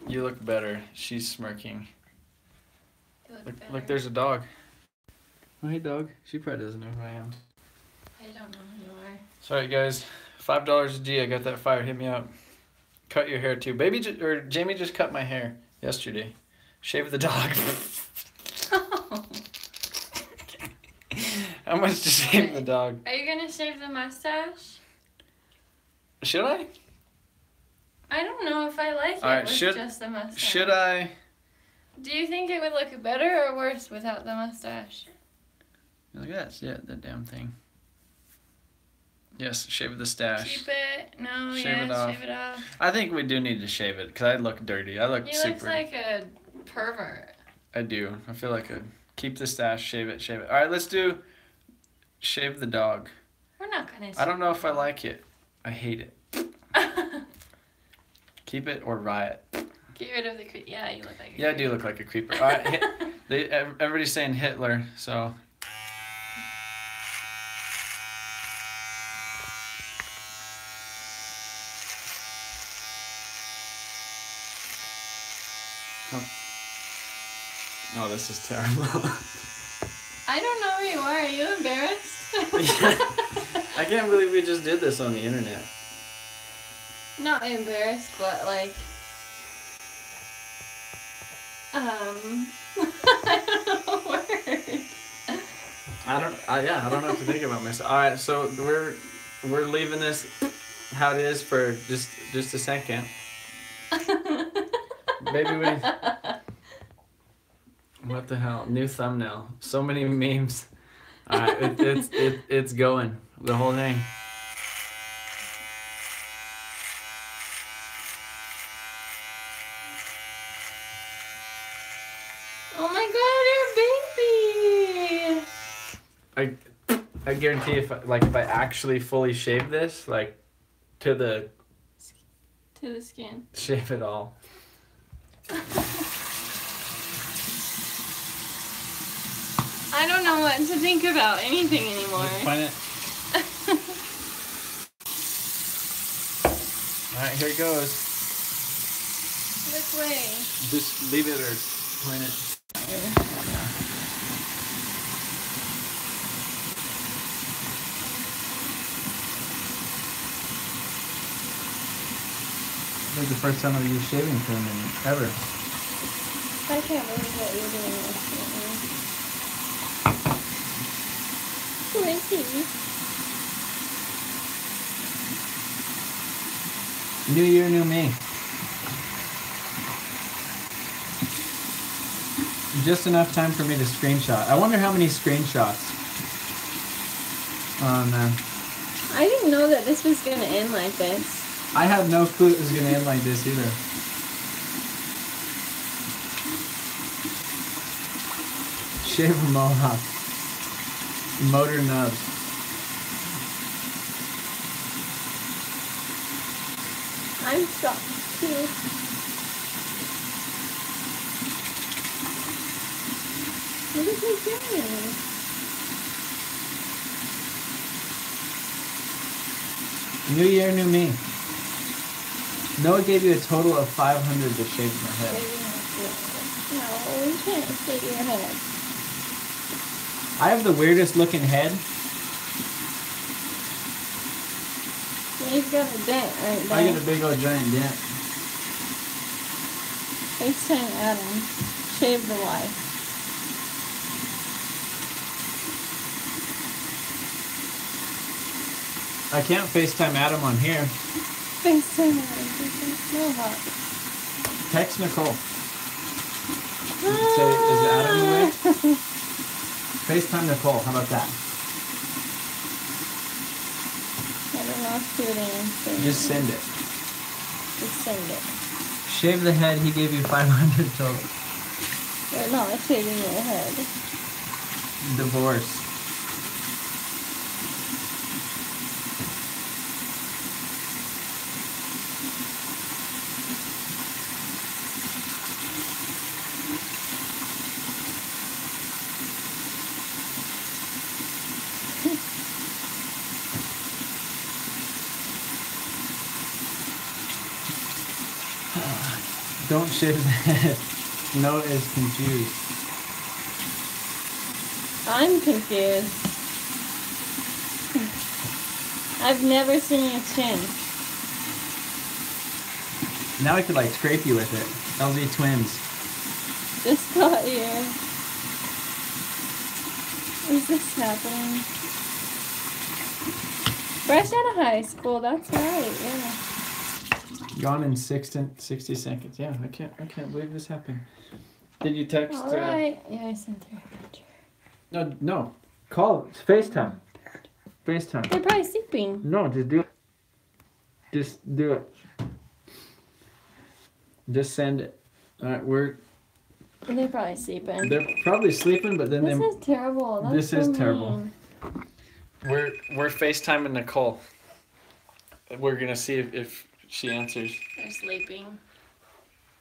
[SPEAKER 1] You look better. She's smirking.
[SPEAKER 2] You
[SPEAKER 1] Look,
[SPEAKER 2] better.
[SPEAKER 1] look, there's a dog. Oh, hey, dog. She probably doesn't know who I am.
[SPEAKER 2] I don't know who you are.
[SPEAKER 1] Sorry, guys. $5 a G. I got that fire. Hit me up. Cut your hair too. Jamie just cut my hair yesterday. Shave the dog. How much to shave the dog?
[SPEAKER 2] Are you gonna shave the mustache?
[SPEAKER 1] Should I?
[SPEAKER 2] I don't know if I like it
[SPEAKER 1] All right,
[SPEAKER 2] with
[SPEAKER 1] should-
[SPEAKER 2] just the mustache.
[SPEAKER 1] Should I?
[SPEAKER 2] Do you think it would look better or worse without the mustache?
[SPEAKER 1] Look at that. Yeah, that damn thing. Yes, shave the stash.
[SPEAKER 2] Keep it. No,
[SPEAKER 1] Shave it off.
[SPEAKER 2] shave it off.
[SPEAKER 1] I think we do need to shave it because I look dirty. I look
[SPEAKER 2] You
[SPEAKER 1] super.
[SPEAKER 2] look like a pervert.
[SPEAKER 1] I do. I feel like a keep the stash, shave it, shave it. All right, let's do shave the dog.
[SPEAKER 2] We're not gonna.
[SPEAKER 1] I don't know if I like it. I hate it. Keep it or riot.
[SPEAKER 2] Get rid of the creep. Yeah, you look like.
[SPEAKER 1] Yeah, I do look like a creeper. All right, everybody's saying Hitler, so. Oh, this is terrible.
[SPEAKER 2] I don't know where you are. Are you embarrassed?
[SPEAKER 1] I can't believe we just did this on the internet.
[SPEAKER 2] Not embarrassed, but like, I don't know a word.
[SPEAKER 1] I don't know what to think about myself. All right, so we're leaving this how it is for just a second. Maybe we. What the hell? New thumbnail. So many memes. All right, it's going. The whole thing.
[SPEAKER 2] Oh my God, you're a baby!
[SPEAKER 1] I guarantee if I actually fully shave this, like to the
[SPEAKER 2] skin.
[SPEAKER 1] shave it all.
[SPEAKER 2] I don't know what to think about anything anymore.
[SPEAKER 1] Find it. All right, here it goes.
[SPEAKER 2] Which way?
[SPEAKER 1] Just leave it or point it. This is the first time I've used shaving cream ever.
[SPEAKER 2] I can't believe what you're doing this to me.
[SPEAKER 1] New year, new me. Just enough time for me to screenshot. I wonder how many screenshots. Oh man.
[SPEAKER 2] I didn't know that this was going to end like this.
[SPEAKER 1] I had no clue it was going to end like this either. Shave a mohawk. Motor nubs.
[SPEAKER 2] I'm shocked too. What is he doing?
[SPEAKER 1] New year, new me. Noah gave you a total of 500 to shave my head.
[SPEAKER 2] No, we can't shave your head.
[SPEAKER 1] I have the weirdest looking head.
[SPEAKER 2] You've got a dent right there.
[SPEAKER 1] I got a big old giant dent.
[SPEAKER 2] FaceTime Adam. Shave the wife.
[SPEAKER 1] I can't FaceTime Adam on here.
[SPEAKER 2] FaceTime Adam. No hot.
[SPEAKER 1] Text Nicole. Say, is Adam away? FaceTime Nicole. How about that?
[SPEAKER 2] I don't know if she would answer.
[SPEAKER 1] Just send it.
[SPEAKER 2] Just send it.
[SPEAKER 1] Shave the head. He gave you 500 total.
[SPEAKER 2] We're not shaving your head.
[SPEAKER 1] Divorce. Don't shave the head. Noah is confused.
[SPEAKER 2] I'm confused. I've never seen your chin.
[SPEAKER 1] Now I could like scrape you with it. LV twins.
[SPEAKER 2] Just got here. Is this happening? Fresh out of high school, that's right, yeah.
[SPEAKER 1] Gone in 60 seconds. Yeah, I can't believe this happened. Did you text?
[SPEAKER 2] All right. Yeah, I sent her a picture.
[SPEAKER 1] No. Call. It's FaceTime. FaceTime.
[SPEAKER 2] They're probably sleeping.
[SPEAKER 1] No, just do it. Just do it. Just send it. All right,
[SPEAKER 2] They're probably sleeping.
[SPEAKER 1] they're probably sleeping, but then
[SPEAKER 2] This is terrible. That's
[SPEAKER 1] This
[SPEAKER 2] so
[SPEAKER 1] is terrible.
[SPEAKER 2] mean.
[SPEAKER 1] we're FaceTiming Nicole. We're gonna see if she answers.
[SPEAKER 2] They're sleeping.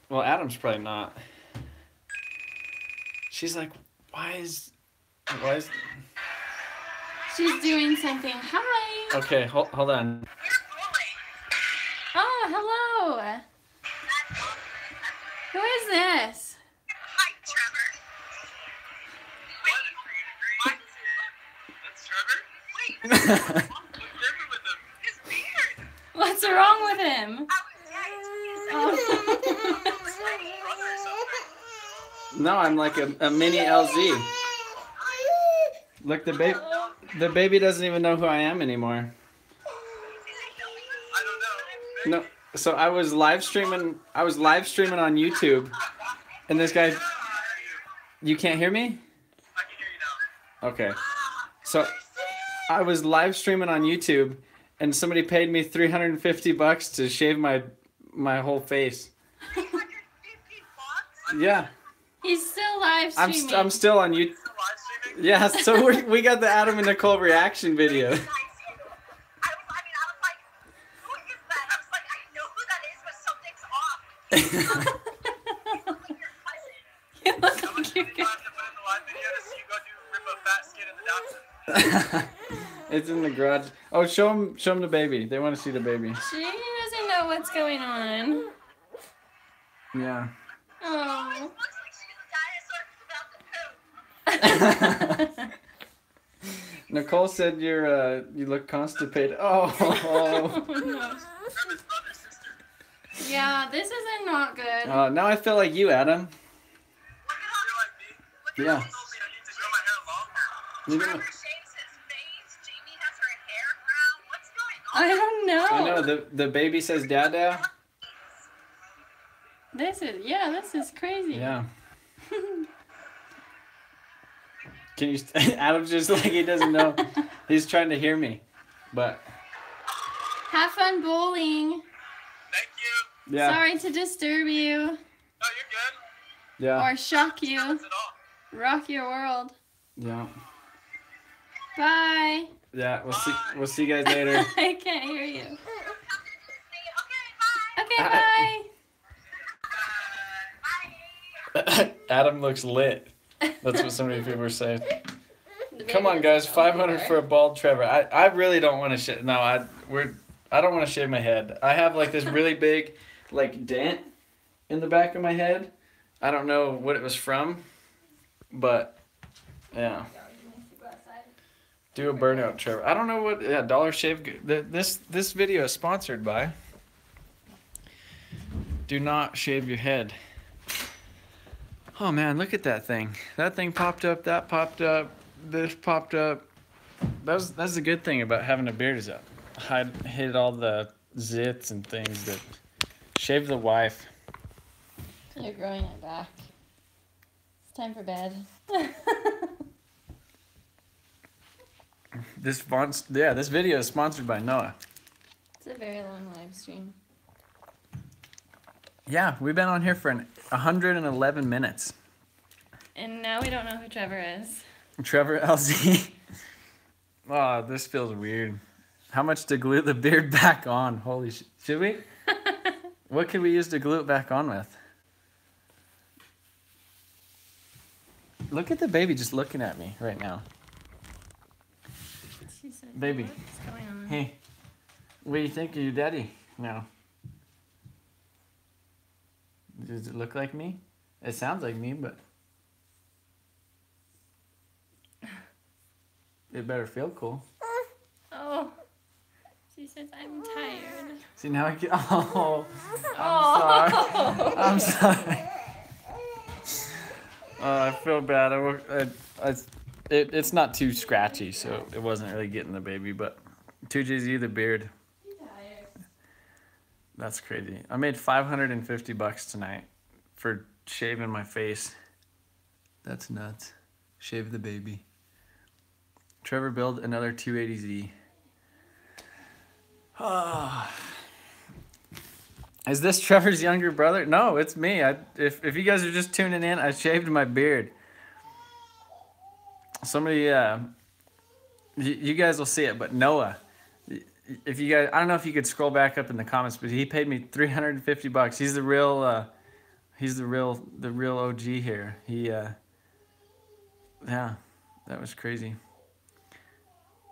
[SPEAKER 1] Well, Adam's probably not. She's like, why is?
[SPEAKER 2] She's doing something. Hi.
[SPEAKER 1] Okay, hold on.
[SPEAKER 2] Oh, hello. Who is this?
[SPEAKER 3] Hi, Trevor. Wait. That's Trevor? Wait. What's different with him? His beard.
[SPEAKER 2] What's wrong with him?
[SPEAKER 1] No, I'm like a mini LZ. Look, the baby doesn't even know who I am anymore.
[SPEAKER 3] I don't know.
[SPEAKER 1] No, so I was live streaming on YouTube, and this guy, you can't hear me?
[SPEAKER 3] I can hear you now.
[SPEAKER 1] Okay. So I was live streaming on YouTube, and somebody paid me $350 to shave my whole face.
[SPEAKER 3] 350 bucks?
[SPEAKER 1] Yeah.
[SPEAKER 2] He's still live streaming.
[SPEAKER 1] I'm still on YouTube.
[SPEAKER 3] Still live streaming?
[SPEAKER 1] Yeah, so we got the Adam and Nicole reaction video.
[SPEAKER 3] I was like, who is that? I was like, I know who that is, but something's off. You look like your cousin.
[SPEAKER 2] You look
[SPEAKER 3] How
[SPEAKER 2] like
[SPEAKER 3] much
[SPEAKER 2] you're
[SPEAKER 3] did you have to put in the live video to see you go do rip a fat skid in the Dobson?
[SPEAKER 1] It's in the garage. Oh, show them the baby. They want to see the baby.
[SPEAKER 2] She doesn't know what's going on.
[SPEAKER 1] Yeah.
[SPEAKER 2] Oh.
[SPEAKER 3] It looks like she's a dinosaur without the poop.
[SPEAKER 1] Nicole said you look constipated. Oh.
[SPEAKER 3] Trevor's brother's sister.
[SPEAKER 2] Yeah, this isn't not good.
[SPEAKER 1] Now I feel like you, Adam.
[SPEAKER 3] Look at how
[SPEAKER 1] Yeah.
[SPEAKER 3] he told me I need to grow my hair longer.
[SPEAKER 1] You're
[SPEAKER 3] Trevor
[SPEAKER 1] gonna-
[SPEAKER 3] shaves his face. Jamie has her hair brown. What's going on?
[SPEAKER 2] I don't know.
[SPEAKER 1] I know the baby says Dada.
[SPEAKER 2] This is crazy.
[SPEAKER 1] Yeah. Can you? Adam's just like he doesn't know. He's trying to hear me, but
[SPEAKER 2] Have fun bowling.
[SPEAKER 3] Thank you.
[SPEAKER 1] yeah,
[SPEAKER 2] Sorry to disturb you
[SPEAKER 3] No, you're good.
[SPEAKER 1] yeah,
[SPEAKER 2] or shock you,
[SPEAKER 3] That's it all.
[SPEAKER 2] rock your world.
[SPEAKER 1] yeah,
[SPEAKER 2] Bye.
[SPEAKER 1] yeah. We'll see you guys later.
[SPEAKER 2] I can't hear you.
[SPEAKER 3] Okay, bye.
[SPEAKER 2] Okay, bye.
[SPEAKER 1] Adam looks lit. That's what so many people are saying. Come on, guys, 500 for a bald Trevor. I really don't want to shave. No, I don't want to shave my head. I have like this really big, like dent in the back of my head. I don't know what it was from, but yeah. Do a burnout, Trevor. I don't know what. Yeah, Dollar Shave. This video is sponsored by. Do not shave your head. Oh man, look at that thing. That thing popped up. That popped up. This popped up. That's the good thing about having a beard is that hid all the zits and things that shave the wife.
[SPEAKER 2] You're growing it back. It's time for bed.
[SPEAKER 1] This video is sponsored by Noah.
[SPEAKER 2] It's a very long live stream.
[SPEAKER 1] Yeah, we've been on here for 111 minutes.
[SPEAKER 2] And now we don't know who Trevor is.
[SPEAKER 1] Trevor LZ. Oh, this feels weird. How much to glue the beard back on? Holy shit. Should we? What could we use to glue it back on with? Look at the baby just looking at me right now.
[SPEAKER 2] She said,
[SPEAKER 1] Baby.
[SPEAKER 2] what's going on?
[SPEAKER 1] Hey, what do you think of your daddy now? Does it look like me? It sounds like me, but it better feel cool.
[SPEAKER 2] Oh. She says, I'm tired.
[SPEAKER 1] See, now I can. Oh, I'm sorry. I'm sorry. Oh, I feel bad. It's not too scratchy, so it wasn't really getting the baby, but 2G's you the beard. That's crazy. I made $550 tonight for shaving my face. That's nuts. Shave the baby. Trevor build another 280Z. Oh. Is this Trevor's younger brother? No, it's me. If you guys are just tuning in, I shaved my beard. Somebody, you guys will see it, but Noah, if you guys, I don't know if you could scroll back up in the comments, but he paid me $350. He's the real, the real OG here. Yeah, that was crazy.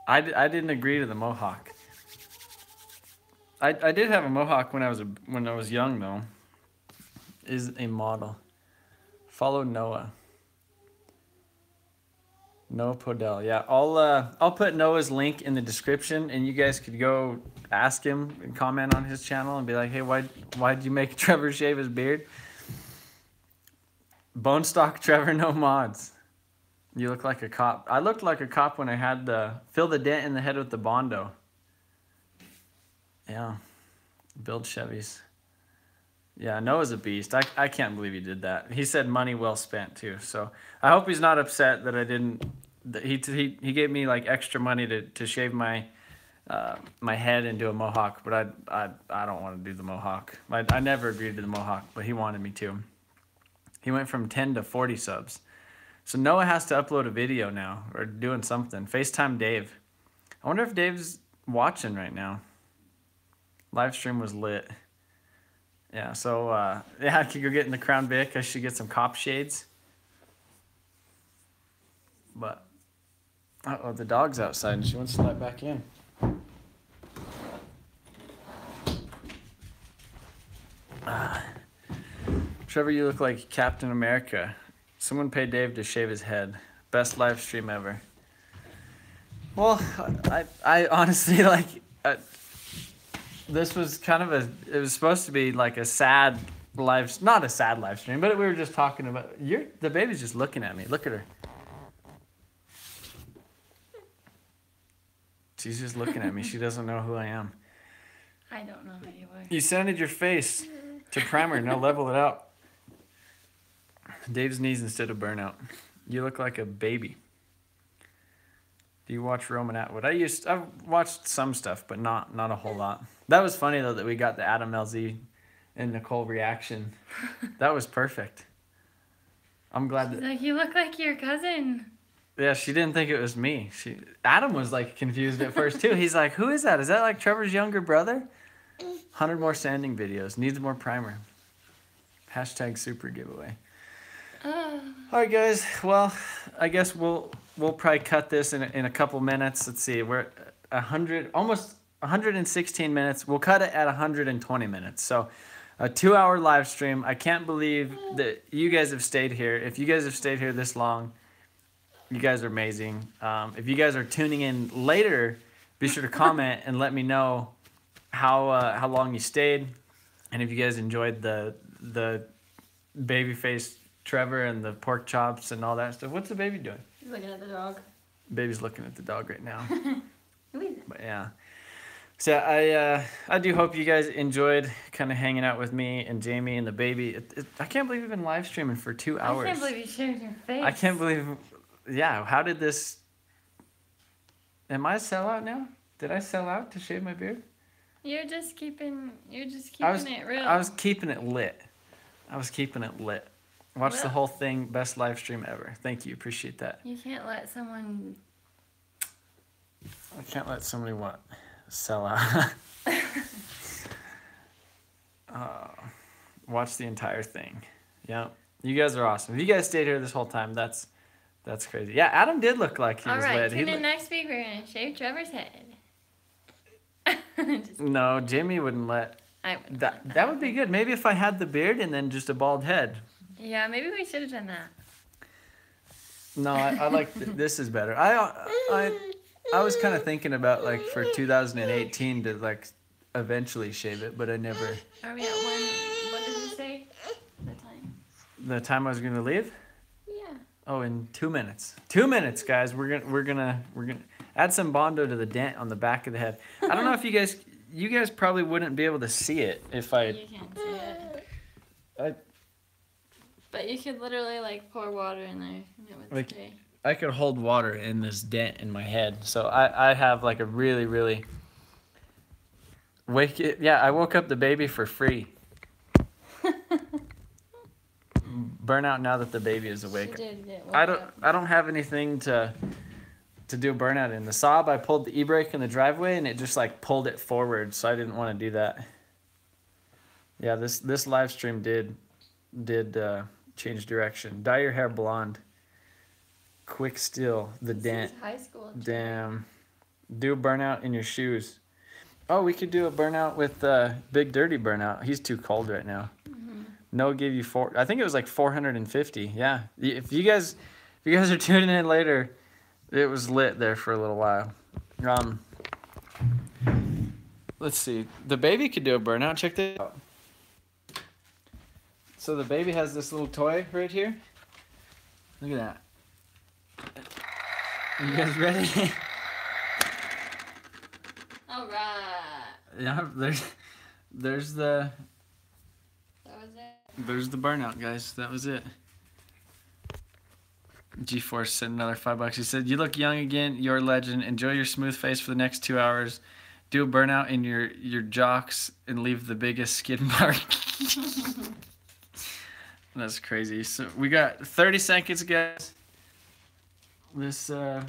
[SPEAKER 1] I didn't agree to the mohawk. I did have a mohawk when I was young though. Is a model. Follow Noah. Noah Podell. Yeah, I'll put Noah's link in the description, and you guys could go ask him and comment on his channel and be like, hey, why'd you make Trevor shave his beard? Bone stock Trevor, no mods. You look like a cop. I looked like a cop when I had fill the dent in the head with the Bondo. Yeah, build Chevys. Yeah, Noah's a beast. I can't believe he did that. He said money well spent too. So I hope he's not upset that I didn't. That he gave me like extra money to shave my my head and do a mohawk, but I don't want to do the mohawk. I never agreed to the mohawk, but he wanted me to. He went from 10 to 40 subs. So Noah has to upload a video now or doing something. FaceTime Dave. I wonder if Dave's watching right now. Livestream was lit. Yeah, so yeah, I could go get in the Crown Vic. I should get some cop shades. But uh-oh, the dog's outside and she wants to let back in. Trevor, you look like Captain America. Someone paid Dave to shave his head. Best live stream ever. Well, I honestly like. This was kind of it was supposed to be like a sad not a sad live stream, but we were just talking about, the baby's just looking at me. Look at her. She's just looking at me. She doesn't know who I am.
[SPEAKER 2] I don't know who you are.
[SPEAKER 1] You sanded your face to primer. Now level it out. Dave's knees instead of Burnout. You look like a baby. Do you watch Roman Atwood? I've watched some stuff, but not a whole lot. That was funny though that we got the Adam LZ and Nicole reaction. That was perfect. I'm glad
[SPEAKER 2] She's like, you look like your cousin.
[SPEAKER 1] Yeah, she didn't think it was me. Adam was like confused at first too. He's like, who is that? Is that like Trevor's younger brother? 100 more sanding videos. Needs more primer. Hashtag Supra giveaway. All right, guys. Well, I guess we'll probably cut this in a couple minutes. Let's see. We're at almost 116 minutes. We'll cut it at 120 minutes. So a 2-hour live stream. I can't believe that you guys have stayed here. If you guys have stayed here this long, you guys are amazing. If you guys are tuning in later, be sure to comment and let me know how long you stayed, and if you guys enjoyed the babyface Trevor and the pork chops and all that stuff. What's the baby doing?
[SPEAKER 2] He's looking at the dog.
[SPEAKER 1] Baby's looking at the dog right now.
[SPEAKER 2] Louisa.
[SPEAKER 1] But yeah. So I do hope you guys enjoyed kind of hanging out with me and Jamie and the baby. I can't believe we've been live streaming for 2 hours.
[SPEAKER 2] I can't believe you shaved your face.
[SPEAKER 1] I can't believe. Yeah, how did this? Am I a sellout now? Did I sell out to shave my beard?
[SPEAKER 2] You're just keeping it real.
[SPEAKER 1] I was keeping it lit. Watch the whole thing. Best live stream ever. Thank you. Appreciate that.
[SPEAKER 2] You can't let someone.
[SPEAKER 1] I can't let somebody what? Sell out. Watch the entire thing. Yeah. You guys are awesome. If you guys stayed here this whole time, that's crazy. Yeah, Adam did look like he was lit.
[SPEAKER 2] All right, tune in next week. We're going to shave Trevor's head.
[SPEAKER 1] No, Jamie wouldn't let.
[SPEAKER 2] I wouldn't.
[SPEAKER 1] That would be good. Maybe if I had the beard and then just a bald head.
[SPEAKER 2] Yeah, maybe we should have done that.
[SPEAKER 1] No, I like this is better. I was kind of thinking about like for 2018 to like eventually shave it, but I never.
[SPEAKER 2] Are we at one? What did you say? The time.
[SPEAKER 1] The time I was gonna leave?
[SPEAKER 2] Yeah.
[SPEAKER 1] Oh, in 2 minutes. 2 minutes, guys. We're gonna add some Bondo to the dent on the back of the head. I don't know if you you guys probably wouldn't be able to see it if I.
[SPEAKER 2] You can't see it. But you could literally like pour water in there and it would
[SPEAKER 1] Like-
[SPEAKER 2] stay.
[SPEAKER 1] I could hold water in this dent in my head, so I have like a really I woke up the baby for free. Burnout now that the baby is awake.
[SPEAKER 2] She did get woke
[SPEAKER 1] I
[SPEAKER 2] up.
[SPEAKER 1] don't have anything to do a burnout in. The Saab, I pulled the e-brake in the driveway and it just like pulled it forward, so I didn't want to do that. Yeah, this live stream did change direction. Dye your hair blonde. Quick steal the
[SPEAKER 2] This
[SPEAKER 1] dent.
[SPEAKER 2] is high school.
[SPEAKER 1] Damn. Do a burnout in your shoes. Oh, we could do a burnout with Big Dirty Burnout. He's too cold right now. No, give you I think it was like 450. Yeah. If you guys are tuning in later, it was lit there for a little while. Let's see. The baby could do a burnout. Check this out. So the baby has this little toy right here. Look at that. You guys ready?
[SPEAKER 2] All right.
[SPEAKER 1] Yeah, there's the
[SPEAKER 2] That was it.
[SPEAKER 1] There's the burnout, guys. That was it. G-Force sent another $5. He said, "You look young again. You're a legend. Enjoy your smooth face for the next 2 hours. Do a burnout in your jocks and leave the biggest skid mark." That's crazy. So we got 30 seconds, guys. This, like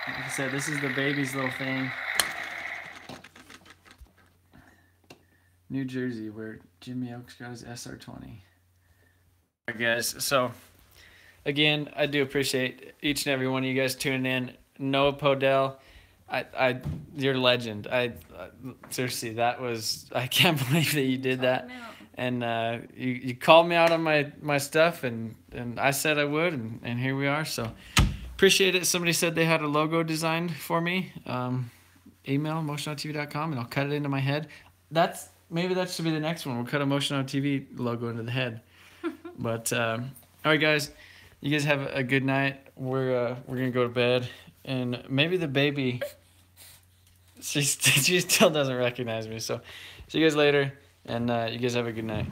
[SPEAKER 1] I said, this is the baby's little thing. New Jersey, where Jimmy Oaks got his SR20. All right, guys. So, again, I do appreciate each and every one of you guys tuning in. Noah Podell, you're a legend. Seriously, that was, I can't believe that you did that. And you called me out on my stuff, and I said I would, and here we are. So, appreciate it. Somebody said they had a logo designed for me. Email motionoutTV.com, and I'll cut it into my head. Maybe that should be the next one. We'll cut a Motion Out TV logo into the head. But all right, guys, you guys have a good night. We're gonna go to bed, and maybe the baby. She still doesn't recognize me. So, see you guys later, and you guys have a good night.